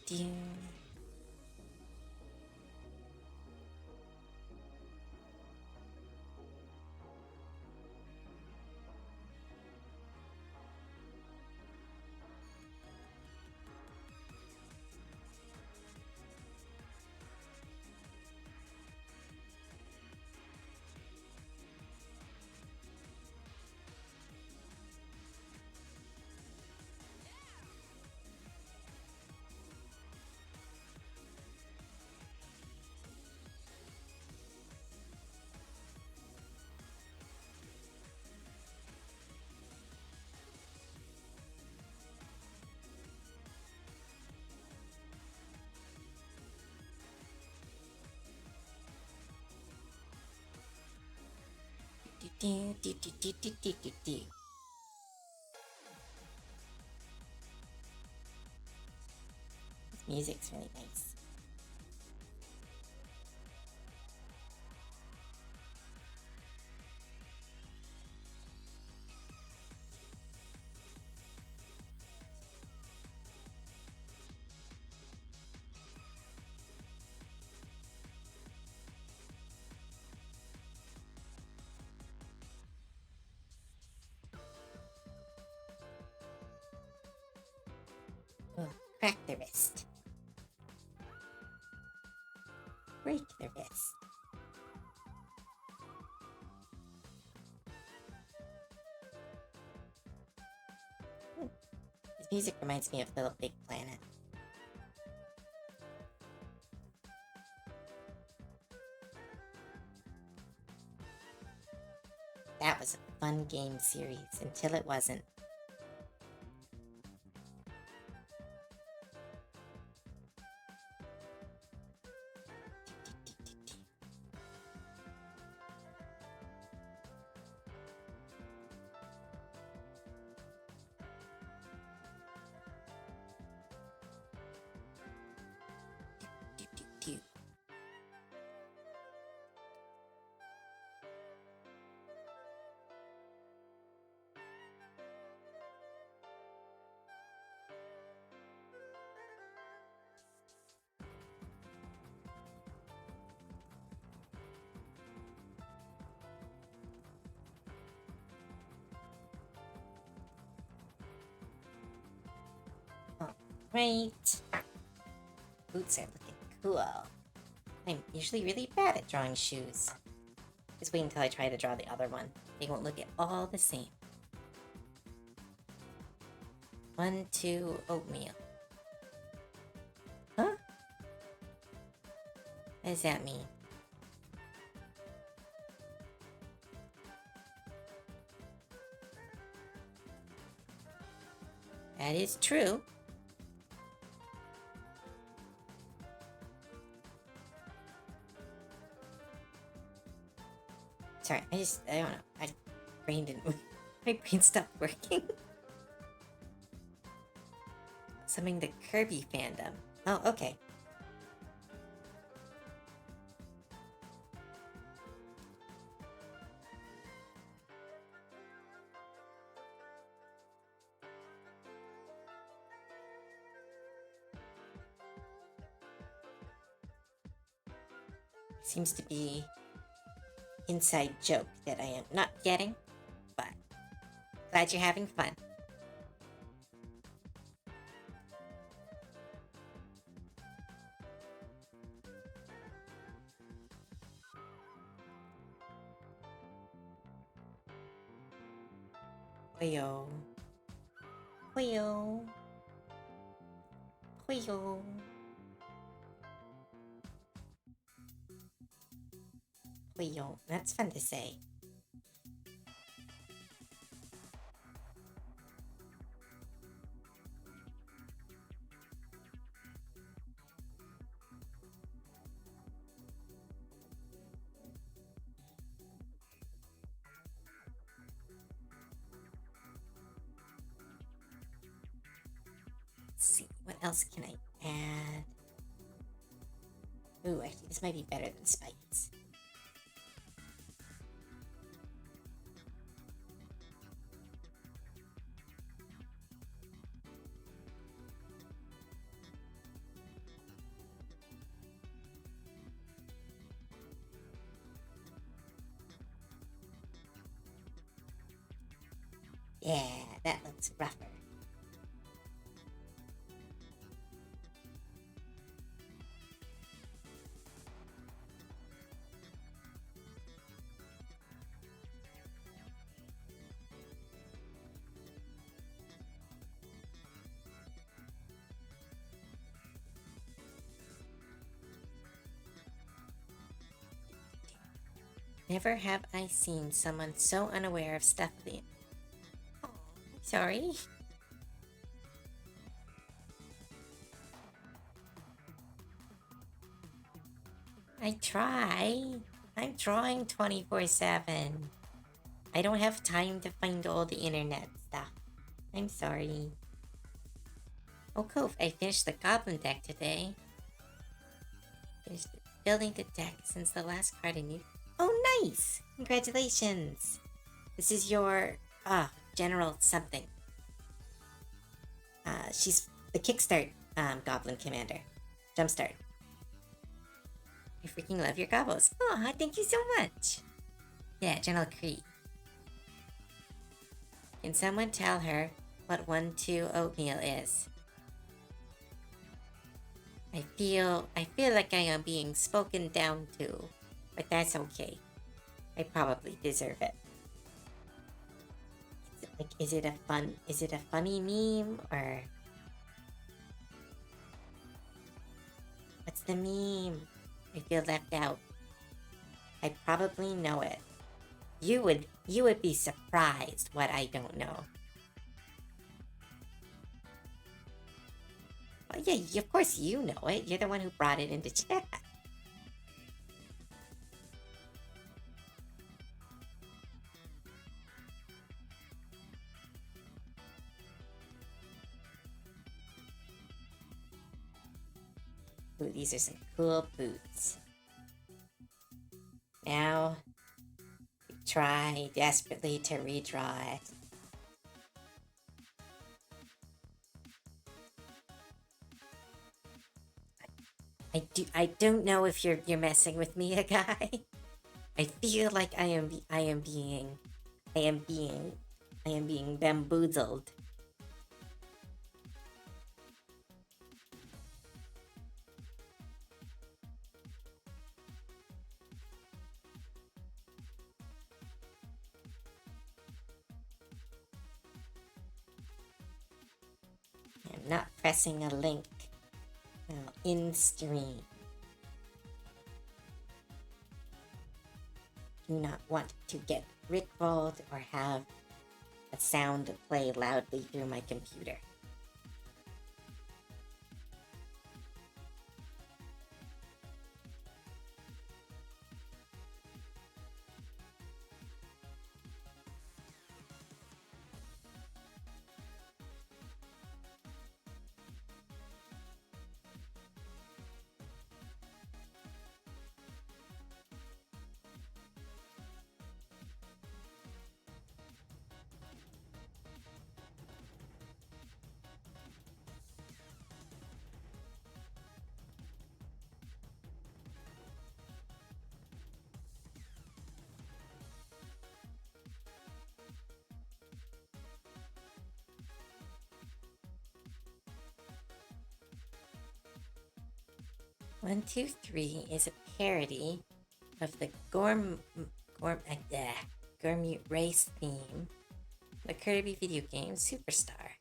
Do. Do, do, do, do, do, do, do, do. This music's really nice. Oh, crack the wrist. Break the wrist. This music reminds me of Little Big Planet. That was a fun game series until it wasn't. Right. Boots are looking cool. I'm usually really bad at drawing shoes. Just wait until I try to draw the other one. They won't look at all the same. 1, 2, oatmeal. Huh? What does that mean? That is true. Sorry, I don't know. My brain didn't move. My brain stopped working. Something the Kirby fandom. Oh, okay. Seems to be inside joke that I am not getting, but glad you're having fun. Hoyo. Hoyo. Hoyo. Hoyo. That's fun to say. Let's see, what else can I add? Ooh, actually, this might be better than spikes. Yeah, that looks rougher. Never have I seen someone so unaware of stuff. Oh, sorry. I try. I'm drawing 24/7. I don't have time to find all the internet stuff. I'm sorry. Oh, cool. I finished the Goblin deck today. Finished building the deck since the last card I knew. Oh, nice! Congratulations! This is your, General something. She's the Kickstart, Goblin Commander. Jumpstart. I freaking love your gobbles. Aw, thank you so much. Yeah, General Cree. Can someone tell her what 1-2 oatmeal is? I feel like I am being spoken down to, but that's okay. I probably deserve it. Is it a funny meme, or what's the meme? I feel left out. I probably know it. You would be surprised what I don't know. Well, yeah, of course you know it. You're the one who brought it into chat. Ooh, these are some cool boots. Now, try desperately to redraw it. I don't know if you're messing with me, a guy. I feel like I am being bamboozled. I'm not pressing a link. Now, in stream. Do not want to get rickrolled or have a sound play loudly through my computer. One, Two, Three is a parody of the Gormute race theme, the Kirby video game Superstar.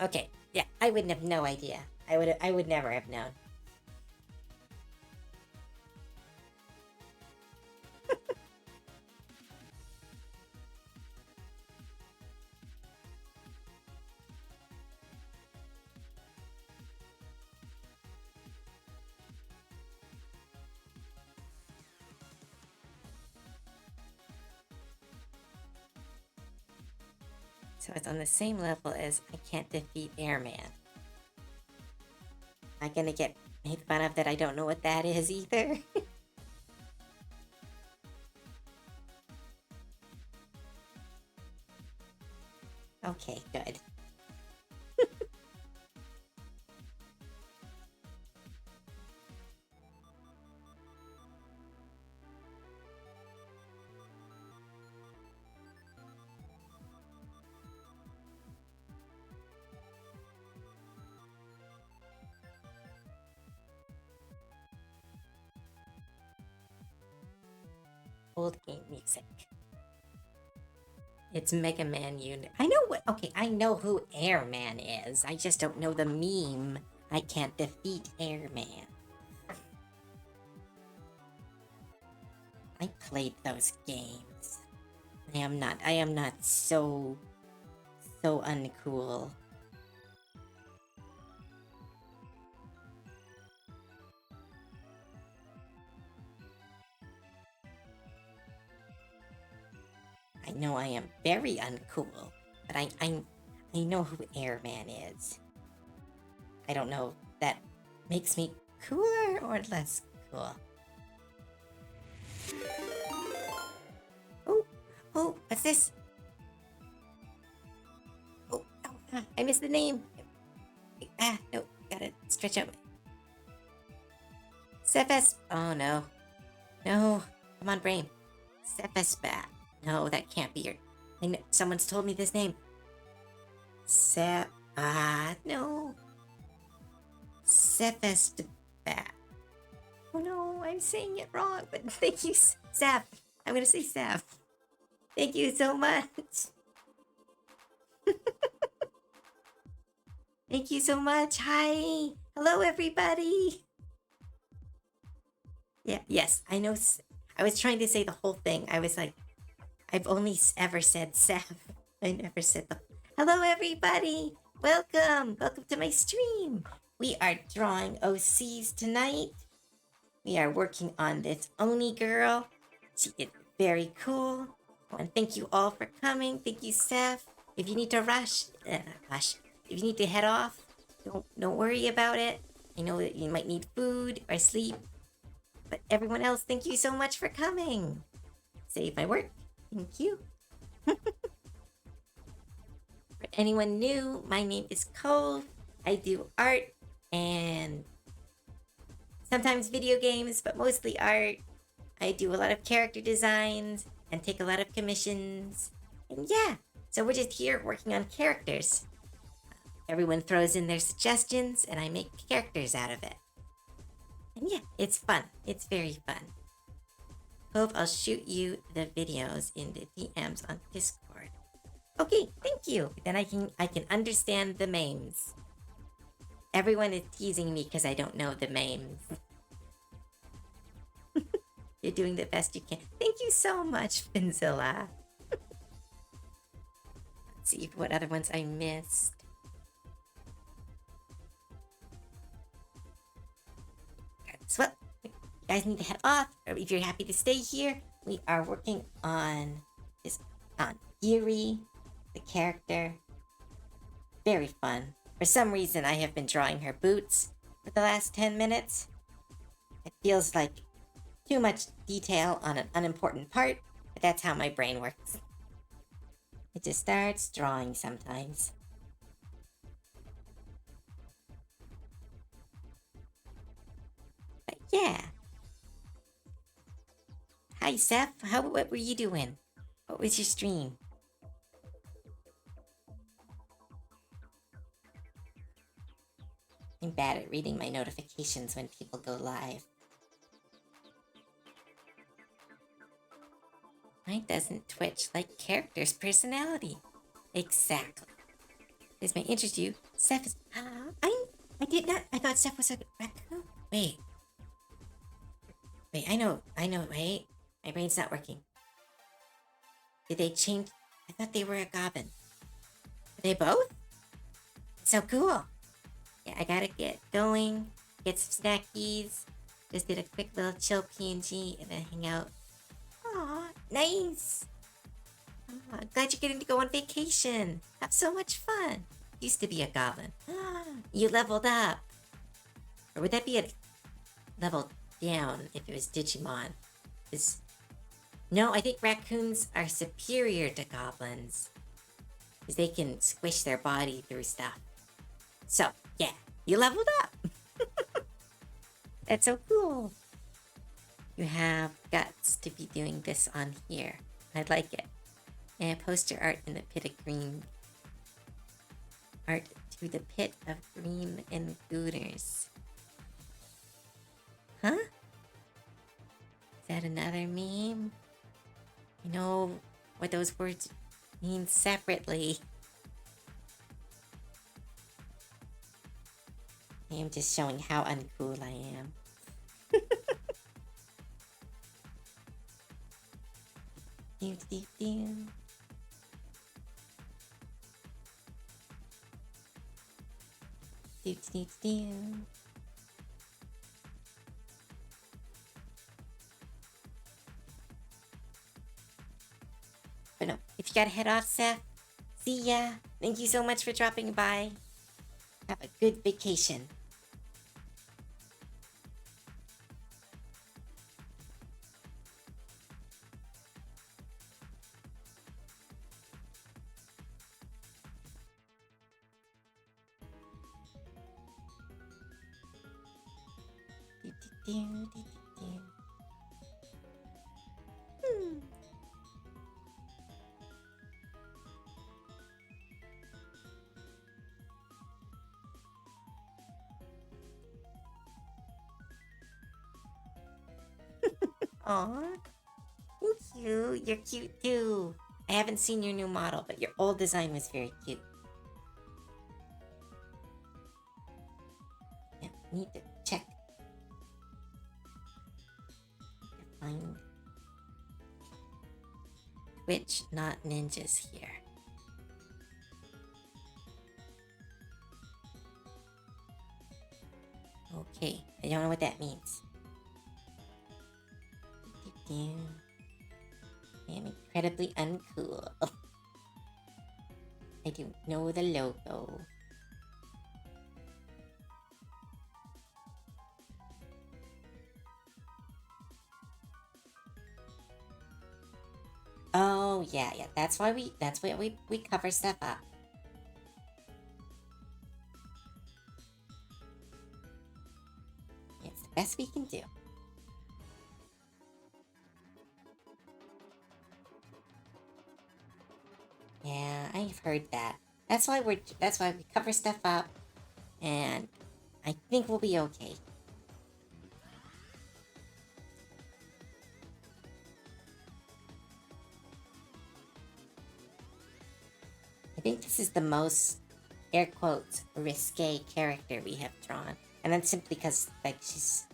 Okay. Yeah, I wouldn't have no idea. I would never have known. So it's on the same level as I can't defeat Airman. Am I gonna get made fun of that I don't know what that is either? Okay, good. Old game music. It's Mega Man Unit. I know what. Okay, I know who Airman is. I just don't know the meme. I can't defeat Airman. I played those games. I am not so uncool. I know I am very uncool, but I know who Airman is. I don't know if that makes me cooler or less cool. Oh, what's this? I missed the name. No, gotta stretch out. Cephas. Oh no. No, come on, brain. Cephasbat. No, that can't be your. I know, someone's told me this name. No. Cephasbat. Oh no, I'm saying it wrong, but thank you, Saf. I'm gonna say Saf. Thank you so much. Thank you so much. Hi. Hello, everybody. Yeah, yes, I know. I was trying to say the whole thing. I was like, I've only ever said Saf. I never said the. Hello, everybody. Welcome. Welcome to my stream. We are drawing OCs tonight. We are working on this Oni girl. She is very cool. And thank you all for coming. Thank you, Saf. If you need to if you need to head off, don't worry about it. I know that you might need food or sleep. But everyone else, thank you so much for coming. Save my work. Thank you. For anyone new, my name is Cove. I do art and sometimes video games, but mostly art. I do a lot of character designs and take a lot of commissions. And yeah, so we're just here working on characters. Everyone throws in their suggestions and I make characters out of it. And yeah, it's fun. It's very fun. Hope I'll shoot you the videos in the DMs on Discord. Okay, thank you. Then I can understand the memes. Everyone is teasing me because I don't know the memes. You're doing the best you can. Thank you so much, Finzilla. Let's see what other ones I missed. So, you guys need to head off, or if you're happy to stay here, we are working on Yuri, the character. Very fun. For some reason, I have been drawing her boots for the last 10 minutes. It feels like too much detail on an unimportant part, but that's how my brain works. It just starts drawing sometimes. But yeah. Hi, Seth. What were you doing? What was your stream? I'm bad at reading my notifications when people go live. Why doesn't Twitch like character's personality? Exactly. This may interest you. Seth is... I did not... I thought Seth was a raccoon. Wait, I know, wait. My brain's not working. Did they change? I thought they were a goblin. Are they both? So cool. Yeah, I gotta get going, get some snackies. Just did a quick little chill PNG and then hang out. Aw, nice. Aw, glad you're getting to go on vacation. Have so much fun. Used to be a goblin. You leveled up. Or would that be a level down if it was Digimon? No, I think raccoons are superior to goblins. Because they can squish their body through stuff. So, yeah, you leveled up. That's so cool. You have guts to be doing this on here. I like it. And poster art in the pit of green. Art to the pit of green and gooters. Huh? Is that another meme? I know what those words mean separately. I am just showing how uncool I am. Do, do, do. Do, do, do. But no, if you gotta head off, Seth, see ya. Thank you so much for dropping by. Have a good vacation. Aw, thank you. You're cute too. I haven't seen your new model, but your old design was very cute. Yeah, need to check. Find Twitch, not ninjas here. Okay, I don't know what that means. I am incredibly uncool. I don't know the logo. Oh yeah, that's why we cover stuff up. It's the best we can do. Yeah, I've heard that. That's why we cover stuff up, and I think we'll be okay. I think this is the most, air quotes, risque character we have drawn, and that's simply because like she's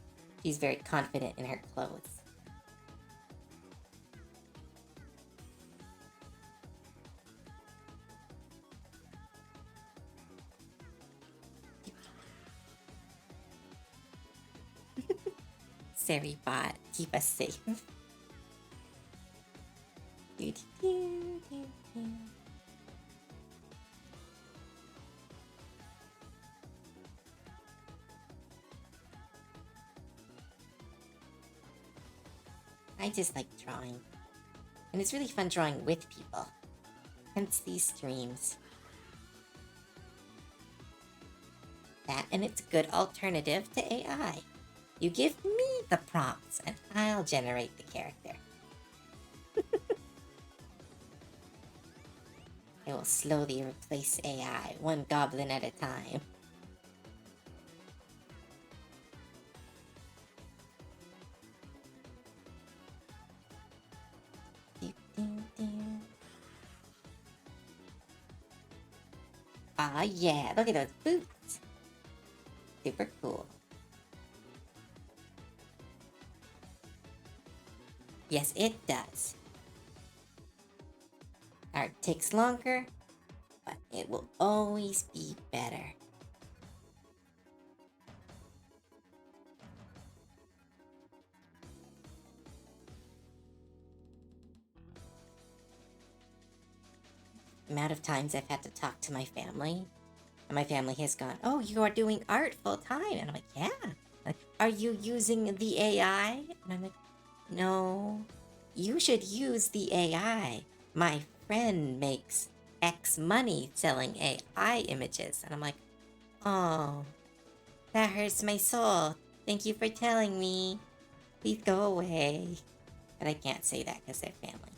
very confident in her clothes. Sari bot, keep us safe. I just like drawing. And it's really fun drawing with people. Hence these streams. That, and it's a good alternative to AI. You give me the prompts and I'll generate the character. I will slowly replace AI, one goblin at a time. Ah, yeah, look at those boots. Super cool. Yes, it does. Art takes longer, but it will always be better. The amount of times I've had to talk to my family, and my family has gone, "Oh, you are doing art full time," and I'm like, "Yeah." Like, "Are you using the AI?" And I'm like, "No, you should use the AI. My friend makes X money selling AI images." And I'm like, "Oh, that hurts my soul. Thank you for telling me. Please go away." But I can't say that because they're family.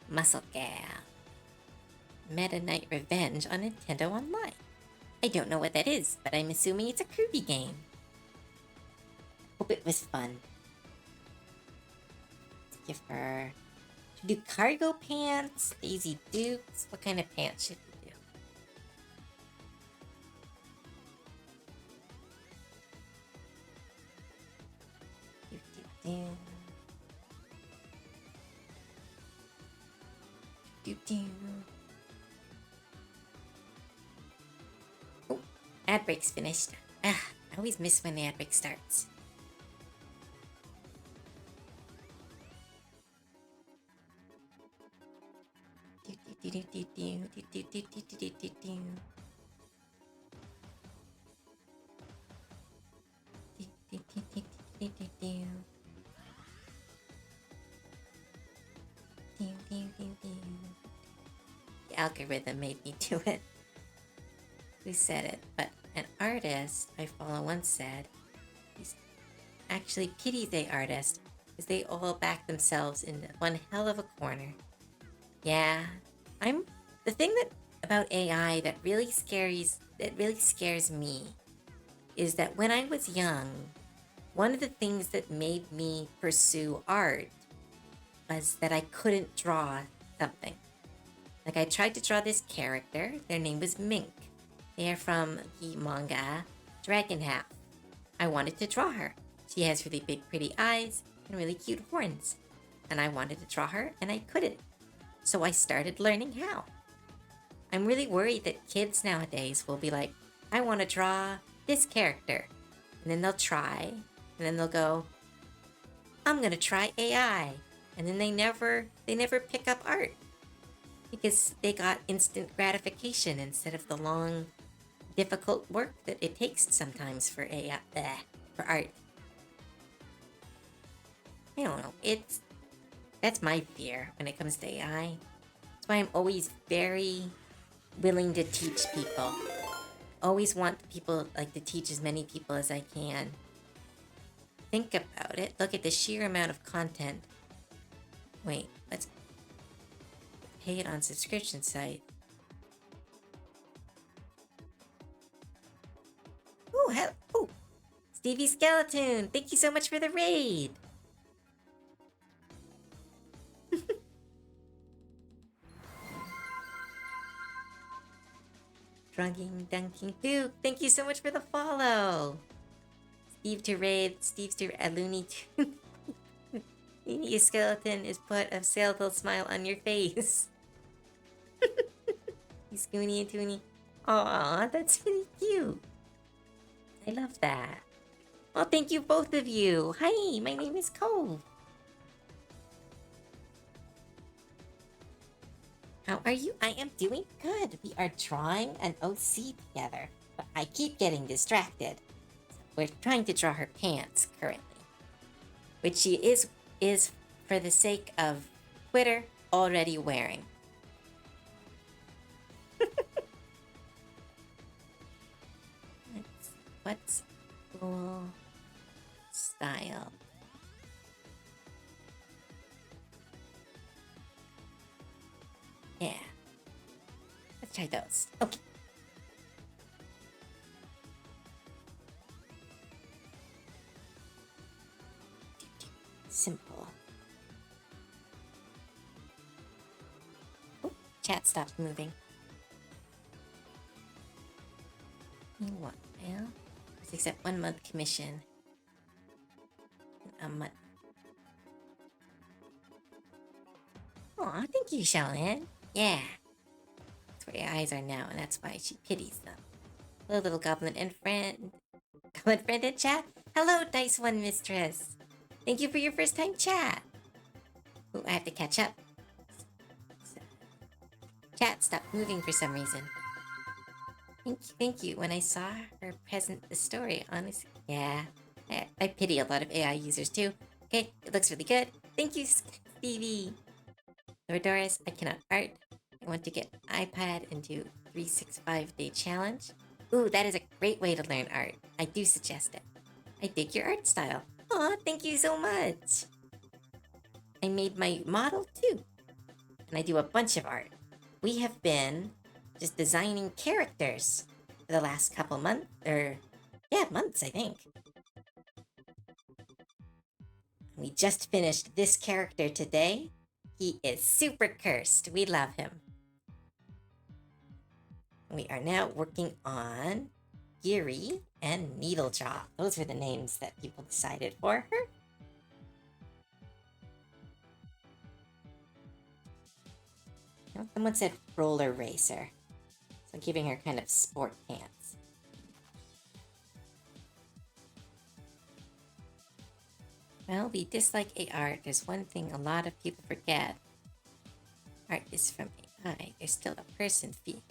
Muscle Gal. Meta Knight Revenge on Nintendo Online. I don't know what that is, but I'm assuming it's a Kirby game. Hope it was fun. Let's give her... Should we do cargo pants? Daisy Dukes? What kind of pants should we do? Oh, ad break's finished. Ah, I always miss when the epic starts. The algorithm made me do it. Who said it? But an artist I follow once said, he's actually pities the artist because they all back themselves in one hell of a corner. Yeah, I'm the thing that about AI that really scares me is that when I was young, one of the things that made me pursue art was that I couldn't draw something. Like I tried to draw this character, their name was Mink. They are from the manga Dragon Half. I wanted to draw her. She has really big pretty eyes and really cute horns. And I wanted to draw her and I couldn't. So I started learning how. I'm really worried that kids nowadays will be like, I want to draw this character. And then they'll try, and then they'll go, I'm going to try AI. And then they never pick up art because they got instant gratification instead of the long, difficult work that it takes sometimes for AI, for art. I don't know. That's my fear when it comes to AI. That's why I'm always very willing to teach people. Always want people to teach as many people as I can. Think about it. Look at the sheer amount of content. Wait, let's pay it on subscription site. Ooh, Stevie Skeleton, thank you so much for the raid. Drunking Dunking Duke, thank you so much for the follow. Steve to raid, Steve to Looney Tunes. Looney Skeleton is put a sailboat smile on your face. You Scoony and Toony. Aw, that's really cute. I love that. Well, thank you both of you. Hi, my name is Cove. How are you? I am doing good. We are drawing an OC together, but I keep getting distracted. We're trying to draw her pants currently, which she is for the sake of Twitter already wearing. What's cool style? Yeah. Let's try those. Okay. Simple. Oh, chat stopped moving. Meanwhile, let's accept 1 month commission. A month. Aw, thank you, Sheldon. Yeah. That's where your eyes are now, and that's why she pities them. Hello, little goblin and friend. Goblin friend in chat? Hello, Dice One Mistress. Thank you for your first time chat. Ooh, I have to catch up. Chat stopped moving for some reason. Thank you. When I saw her present the story, honestly, yeah. I pity a lot of AI users too. Okay, it looks really good. Thank you, Stevie. Lord Doris, I cannot art. I want to get iPad and do 365-day challenge. Ooh, that is a great way to learn art. I do suggest it. I dig your art style. Aw, thank you so much. I made my model too. And I do a bunch of art. We have been just designing characters for the last couple months, months, I think. We just finished this character today. He is super cursed. We love him. We are now working on Geary and Needlejaw. Those were the names that people decided for her. Someone said roller racer. So giving her kind of sport pants. Well, we dislike art. There's one thing a lot of people forget. Art is from AI. There's still a person fee.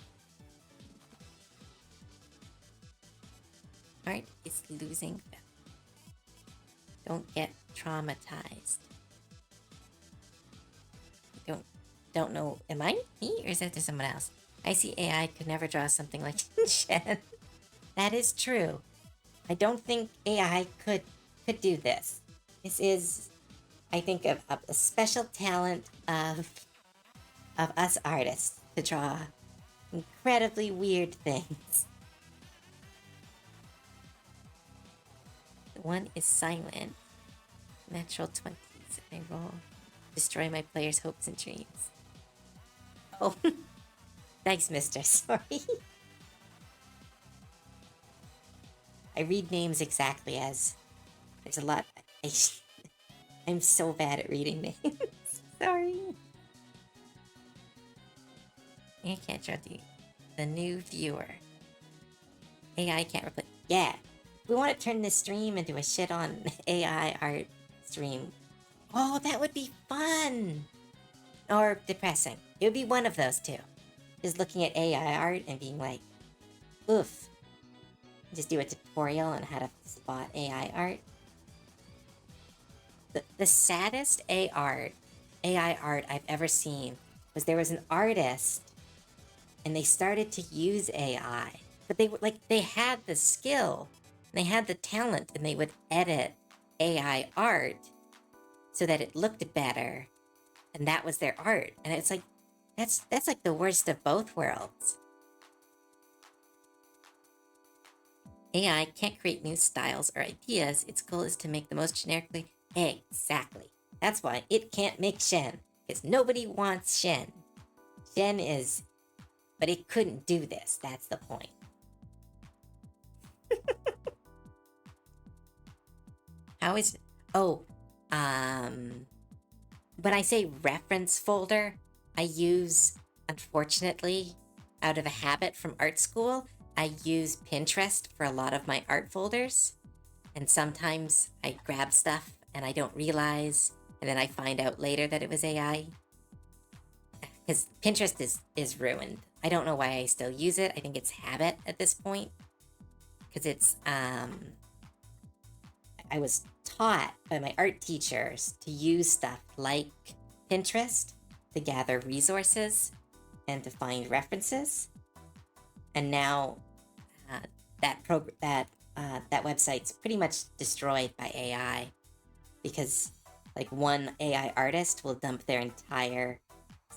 Art is losing value. Don't get traumatized. Don't know. Am I me or is that to someone else? I see AI could never draw something like Shen. That is true. I don't think AI could do this. This is, I think, a special talent of us artists to draw incredibly weird things. One is silent. Natural 20s. I roll. Destroy my players' hopes and dreams. Oh, thanks, mister. Sorry. I read names exactly as... There's a lot... I'm so bad at reading names. Sorry. I can't draw the new viewer. AI can't replace... Yeah. We want to turn this stream into a shit on AI art stream. Oh, that would be fun! Or depressing. It would be one of those two. Just looking at AI art and being like, oof. Just do a tutorial on how to spot AI art. The saddest AI art I've ever seen was there was an artist and they started to use AI. But they had the skill, they had the talent, and they would edit AI art so that it looked better, and that was their art. And it's like, that's like the worst of both worlds. AI can't create new styles or ideas. Its goal is to make the most generically... Exactly. That's why it can't make Shen, because nobody wants Shen. Shen is... But it couldn't do this. That's the point. How is... Oh, when I say reference folder, I use, unfortunately, out of a habit from art school, I use Pinterest for a lot of my art folders. And sometimes I grab stuff and I don't realize, and then I find out later that it was AI. Because Pinterest is ruined. I don't know why I still use it. I think it's habit at this point. Because it's, I was taught by my art teachers to use stuff like Pinterest to gather resources and to find references. And now that website's pretty much destroyed by AI, because like one AI artist will dump their entire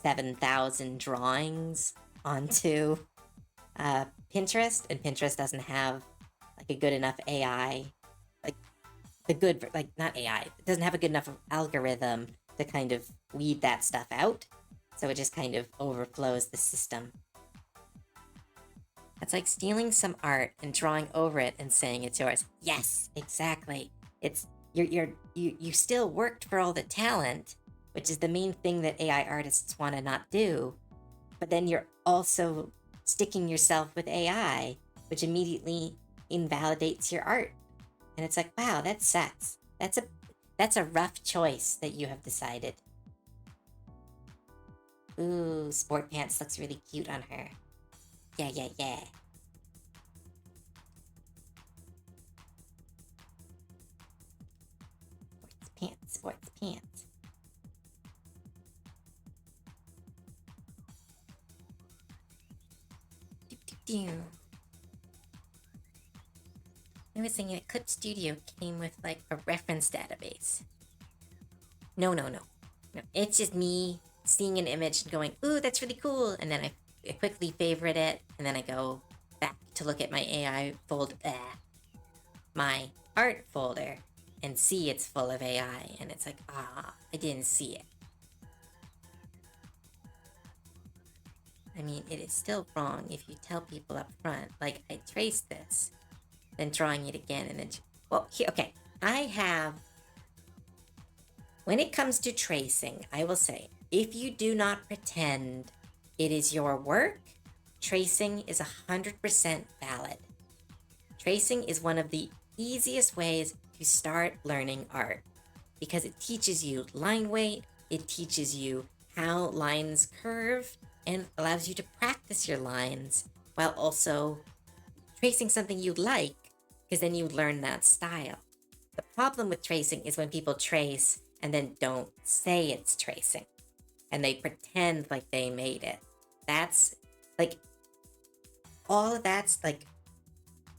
7,000 drawings onto Pinterest, and Pinterest doesn't have like a good enough AI, not AI, it doesn't have a good enough algorithm to kind of weed that stuff out, so it just kind of overflows the system. It's like stealing some art and drawing over it and saying it's yours. Yes, exactly. It's you still worked for all the talent, which is the main thing that AI artists want to not do, but then you're also sticking yourself with AI, which immediately invalidates your art. And it's like, wow, that sucks. That's a rough choice that you have decided. Ooh, sport pants looks really cute on her. Yeah. Sports pants. I was thinking that Clip Studio came with like a reference database. No. It's just me seeing an image and going, ooh, that's really cool. And then I quickly favorite it. And then I go back to look at my AI folder, my art folder, and see it's full of AI. And it's like, I didn't see it. I mean, it is still wrong if you tell people up front, like, I traced this, then drawing it again, and then... Well, here, okay. When it comes to tracing, I will say, if you do not pretend it is your work, tracing is 100% valid. Tracing is one of the easiest ways to start learning art. because it teaches you line weight, it teaches you how lines curve, and allows you to practice your lines while also tracing something you like, because then you learn that style. The problem with tracing is when people trace and then don't say it's tracing and they pretend like they made it. That's like, all of that's like,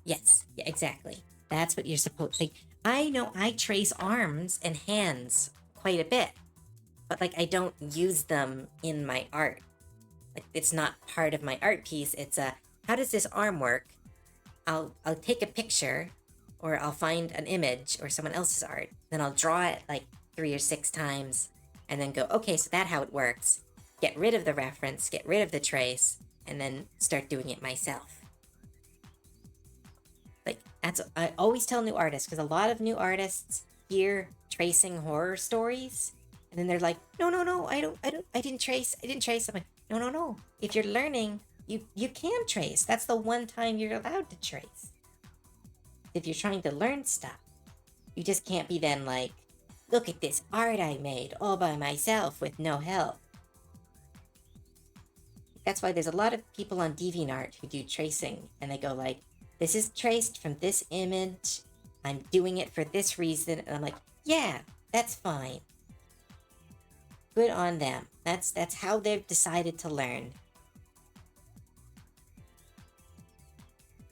yes, yeah, exactly. That's what you're supposed to. Like, I know I trace arms and hands quite a bit, but like I don't use them in my art. Like, it's not part of my art piece. It's a, how does this arm work? I'll take a picture, or I'll find an image or someone else's art, then I'll draw it like 3 or 6 times, and then go, okay, so that's how it works. Get rid of the reference, get rid of the trace, and then start doing it myself. Like, that's, I always tell new artists, because a lot of new artists hear tracing horror stories, and then they're like, no, I didn't trace. I'm like, no. If you're learning, you can trace. That's the one time you're allowed to trace. If you're trying to learn stuff, you just can't be then like, look at this art I made all by myself with no help. That's why there's a lot of people on DeviantArt who do tracing, and they go like, this is traced from this image, I'm doing it for this reason, and I'm like, yeah, that's fine. Good on them. That's how they've decided to learn.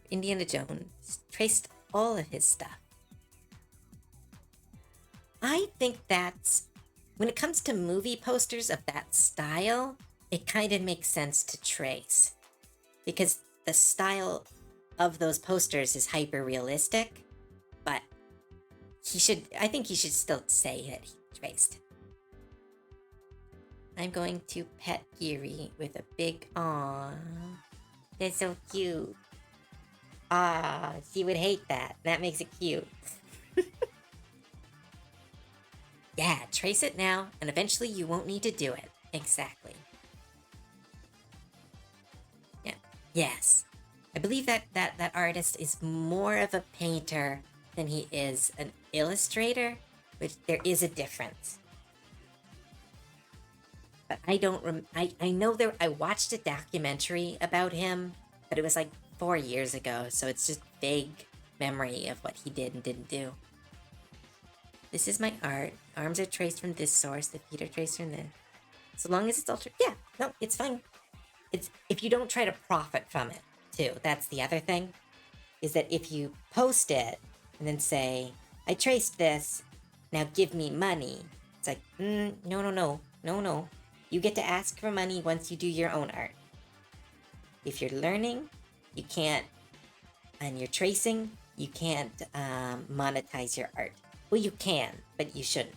Indiana Jones traced all of his stuff. I think that's, when it comes to movie posters of that style, it kind of makes sense to trace, because the style of those posters is hyper realistic, but I think he should still say that he traced. I'm going to pet Geary with a big aw. That's so cute. Ah, she would hate that. That makes it cute. Yeah, trace it now, and eventually you won't need to do it. Exactly. Yeah. Yes. I believe that artist is more of a painter than he is an illustrator, which there is a difference. But I don't I know I watched a documentary about him, but it was like 4 years ago, so it's just vague memory of what he did and didn't do. This is my art. Arms are traced from this source, the feet are traced from this. So long as it's altered, yeah, no, it's fine. It's, if you don't try to profit from it, too. That's the other thing, is that if you post it and then say, I traced this, now give me money, it's like, no. You get to ask for money once you do your own art. If you're learning, you can't, and you're tracing, you can't monetize your art. Well, you can, but you shouldn't,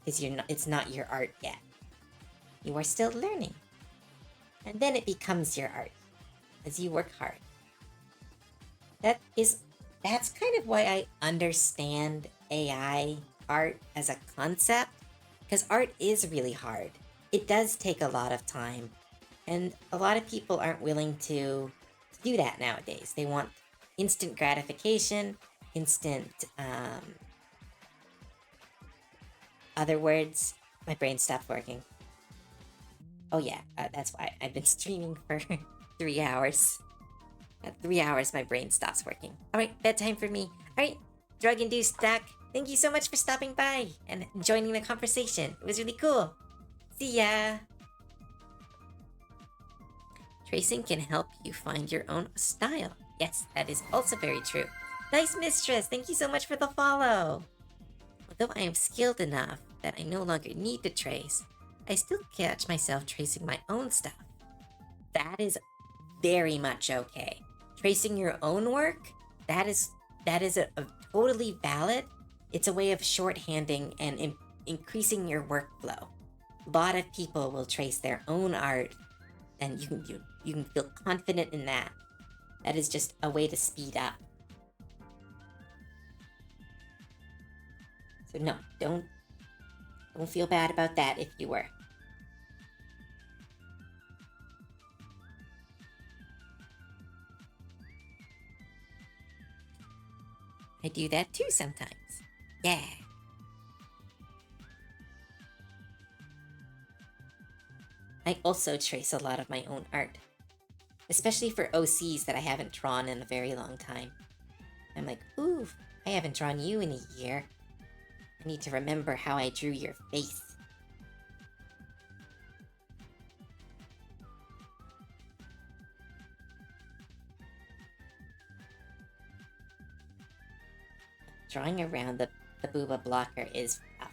because it's not your art yet. You are still learning. And then it becomes your art, as you work hard. That's kind of why I understand AI art as a concept, because art is really hard. It does take a lot of time, and a lot of people aren't willing to do that nowadays. They want instant gratification, instant, other words. My brain stopped working. Oh yeah, that's why I've been streaming for 3 hours. At 3 hours, my brain stops working. All right, bedtime for me. All right, drug-induced Duck, thank you so much for stopping by and joining the conversation. It was really cool. See ya. Tracing can help you find your own style. Yes, that is also very true. Nice Mistress, thank you so much for the follow. Although I am skilled enough that I no longer need to trace, I still catch myself tracing my own stuff. That is very much okay. Tracing your own work, that is a totally valid. It's a way of shorthanding and increasing your workflow. A lot of people will trace their own art, and you can feel confident in that. That is just a way to speed up. So no, don't feel bad about that if you were. I do that too sometimes. Yeah. I also trace a lot of my own art, especially for OCs that I haven't drawn in a very long time. I'm like, ooh, I haven't drawn you in a year. I need to remember how I drew your face. Drawing around the booba blocker is rough.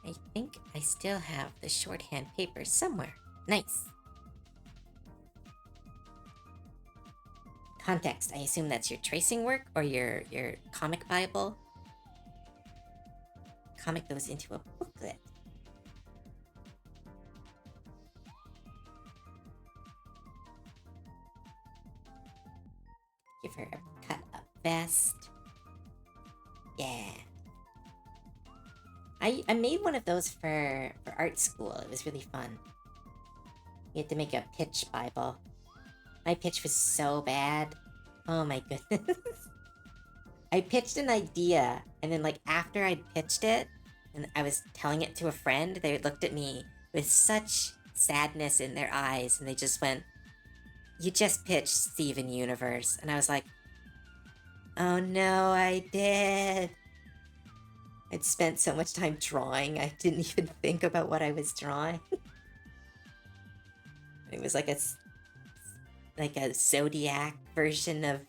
I think I still have the shorthand paper somewhere. Nice. Context, I assume that's your tracing work or your comic bible. Comic goes into a booklet. Give her a cut up vest. Yeah. I made one of those for art school. It was really fun. You had to make a pitch bible. My pitch was so bad. Oh my goodness. I pitched an idea, and then like after I'd pitched it, and I was telling it to a friend, they looked at me with such sadness in their eyes, and they just went, "You just pitched Steven Universe." And I was like, "Oh no, I did." I'd spent so much time drawing, I didn't even think about what I was drawing. It was like a Zodiac version of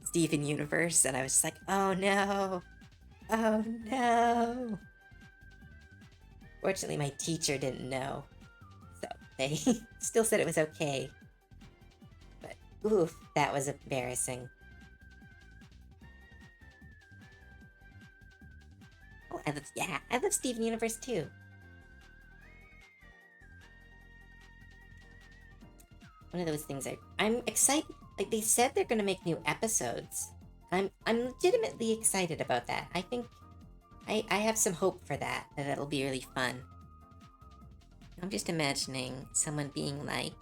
Steven Universe, and I was just like, oh no, oh no. Fortunately, my teacher didn't know, so they still said it was okay. But oof, that was embarrassing. Oh, I love Steven Universe too. One of those things I'm excited. Like they said they're gonna make new episodes. I'm legitimately excited about that. I think I have some hope for that'll be really fun. I'm just imagining someone being like,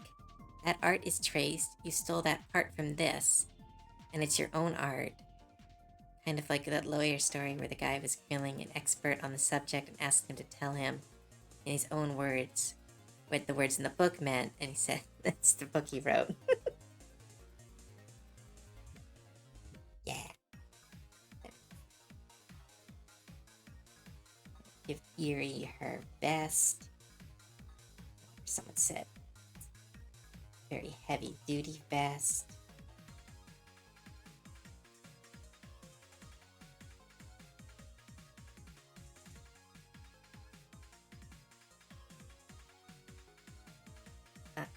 that art is traced, you stole that part from this, and it's your own art. Kind of like that lawyer story where the guy was grilling an expert on the subject and asked him to tell him in his own words what the words in the book meant, and he said, that's the book he wrote. Yeah. Give Eerie her vest. Someone said, very heavy duty vest. I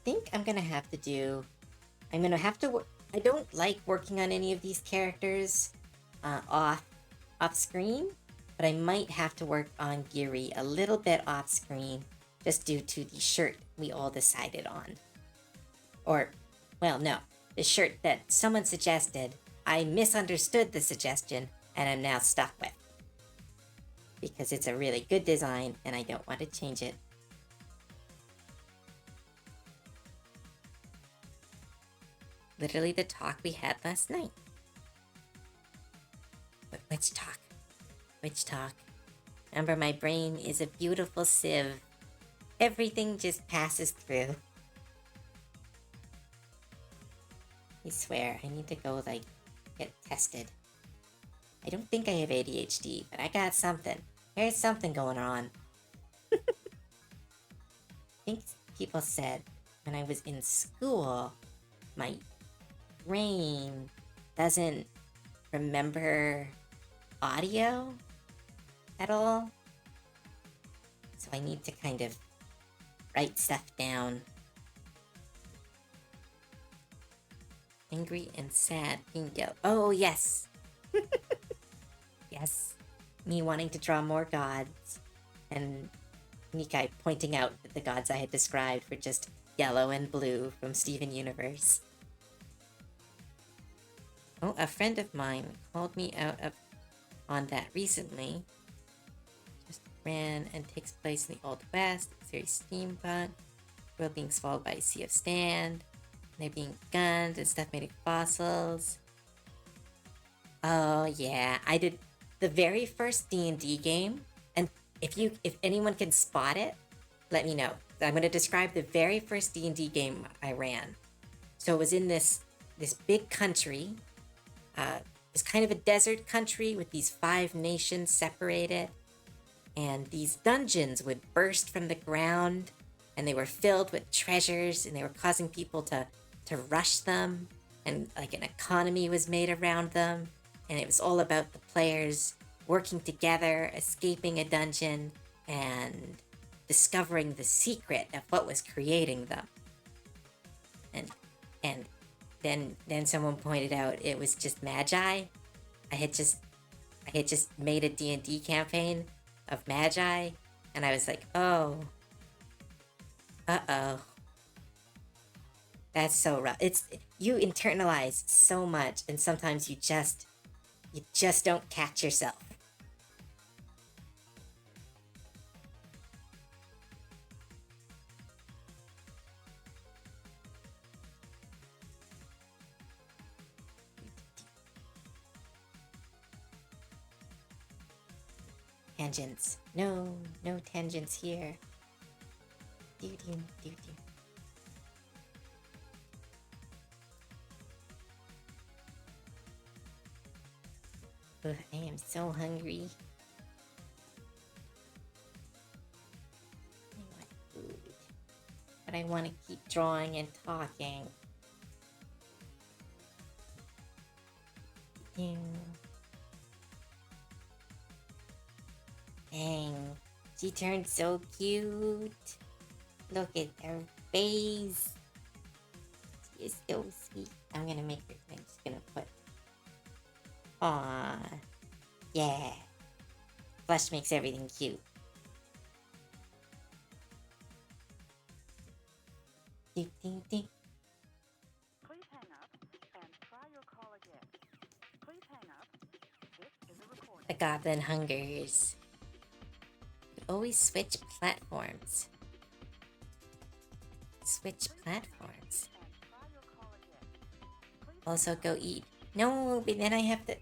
think I'm gonna have to do. I'm gonna have to. I don't like working on any of these characters off screen, but I might have to work on Geary a little bit off screen, just due to the shirt we all decided on. Or, well, no, the shirt that someone suggested. I misunderstood the suggestion, and I'm now stuck with. Because it's a really good design, and I don't want to change it. Literally the talk we had last night. But which talk? Which talk? Remember, my brain is a beautiful sieve. Everything just passes through. I swear, I need to go, like, get tested. I don't think I have ADHD, but I got something. There's something going on. I think people said when I was in school, my brain doesn't remember audio at all. So I need to kind of write stuff down. Angry and sad, Pingo. Oh, yes. Yes. Me wanting to draw more gods. And Nikai pointing out that the gods I had described were just yellow and blue from Steven Universe. Oh, a friend of mine called me out on that recently. Just ran and takes place in the Old West. It's very steampunk. World being swallowed by a sea of sand. They're being gunned and stuff made of fossils. Oh yeah, I did the very first D&D game, and if anyone can spot it, let me know. I'm going to describe the very first D&D game I ran. So it was in this big country. It was kind of a desert country with these 5 nations separated, and these dungeons would burst from the ground, and they were filled with treasures, and they were causing people to rush them, and like an economy was made around them, and it was all about the players working together, escaping a dungeon, and discovering the secret of what was creating them. And then someone pointed out it was just magi. I had just made a D&D campaign of magi, and I was like, oh, uh-oh. That's so rough. You internalize so much, and sometimes you just don't catch yourself. Tangents. No tangents here. Do. Ugh, I am so hungry. I want food. But I want to keep drawing and talking. Dang. She turned so cute. Look at her face. She is so sweet. I'm gonna make her. I'm just gonna put. Aww. Yeah. Flush makes everything cute. Ding, ding, ding. Please hang up and try your call again. Please hang up. This is a recording. The Goblin hungers. You always switch platforms. Switch platforms. Also go eat. No, but then I have to...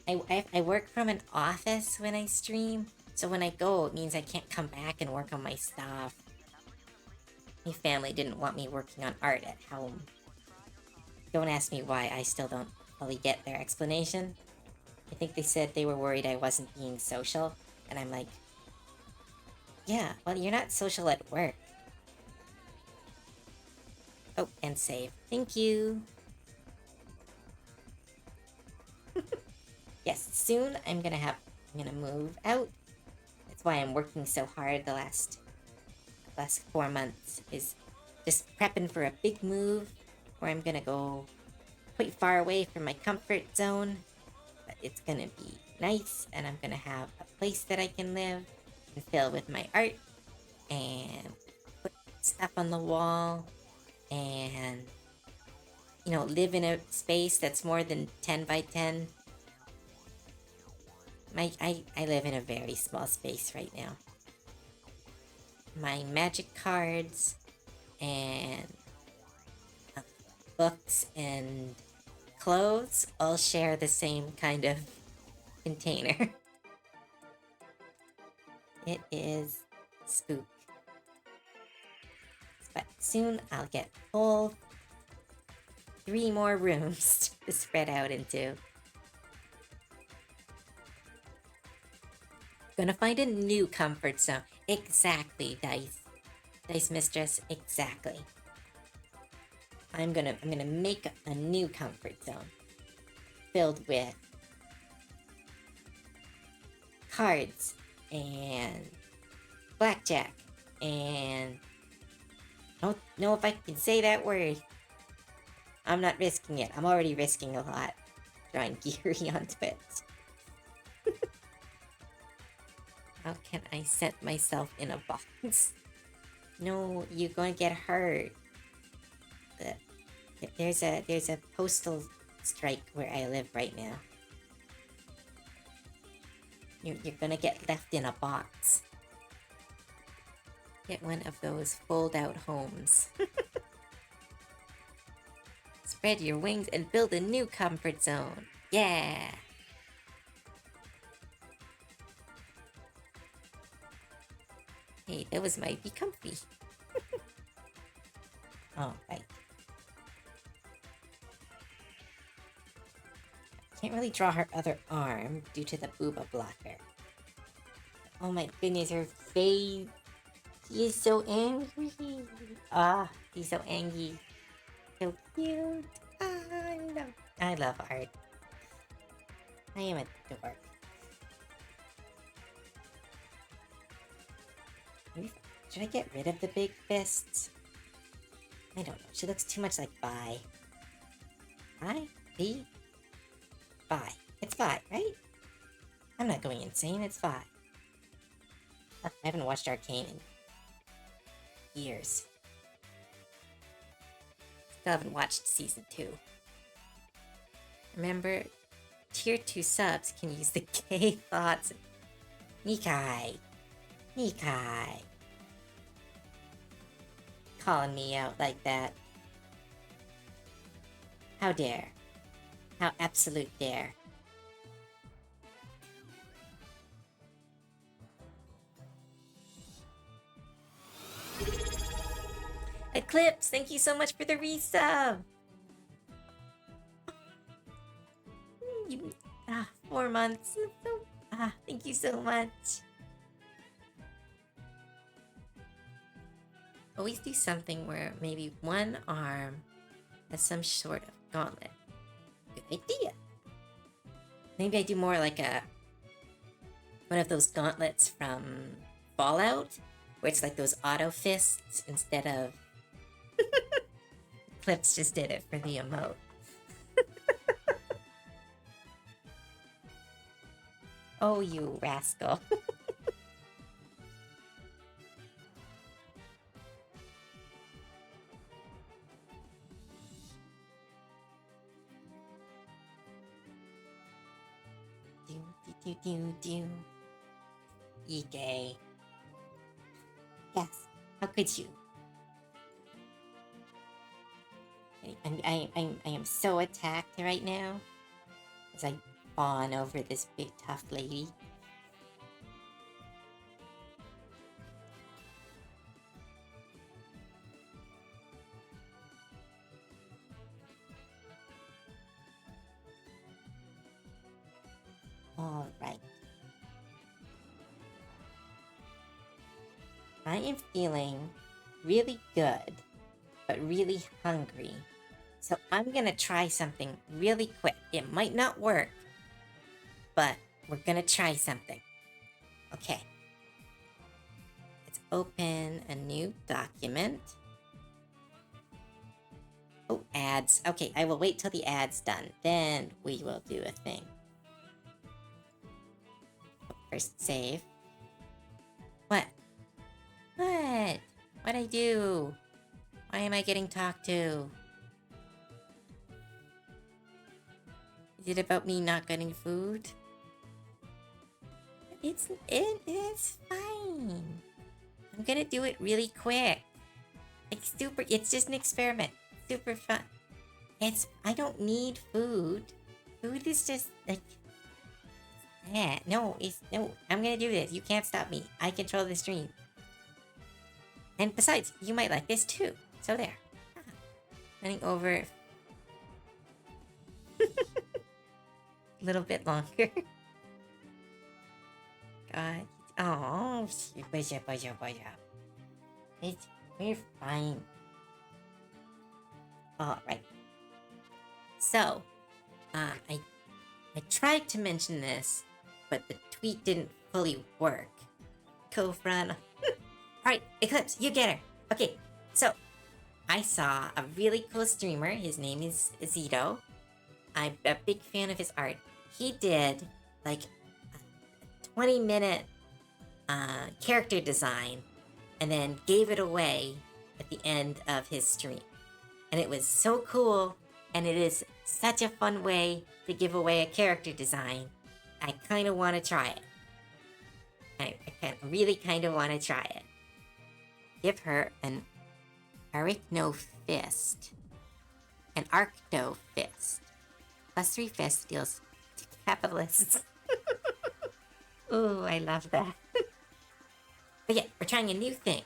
I work from an office when I stream, so when I go, it means I can't come back and work on my stuff. My family didn't want me working on art at home. Don't ask me why, I still don't fully get their explanation. I think they said they were worried I wasn't being social, and I'm like, yeah, well, you're not social at work. Oh, and save. Thank you. Yes, soon I'm gonna move out. That's why I'm working so hard the last 4 months, is just prepping for a big move where I'm gonna go quite far away from my comfort zone. But it's gonna be nice, and I'm gonna have a place that I can live and fill with my art and put stuff on the wall and, live in a space that's more than 10 by 10. I live in a very small space right now. My magic cards and books and clothes all share the same kind of container. It is spook. But soon I'll get full 3 more rooms to spread out into. Gonna find a new comfort zone. Exactly, Dice Mistress, exactly. I'm gonna make a new comfort zone filled with cards and blackjack and I don't know if I can say that word. I'm not risking it. I'm already risking a lot drawing Geary onto it. How can I set myself in a box? No, you're gonna get hurt. There's a postal strike where I live right now. You're gonna get left in a box. Get one of those fold-out homes. Spread your wings and build a new comfort zone. Yeah! Hey, that was might be comfy. Alright. Can't really draw her other arm due to the booba blocker. Oh my goodness, her face. He is so angry. He's so angry. So cute. I love art. I am a dork. Should I get rid of the big fists? I don't know. She looks too much like Vi. Vi? V? Vi. It's Vi, right? I'm not going insane. It's Vi. I haven't watched Arcane in years. Still haven't watched season 2. Remember, tier 2 subs can use the gay thoughts. Nikai. Calling me out like that. How dare. How absolute dare. Eclipse, thank you so much for the resub. 4 months. Thank you so much. Always do something where maybe one arm has some sort of gauntlet. Good idea. Maybe I do more like one of those gauntlets from Fallout, where it's like those auto fists instead of... Eclipse just did it for the emote. Oh, you rascal. do. You gay. Yes, how could you? I am so attacked right now as I fawn over this big tough lady. All right. I am feeling really good, but really hungry. So I'm gonna try something really quick. It might not work, but we're gonna try something. Okay. Let's open a new document. Oh, ads. Okay, I will wait till the ad's done. Then we will do a thing. First save. What? What? What'd I do? Why am I getting talked to? Is it about me not getting food? It's fine. I'm gonna do it really quick. It's just an experiment. Super fun. I don't need food. Food is just like... no, I'm gonna do this. You can't stop me. I control the stream. And besides, you might like this too. So there. Running over a little bit longer. God. Oh, push up. We're fine. Alright. So, I tried to mention this, but the tweet didn't fully work. Kofran. Alright, Eclipse, you get her. Okay, so I saw a really cool streamer. His name is Zito. I'm a big fan of his art. He did like a 20-minute character design and then gave it away at the end of his stream. And it was so cool, and it is such a fun way to give away a character design. I kind of want to try it. I really kind of want to try it. Give her an Eric No Fist. an Arcto Fist. +3 fist deals to capitalists. Ooh, I love that. But yeah, we're trying a new thing.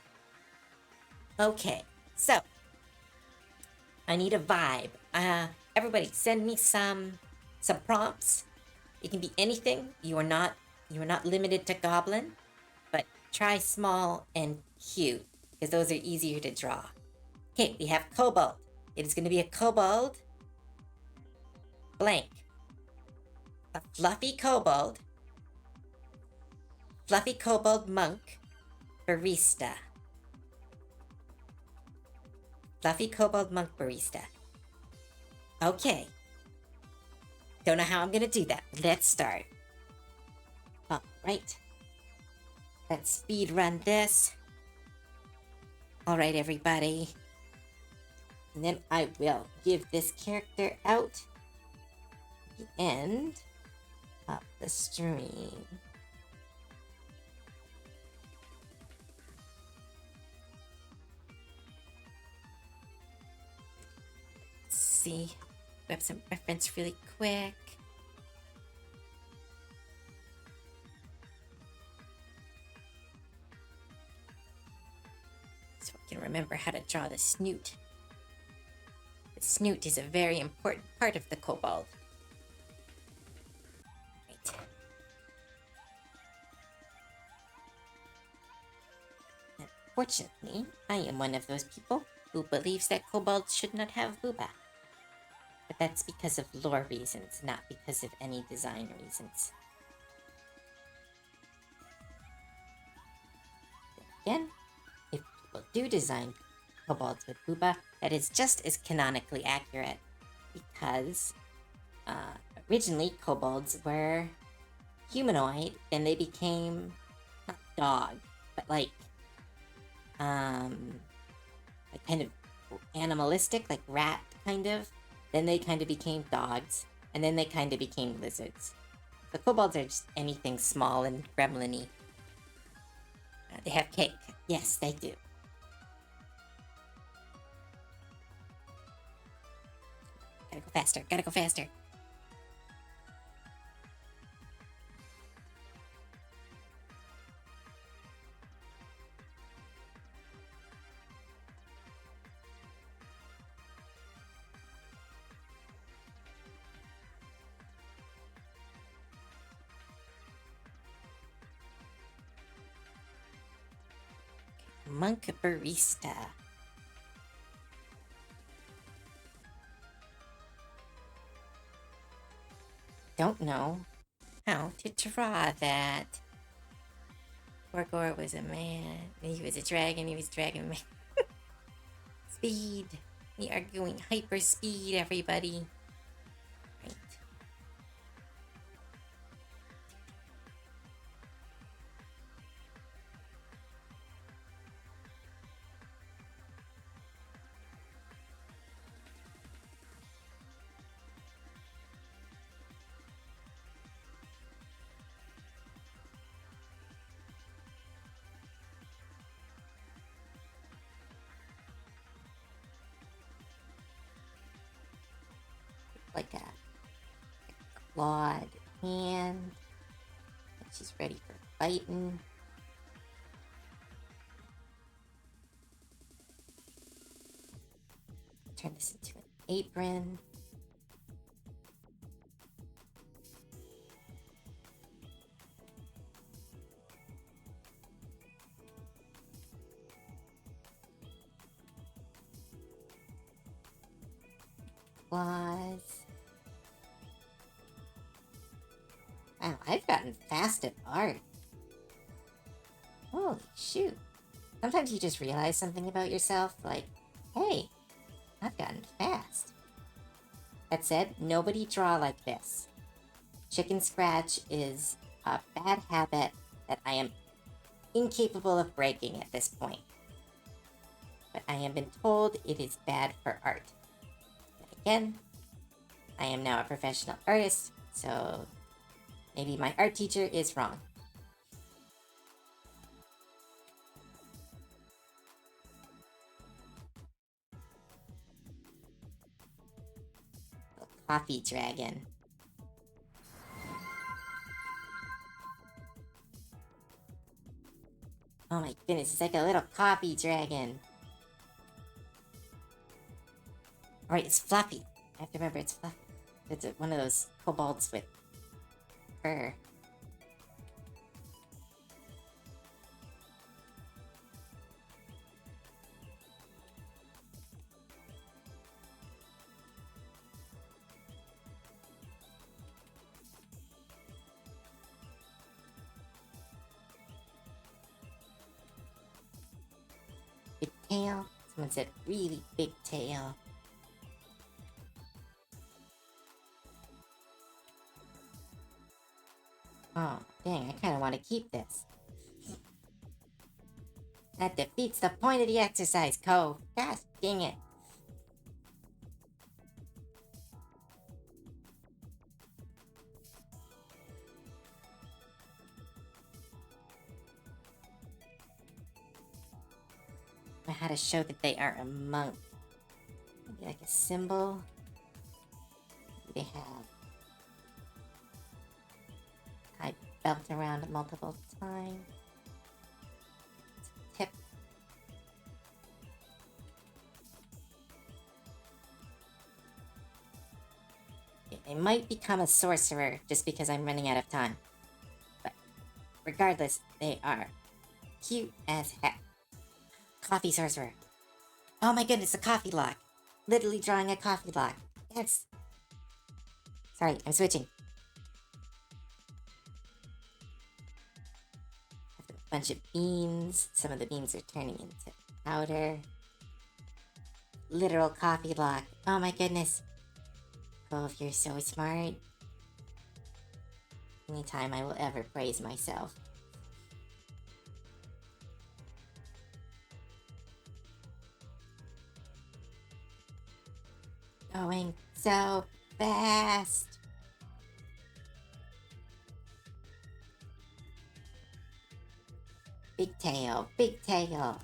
Okay, so I need a vibe. Everybody, send me some prompts. It can be anything. You are not limited to goblin, but try small and cute because those are easier to draw. Okay, we have kobold. It is going to be a kobold blank. A fluffy kobold monk barista. Fluffy kobold monk barista. Okay. Don't know how I'm gonna do that. Let's start. All right. Let's speed run this. All right, everybody. And then I will give this character out at the end of the stream. Let's see. Grab some reference really quick. So I can remember how to draw the snoot. The snoot is a very important part of the kobold. Right. Unfortunately, I am one of those people who believes that kobolds should not have booba. But that's because of lore reasons, not because of any design reasons. Again, if people do design kobolds with booba, that is just as canonically accurate because originally kobolds were humanoid, then they became not dog, but like kind of animalistic, like rat kind of. Then they kind of became dogs, and then they kind of became lizards. The kobolds are just anything small and gremlin-y. They have cake. Yes, they do. Gotta go faster. Gotta go faster. Monk barista. Don't know how to draw that. Gorgor was a man. He was a dragon. He was a dragon man. Speed. We are going hyper speed, everybody. Right. Like a clawed hand. And she's ready for fighting. Turn this into an apron. Claws. Wow, I've gotten fast at art. Holy shoot. Sometimes you just realize something about yourself, like, hey, I've gotten fast. That said, nobody draw like this. Chicken scratch is a bad habit that I am incapable of breaking at this point. But I have been told it is bad for art. But again, I am now a professional artist, so maybe my art teacher is wrong. coffee dragon. Oh my goodness, it's like a little coffee dragon. Alright, it's Fluffy. I have to remember it's Fluffy. It's one of those kobolds with fur. Big tail. Someone said really big tail. Oh, dang, I kind of want to keep this. That defeats the point of the exercise, Cove. Gosh dang it. I had to show that they are a monk. Maybe like a symbol. They have tied belt around multiple times. Tip. I might become a sorcerer just because I'm running out of time. But regardless, they are cute as heck. Coffee sorcerer. Oh my goodness, a coffee lock. Literally drawing a coffee lock. Yes. Sorry, I'm switching. A bunch of beans. Some of the beans are turning into powder. Literal coffee lock. Oh my goodness. Oh, you're so smart. Anytime I will ever praise myself. Going so fast. Big tail, big tail.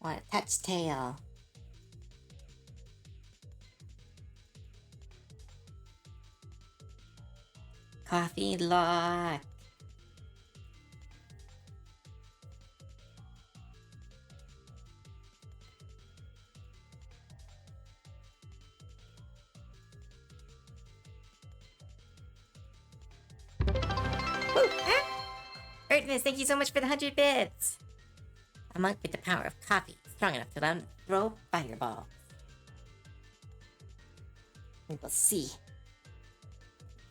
Want to touch tail. Coffee lock. Earthness, thank you so much for the 100 bits. A monk with the power of coffee, strong enough to allow him to throw fireballs. We will see.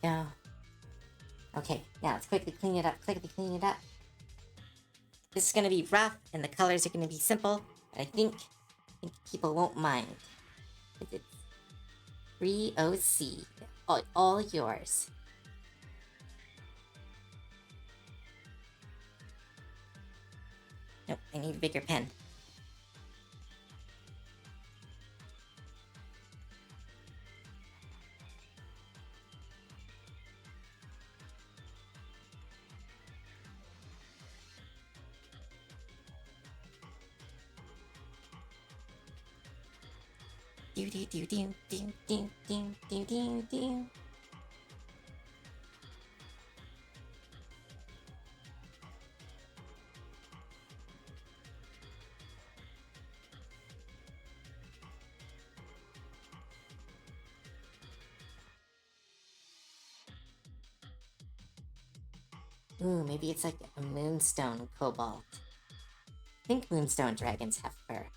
Go. Okay, now let's quickly clean it up. This is going to be rough, and the colors are going to be simple. But I think people won't mind. It's free OC. All yours. Nope, I need a bigger pen. Do do do do do do do do do do. Ooh, maybe it's like a moonstone cobalt. I think moonstone dragons have fur.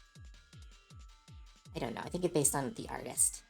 I don't know. I think it's based on the artist.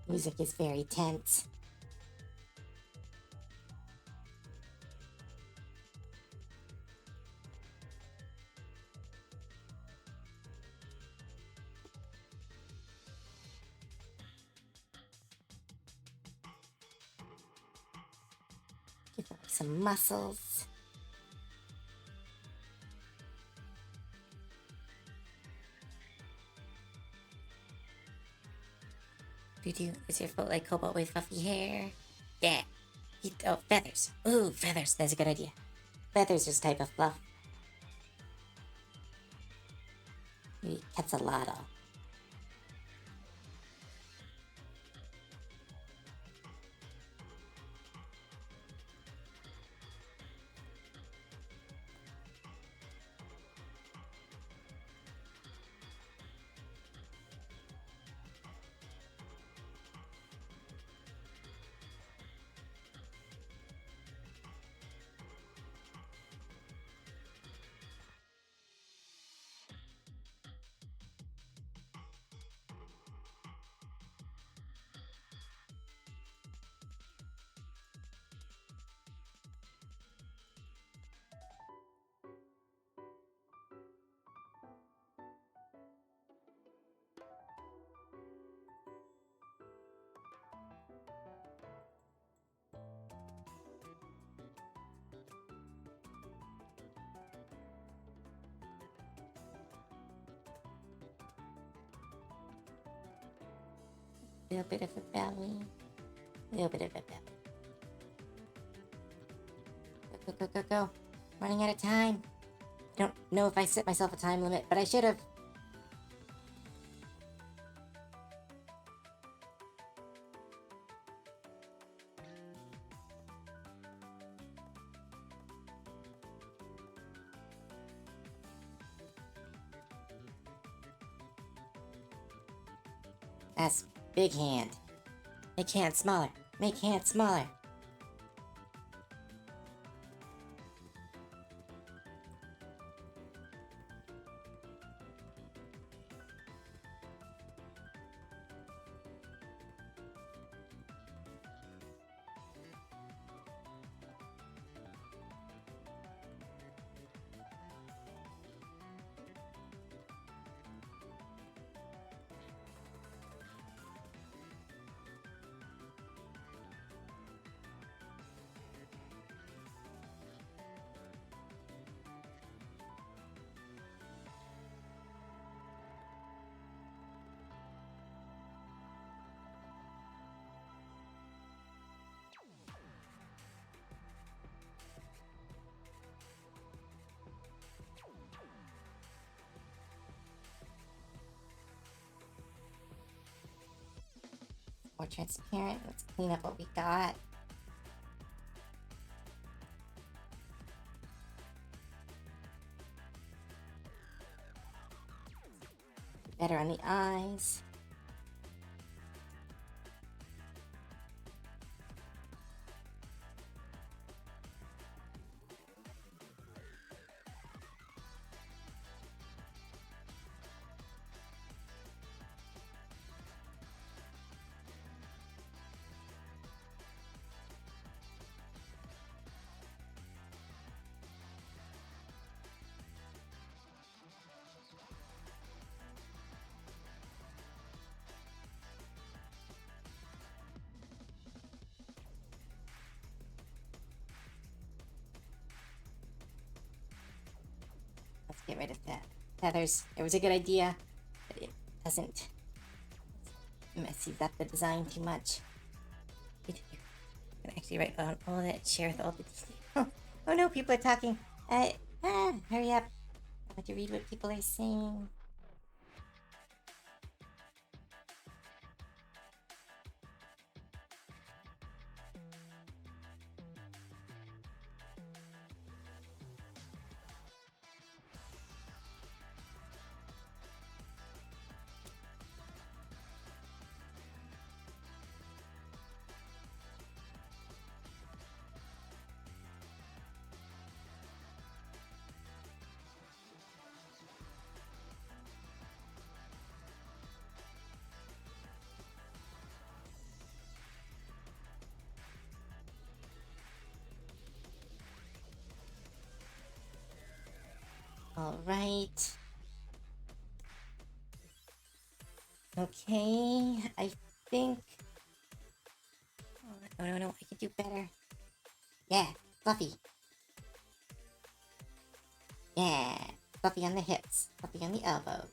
Music is very tense. Give her some muscles. Is your foot like cobalt with fluffy hair? Yeah. Oh, feathers. Ooh, feathers. That's a good idea. Feathers is a type of fluff. Maybe quetzalotl. A little bit of a belly. A little bit of a belly. Go, go, go, go, go. Running out of time. I don't know if I set myself a time limit, but I should have. That's big hand. Make hand smaller. Make hand smaller. More transparent. Let's clean up what we got. Better on the eyes. Let's get rid of that. Feathers. It was a good idea, but it doesn't messes up the design too much. I'm gonna actually write down all that, share with all the details. Oh no, people are talking. Hurry up. I want to read what people are saying. All right. Okay, I think... Oh, no, I can do better. Yeah, Fluffy. Yeah, Fluffy on the hips, Fluffy on the elbow.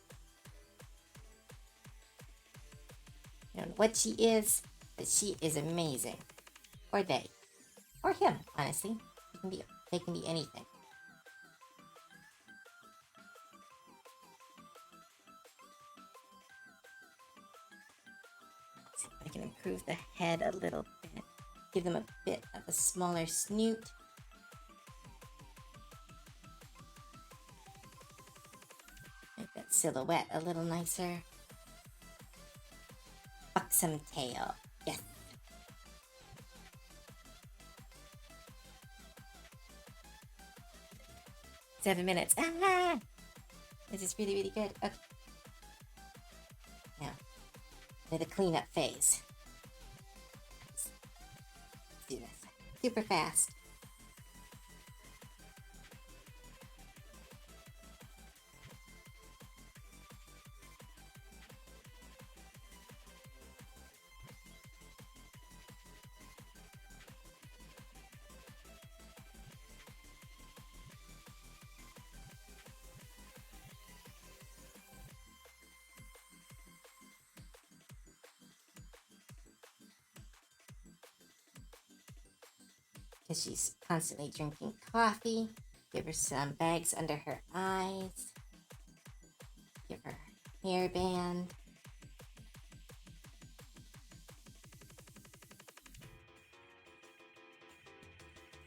I don't know what she is, but she is amazing. Or they. Or him, honestly. They can be anything. Let's see if I can improve the head a little bit. Give them a bit of a smaller snoot. Make that silhouette a little nicer. Buxom tail. Yes. Seven minutes. Ah! This is really, really good. Okay. Now, to the cleanup phase. Let's do this. Super fast. Because she's constantly drinking coffee. Give her some bags under her eyes. Give her a hairband.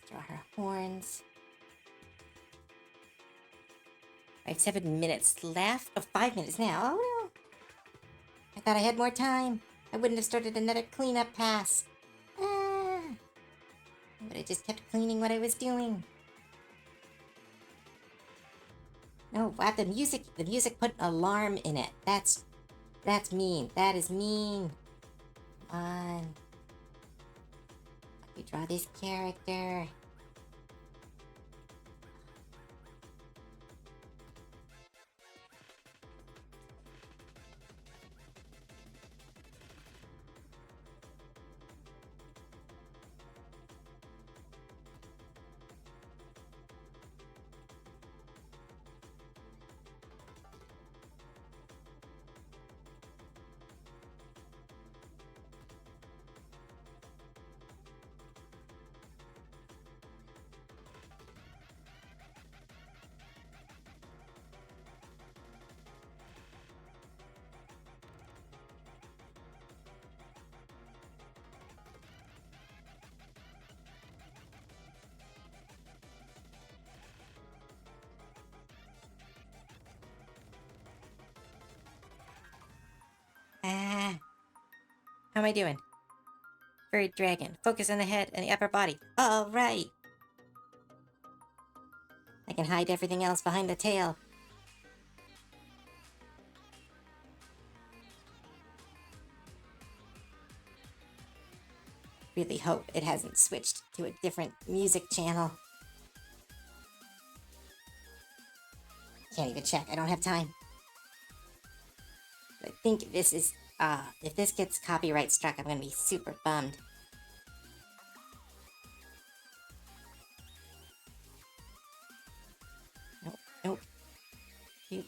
Draw her horns. I have 7 minutes left. Oh, 5 minutes now. Oh no. I thought I had more time. I wouldn't have started another cleanup pass. But I just kept cleaning what I was doing. No, wow, the music put an alarm in it. That's mean. That is mean. Come on. Let me draw this character. How am I doing? Furry dragon. Focus on the head and the upper body. All right. I can hide everything else behind the tail. Really hope it hasn't switched to a different music channel. Can't even check. I don't have time. I think this is, if this gets copyright struck, I'm gonna be super bummed. Nope. Do.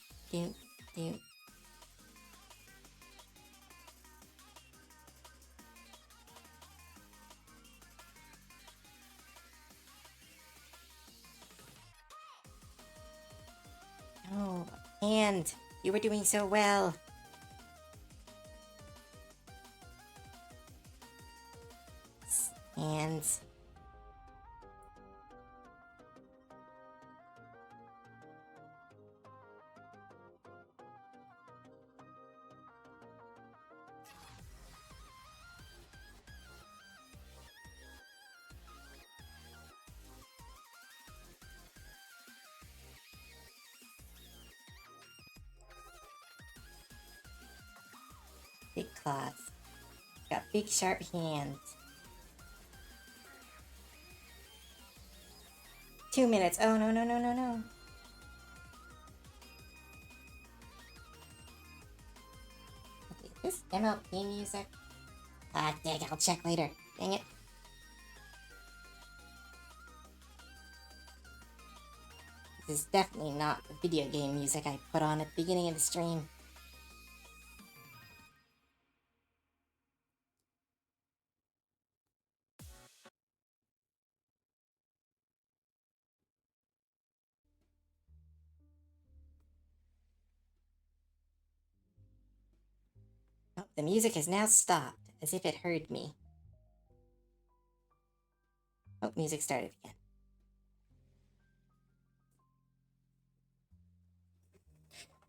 Oh, and you were doing so well. Hands. Big claws. Got big sharp hands. 2 minutes. Oh, no. This MLP music? Ah, dang it, I'll check later. Dang it. This is definitely not the video game music I put on at the beginning of the stream. Oh, the music has now stopped, as if it heard me. Oh, music started again.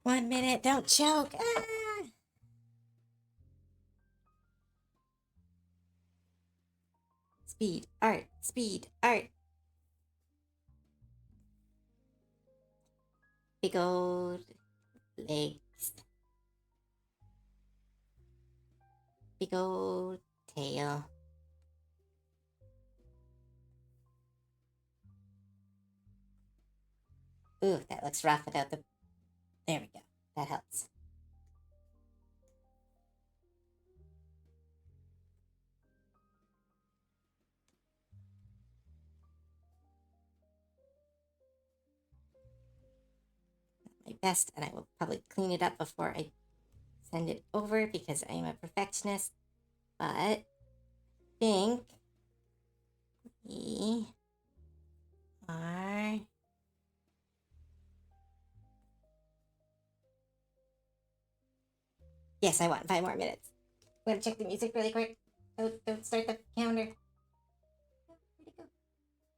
One minute, don't choke! Ah! Speed, art, speed, art. Big old legs. Big old tail. Ooh, that looks rough without the... There we go. That helps. My best, and I will probably clean it up before I send it over because I am a perfectionist. But I think we are... Yes, I want 5 more minutes. I'm gonna check the music really quick. Don't start the counter. Oh, where'd it go?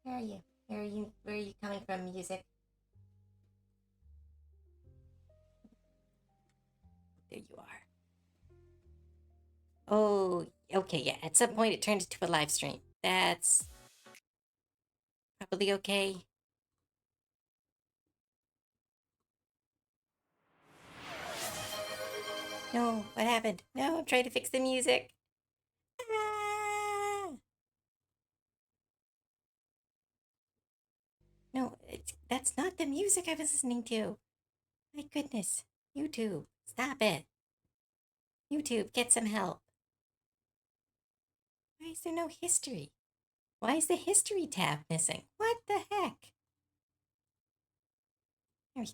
Where are you? Where are you? Where are you coming from, music? There you are. Oh, okay, yeah. At some point, it turned into a live stream. That's probably okay. No, what happened? No, I'm trying to fix the music. Ah! No, that's not the music I was listening to. My goodness. YouTube, stop it. YouTube, get some help. Why is there no history? Why is the history tab missing? What the heck? There we go.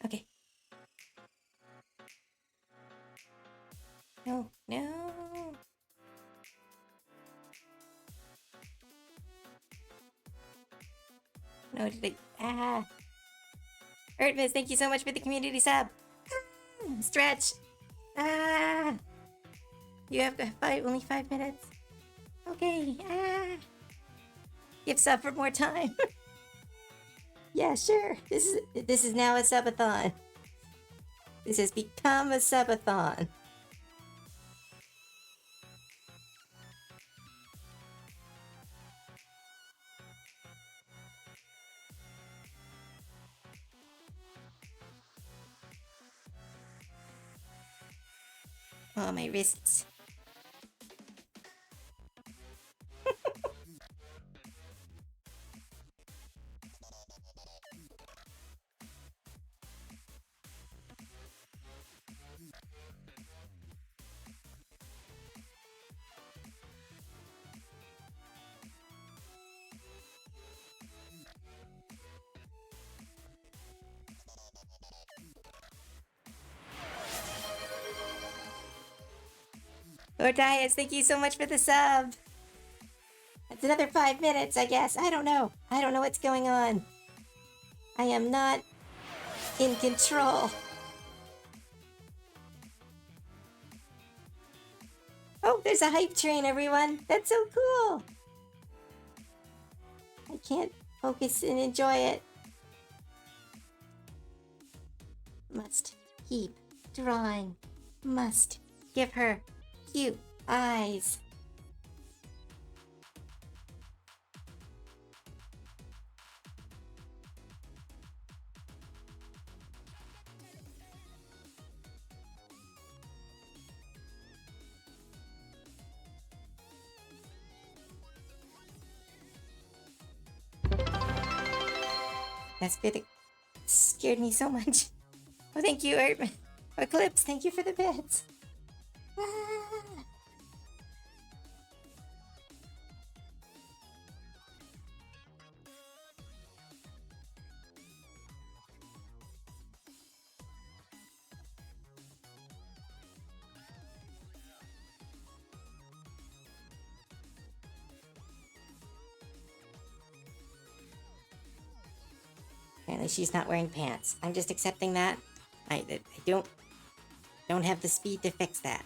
Okay. No, no. No, did I? Ah. Ertmiz, thank you so much for the community sub. Ah, stretch. Ah. You have only 5 minutes. Okay. Ah. Give sub for more time. Yeah, sure. This is now a subathon. This has become a subathon. Oh, my wrists. Ordias, thank you so much for the sub. That's another 5 minutes, I guess. I don't know. I don't know what's going on. I am not in control. Oh, there's a hype train, everyone. That's so cool. I can't focus and enjoy it. Must keep drawing. Must give her cute eyes. That's good. It scared me so much. Oh, thank you, Eclipse. Thank you for the bits. Ah. Apparently she's not wearing pants. I'm just accepting that. I don't have the speed to fix that.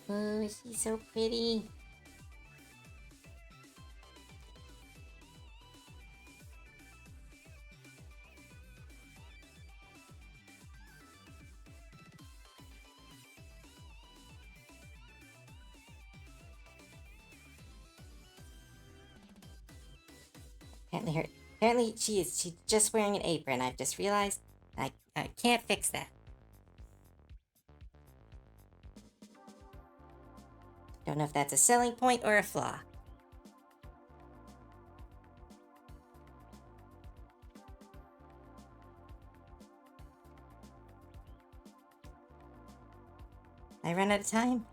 Oh, she's so pretty. Apparently she's just wearing an apron. I've just realized I can't fix that. Don't know if that's a selling point or a flaw. I run out of time.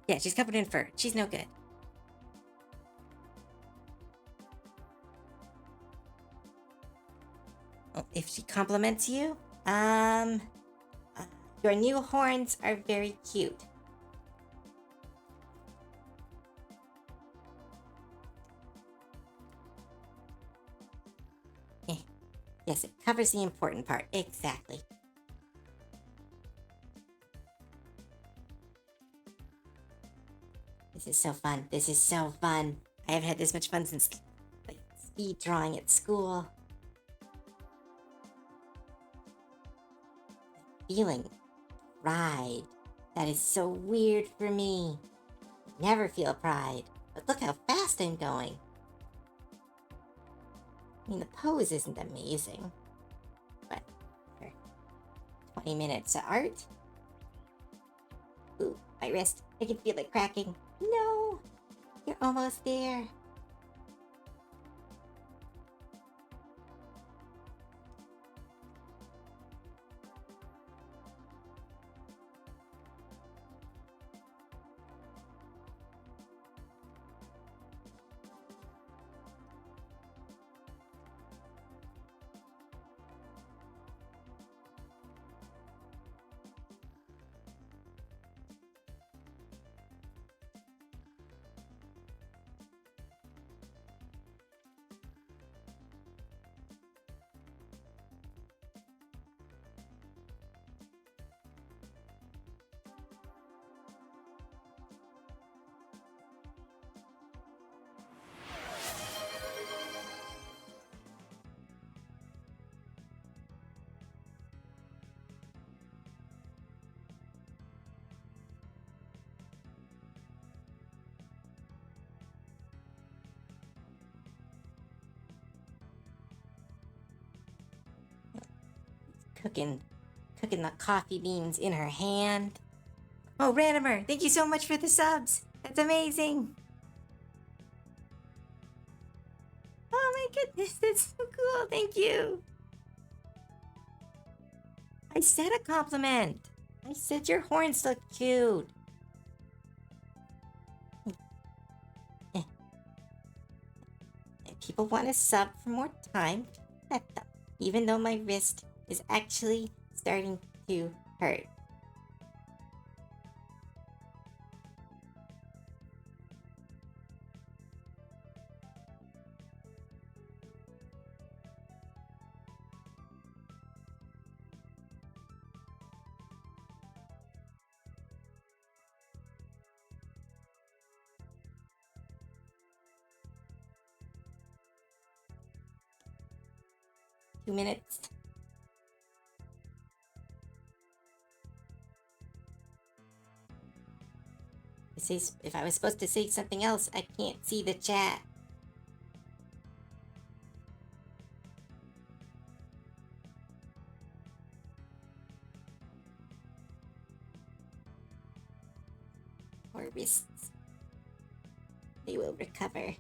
Yeah, she's covered in fur. She's no good. Well, if she compliments you, your new horns are very cute. Eh, yes, it covers the important part. Exactly. This is so fun. This is so fun. I haven't had this much fun since like speed drawing at school. Feeling pride. That is so weird for me. Never feel pride. But look how fast I'm going. I mean, the pose isn't amazing. But for 20 minutes of art. Ooh, my wrist. I can feel it cracking. No! You're almost there. Cooking the coffee beans in her hand. Oh, Ranimer, thank you so much for the subs. That's amazing. Oh my goodness, that's so cool. Thank you. I said a compliment. I said your horns look cute. If people want to sub for more time, let them. Even though my wrist is actually starting to hurt. 2 minutes. It says if I was supposed to say something else, I can't see the chat. Or wrists. They will recover.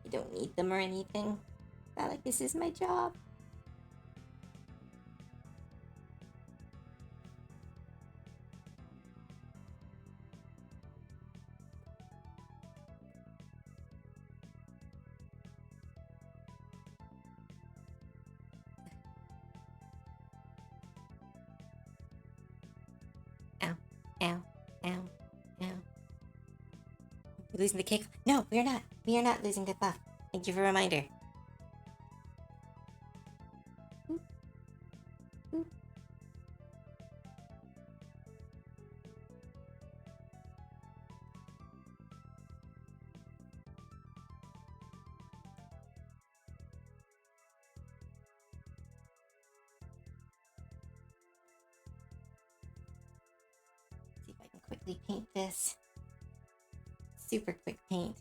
You don't need them or anything. Not like this is my job. Ow, ow, ow, ow. We're losing the kick. No, we are not. We are not losing the buff. Thank you for a reminder. Oop. Oop. See if I can quickly paint this. Super quick paint.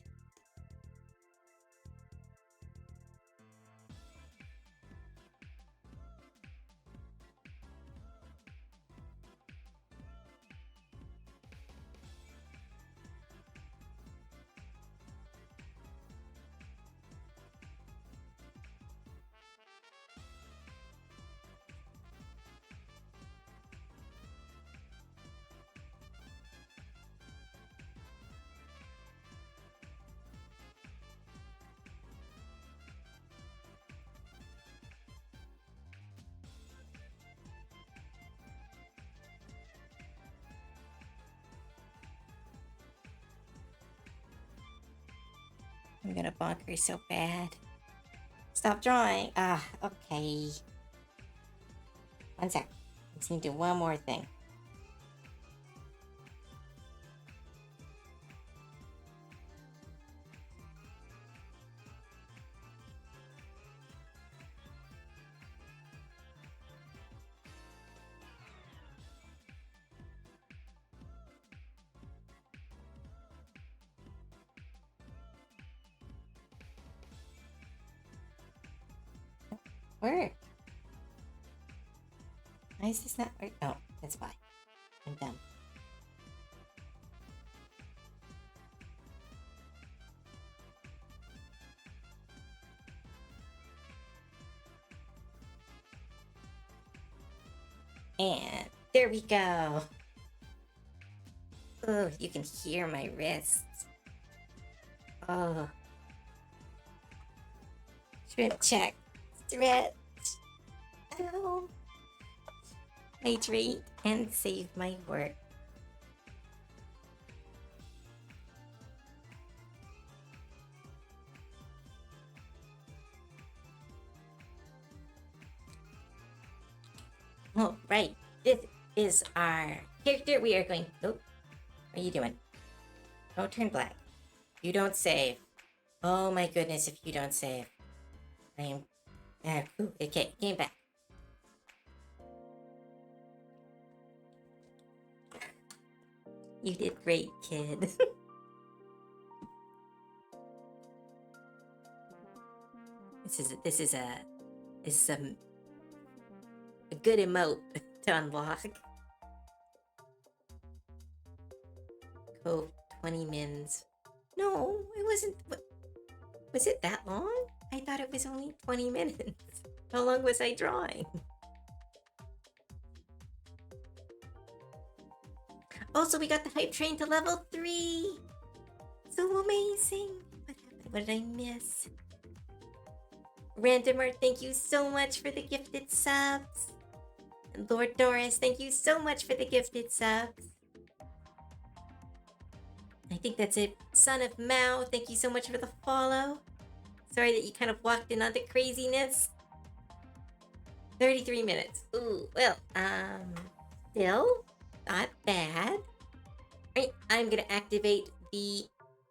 I'm gonna bonker so bad. Stop drawing. Ah, okay. One sec. I just need to do one more thing. Work. Why is this not work? Oh, that's why. I'm dumb. And there we go. Oh, you can hear my wrists. Oh. Shrimp check. Stretch. Ow. Hydrate and save my work. Oh, right. This is our character. We are going... Oh, what are you doing? Don't turn black. You don't save. Oh my goodness, if you don't save. I am... okay, came back. You did great, kid. This is a good emote to unlock. Cove 20 mins. No, it wasn't. Was it that long? I thought it was only 20 minutes. How long was I drawing? Also, we got the hype train to level 3. So amazing. What happened? What did I miss? Randomer, thank you so much for the gifted subs. And Lord Doris, thank you so much for the gifted subs. I think that's it. Son of Mao, thank you so much for the follow. Sorry that you kind of walked in on the craziness. 33 minutes. Ooh, well, still not bad. Right, I'm gonna activate the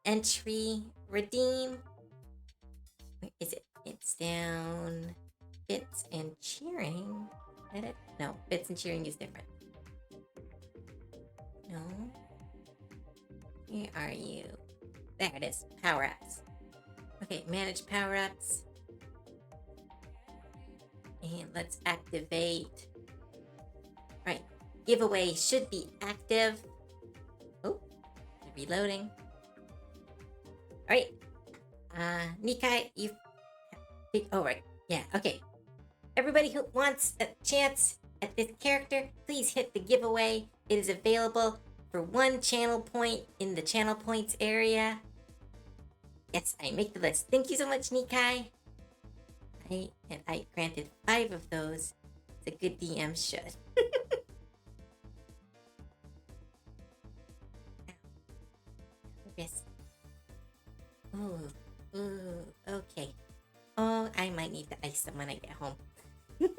entry redeem. Where is it? It's down Bits and cheering. Edit? No, bits and cheering is different. No. Where are you? There it is. Power-ups. Okay, manage power-ups. And let's activate. All right, giveaway should be active. Oh, reloading. All right, Nikai, oh, right, yeah, okay. Everybody who wants a chance at this character, please hit the giveaway. It is available for 1 channel point in the channel points area. Yes, I make the list. Thank you so much, Nikai. I granted 5 of those. It's a good DM should. Yes. Ooh, okay. Oh, I might need to ice them when I get home. But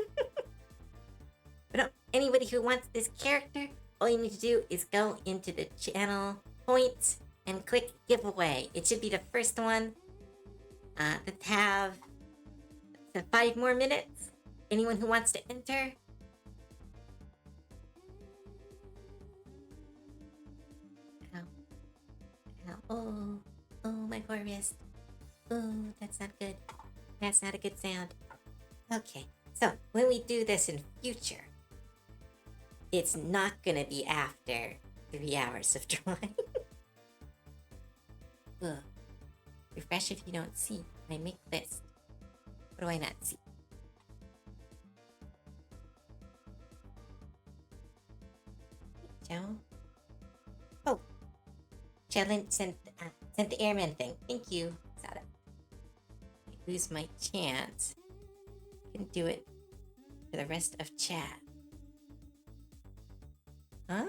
no, anybody who wants this character, all you need to do is go into the channel points and click giveaway. It should be the first one. The tab. 5 more minutes. Anyone who wants to enter. Ow. Oh, my poor wrist. Oh, that's not good. That's not a good sound. Okay, so when we do this in future, it's not gonna be after 3 hours of drawing. Ugh. Refresh if you don't see my make list. What do I not see? Joe? Oh. Challenge sent the airman thing. Thank you. Saw that. I lose my chance. I can do it for the rest of chat. Huh?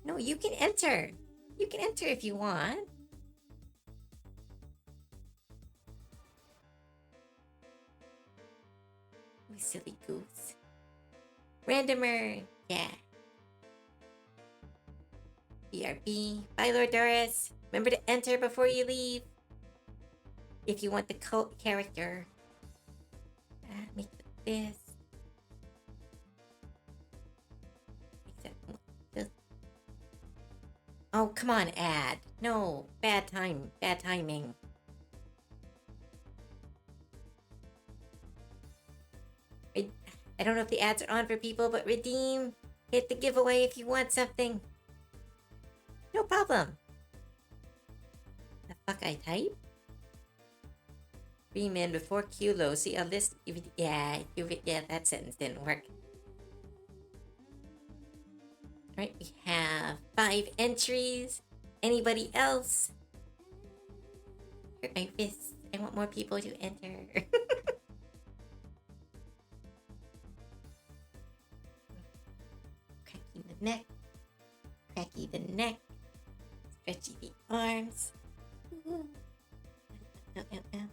No, you can enter. You can enter if you want. You silly goose. Randomer. Yeah. BRB. Bye, Lord Doris. Remember to enter before you leave. If you want the cult character. Make this. Oh, come on, ad. No, bad timing. I don't know if the ads are on for people, but redeem. Hit the giveaway if you want something. No problem. The fuck I type? 3 men before Q low. See a list. Yeah, that sentence didn't work. Alright, we have 5 entries. Anybody else? Hurt my wrists. I want more people to enter. Cracky the neck. Cracky the neck. Stretchy the arms. Ooh. Ow, ow, ow.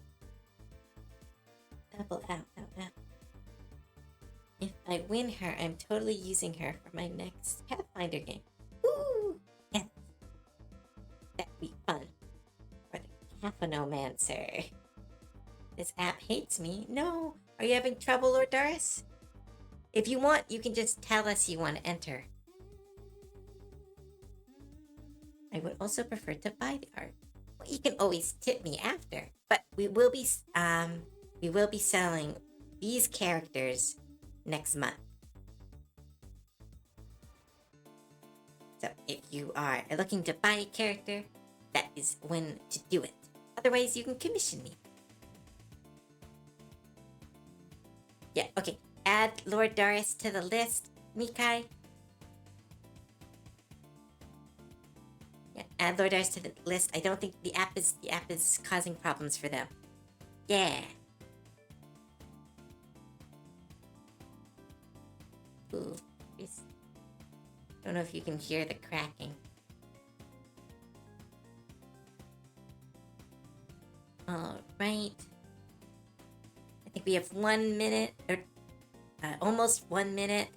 Double out, out, out. If I win her, I'm totally using her for my next Pathfinder game. Ooh! Yes! That'd be fun. For the Caphanomancer. This app hates me. No! Are you having trouble, Lord Doris? If you want, you can just tell us you want to enter. I would also prefer to buy the art. Well, you can always tip me after. But we will be selling these characters next month. So if you are looking to buy a character, that is when to do it. Otherwise, you can commission me. Yeah, okay. Add Lord Doris to the list, Mikai. Yeah, add Lord Doris to the list. I don't think the app is causing problems for them. Yeah. Ooh, I don't know if you can hear the cracking. All right. I think we have 1 minute, or almost 1 minute.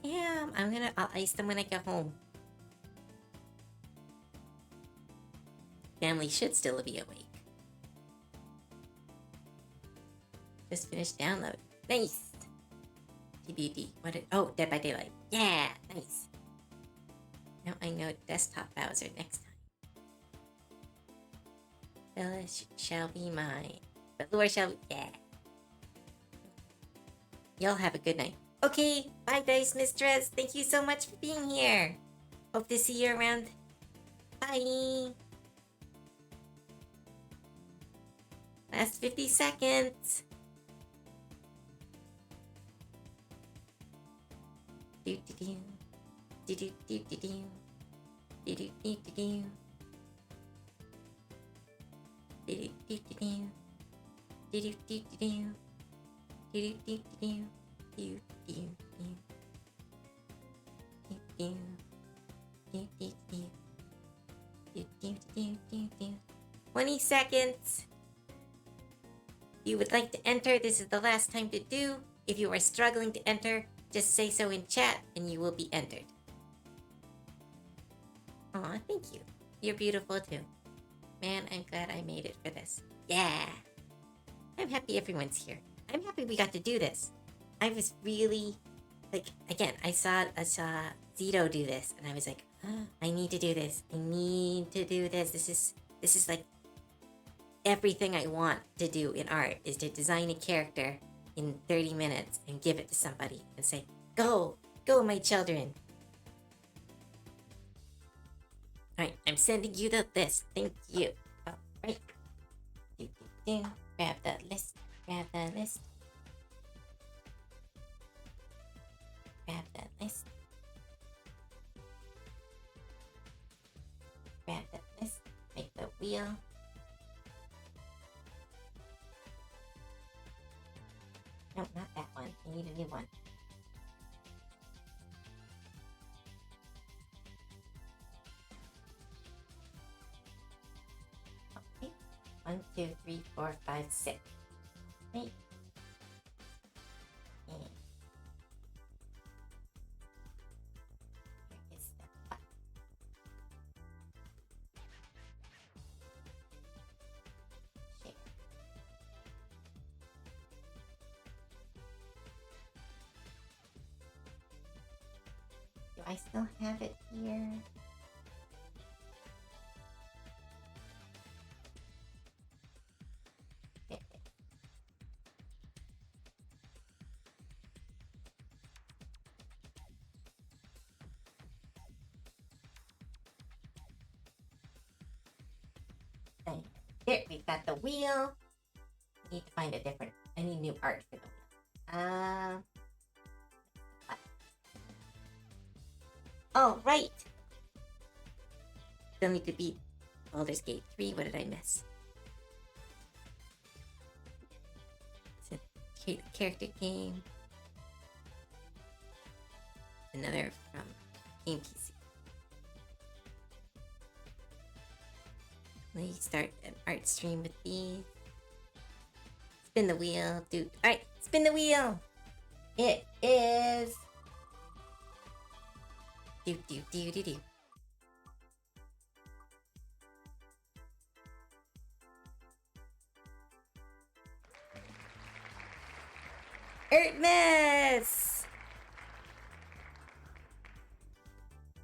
I'll ice them when I get home. Family should still be awake. Just finished download. Nice. TBD. What? Oh, Dead by Daylight. Yeah, nice. Now I know desktop Bowser next time. Bella shall be mine. But Lord shall be. Yeah. Y'all have a good night. Okay, bye, Dice Mistress. Thank you so much for being here. Hope to see you around. Bye. Last 50 seconds. Do do do. Do do do do do. Do do do do do. Do do do do do. Do do do do do. Do do do do do. Do do do. Do do do do. Do do do do do. 20 seconds. If you would like to enter, this is the last time to do. If you are struggling to enter, just say so in chat and you will be entered. Aw, thank you. You're beautiful too. Man, I'm glad I made it for this. Yeah. I'm happy everyone's here. I'm happy we got to do this. I was really, like, again, I saw Zito do this and I was like, oh, I need to do this. I need to do this. This is like everything I want to do in art is to design a character in 30 minutes and give it to somebody and say, go, my children. All right, I'm sending you this. Thank you. All right. Grab the list. Grab the list. Grab the list. Grab the list. Make the wheel. No, not that one. I need a new one. Okay. 1, 2, 3, 4, 5, 6. Right. And here is the button. Share. Do I still have it here? There, we've got the wheel. Need to find a different. I need new art for the wheel. Oh, right. Still need to beat Baldur's Gate 3. What did I miss? It's a character game. Another from Game PC. Let me start an art stream with these. Spin the wheel, dude. Alright, spin the wheel. It is. Do. Ertmes!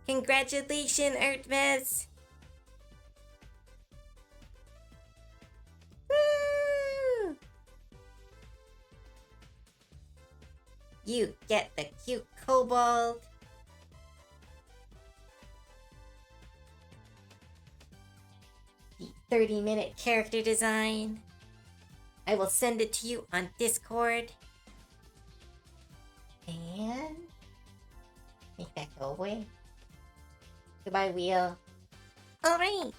Congratulations, Ertmes! Woo! You get the cute kobold. The 30-minute character design. I will send it to you on Discord. And make that go away. Goodbye, wheel. Alright.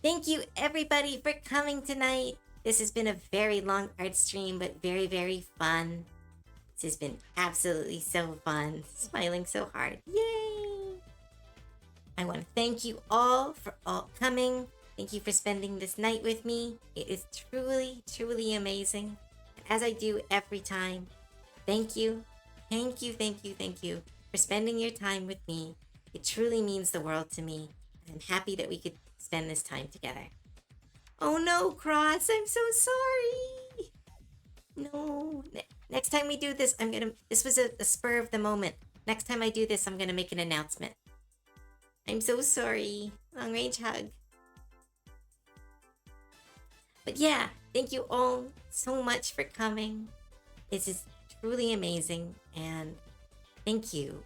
Thank you everybody for coming tonight. This has been a very long art stream, but very, very fun. This has been absolutely so fun. Smiling so hard. Yay! I want to thank you all for coming. Thank you for spending this night with me. It is truly, truly amazing. As I do every time, thank you. Thank you for spending your time with me. It truly means the world to me. I'm happy that we could spend this time together. Oh no, Cross, I'm so sorry. No. Next time we do this, this was a spur of the moment. Next time I do this, I'm gonna make an announcement. I'm so sorry. Long range hug. But yeah, thank you all so much for coming. This is truly amazing, and thank you.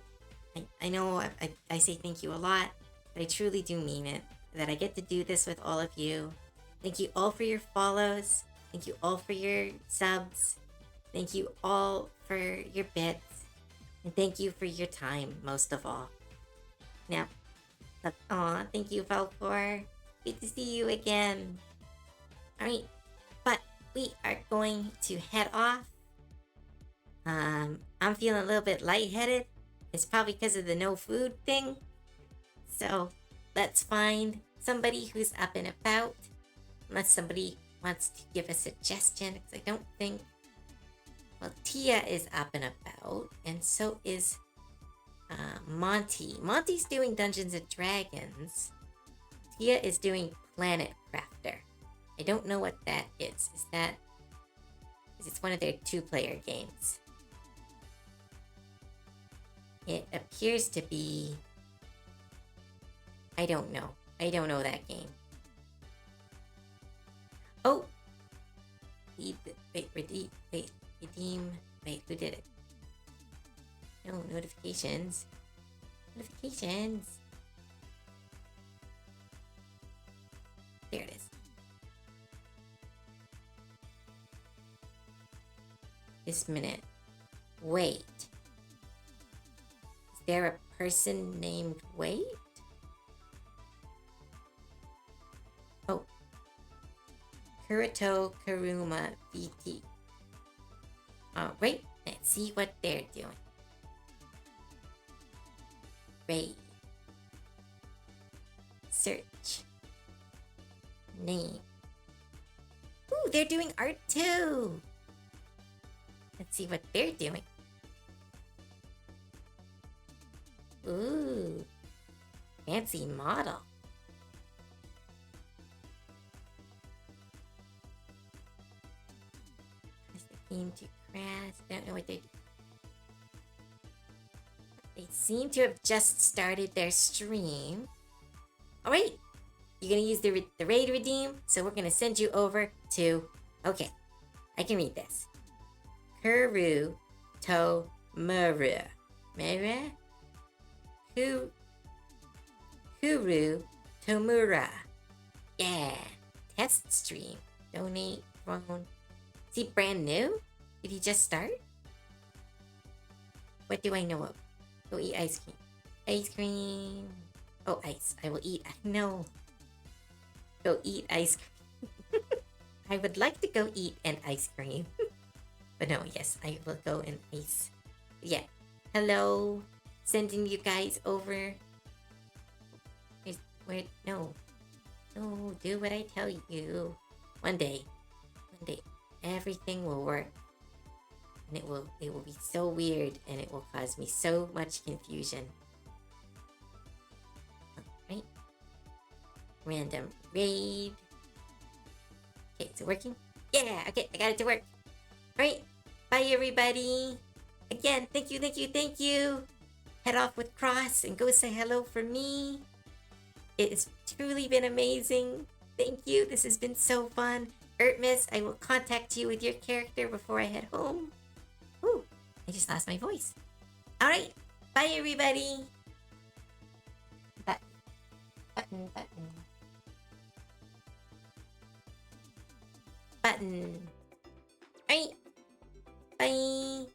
I know I say thank you a lot, but I truly do mean it. That I get to do this with all of you. Thank you all for your follows. Thank you all for your subs. Thank you all for your bits. And thank you for your time, most of all. Now, aw, thank you, Falcor. Good to see you again. Alright, but we are going to head off. I'm feeling a little bit lightheaded. It's probably because of the no food thing. So, let's find somebody who's up and about. Unless somebody wants to give a suggestion, because I don't think... Well, Tia is up and about, and so is Monty. Monty's doing Dungeons and Dragons. Tia is doing Planet Crafter. I don't know what that is. Is that... It's one of their two-player games. It appears to be... I don't know. I don't know that game. Oh! Redeem. Wait, who did it? No, notifications. Notifications. There it is. This minute. Wait. Is there a person named Wait? Oh. Kurito Karuma VT. Alright, let's see what they're doing. Raid. Search. Name. Ooh, they're doing art too! Let's see what they're doing. Ooh. Fancy model. Press the game to crash. Don't know what they're doing. They seem to have just started their stream. Alright. You're gonna use the raid redeem, so we're gonna send you over to... Okay. I can read this. Kuru to Muru. Mura? Kuru Tomura. Yeah. Test stream. Donate. Phone. Is he brand new? Did he just start? What do I know of? Go eat ice cream. Ice cream. Oh, ice. I will eat. No. Go eat ice cream. I would like to go eat an ice cream. But no, yes, I will go and ice. Yeah. Hello. Sending you guys over. Where? No. No, do what I tell you. One day, everything will work. And it will be so weird, and it will cause me so much confusion. Alright. Random raid. Okay, is it working? Yeah, okay, I got it to work. Alright, bye everybody. Again, thank you. Head off with Cross and go say hello for me. It has truly been amazing. Thank you, this has been so fun. Ertmis, I will contact you with your character before I head home. Ooh, I just lost my voice. Alright, bye everybody. Button. Alright, bye.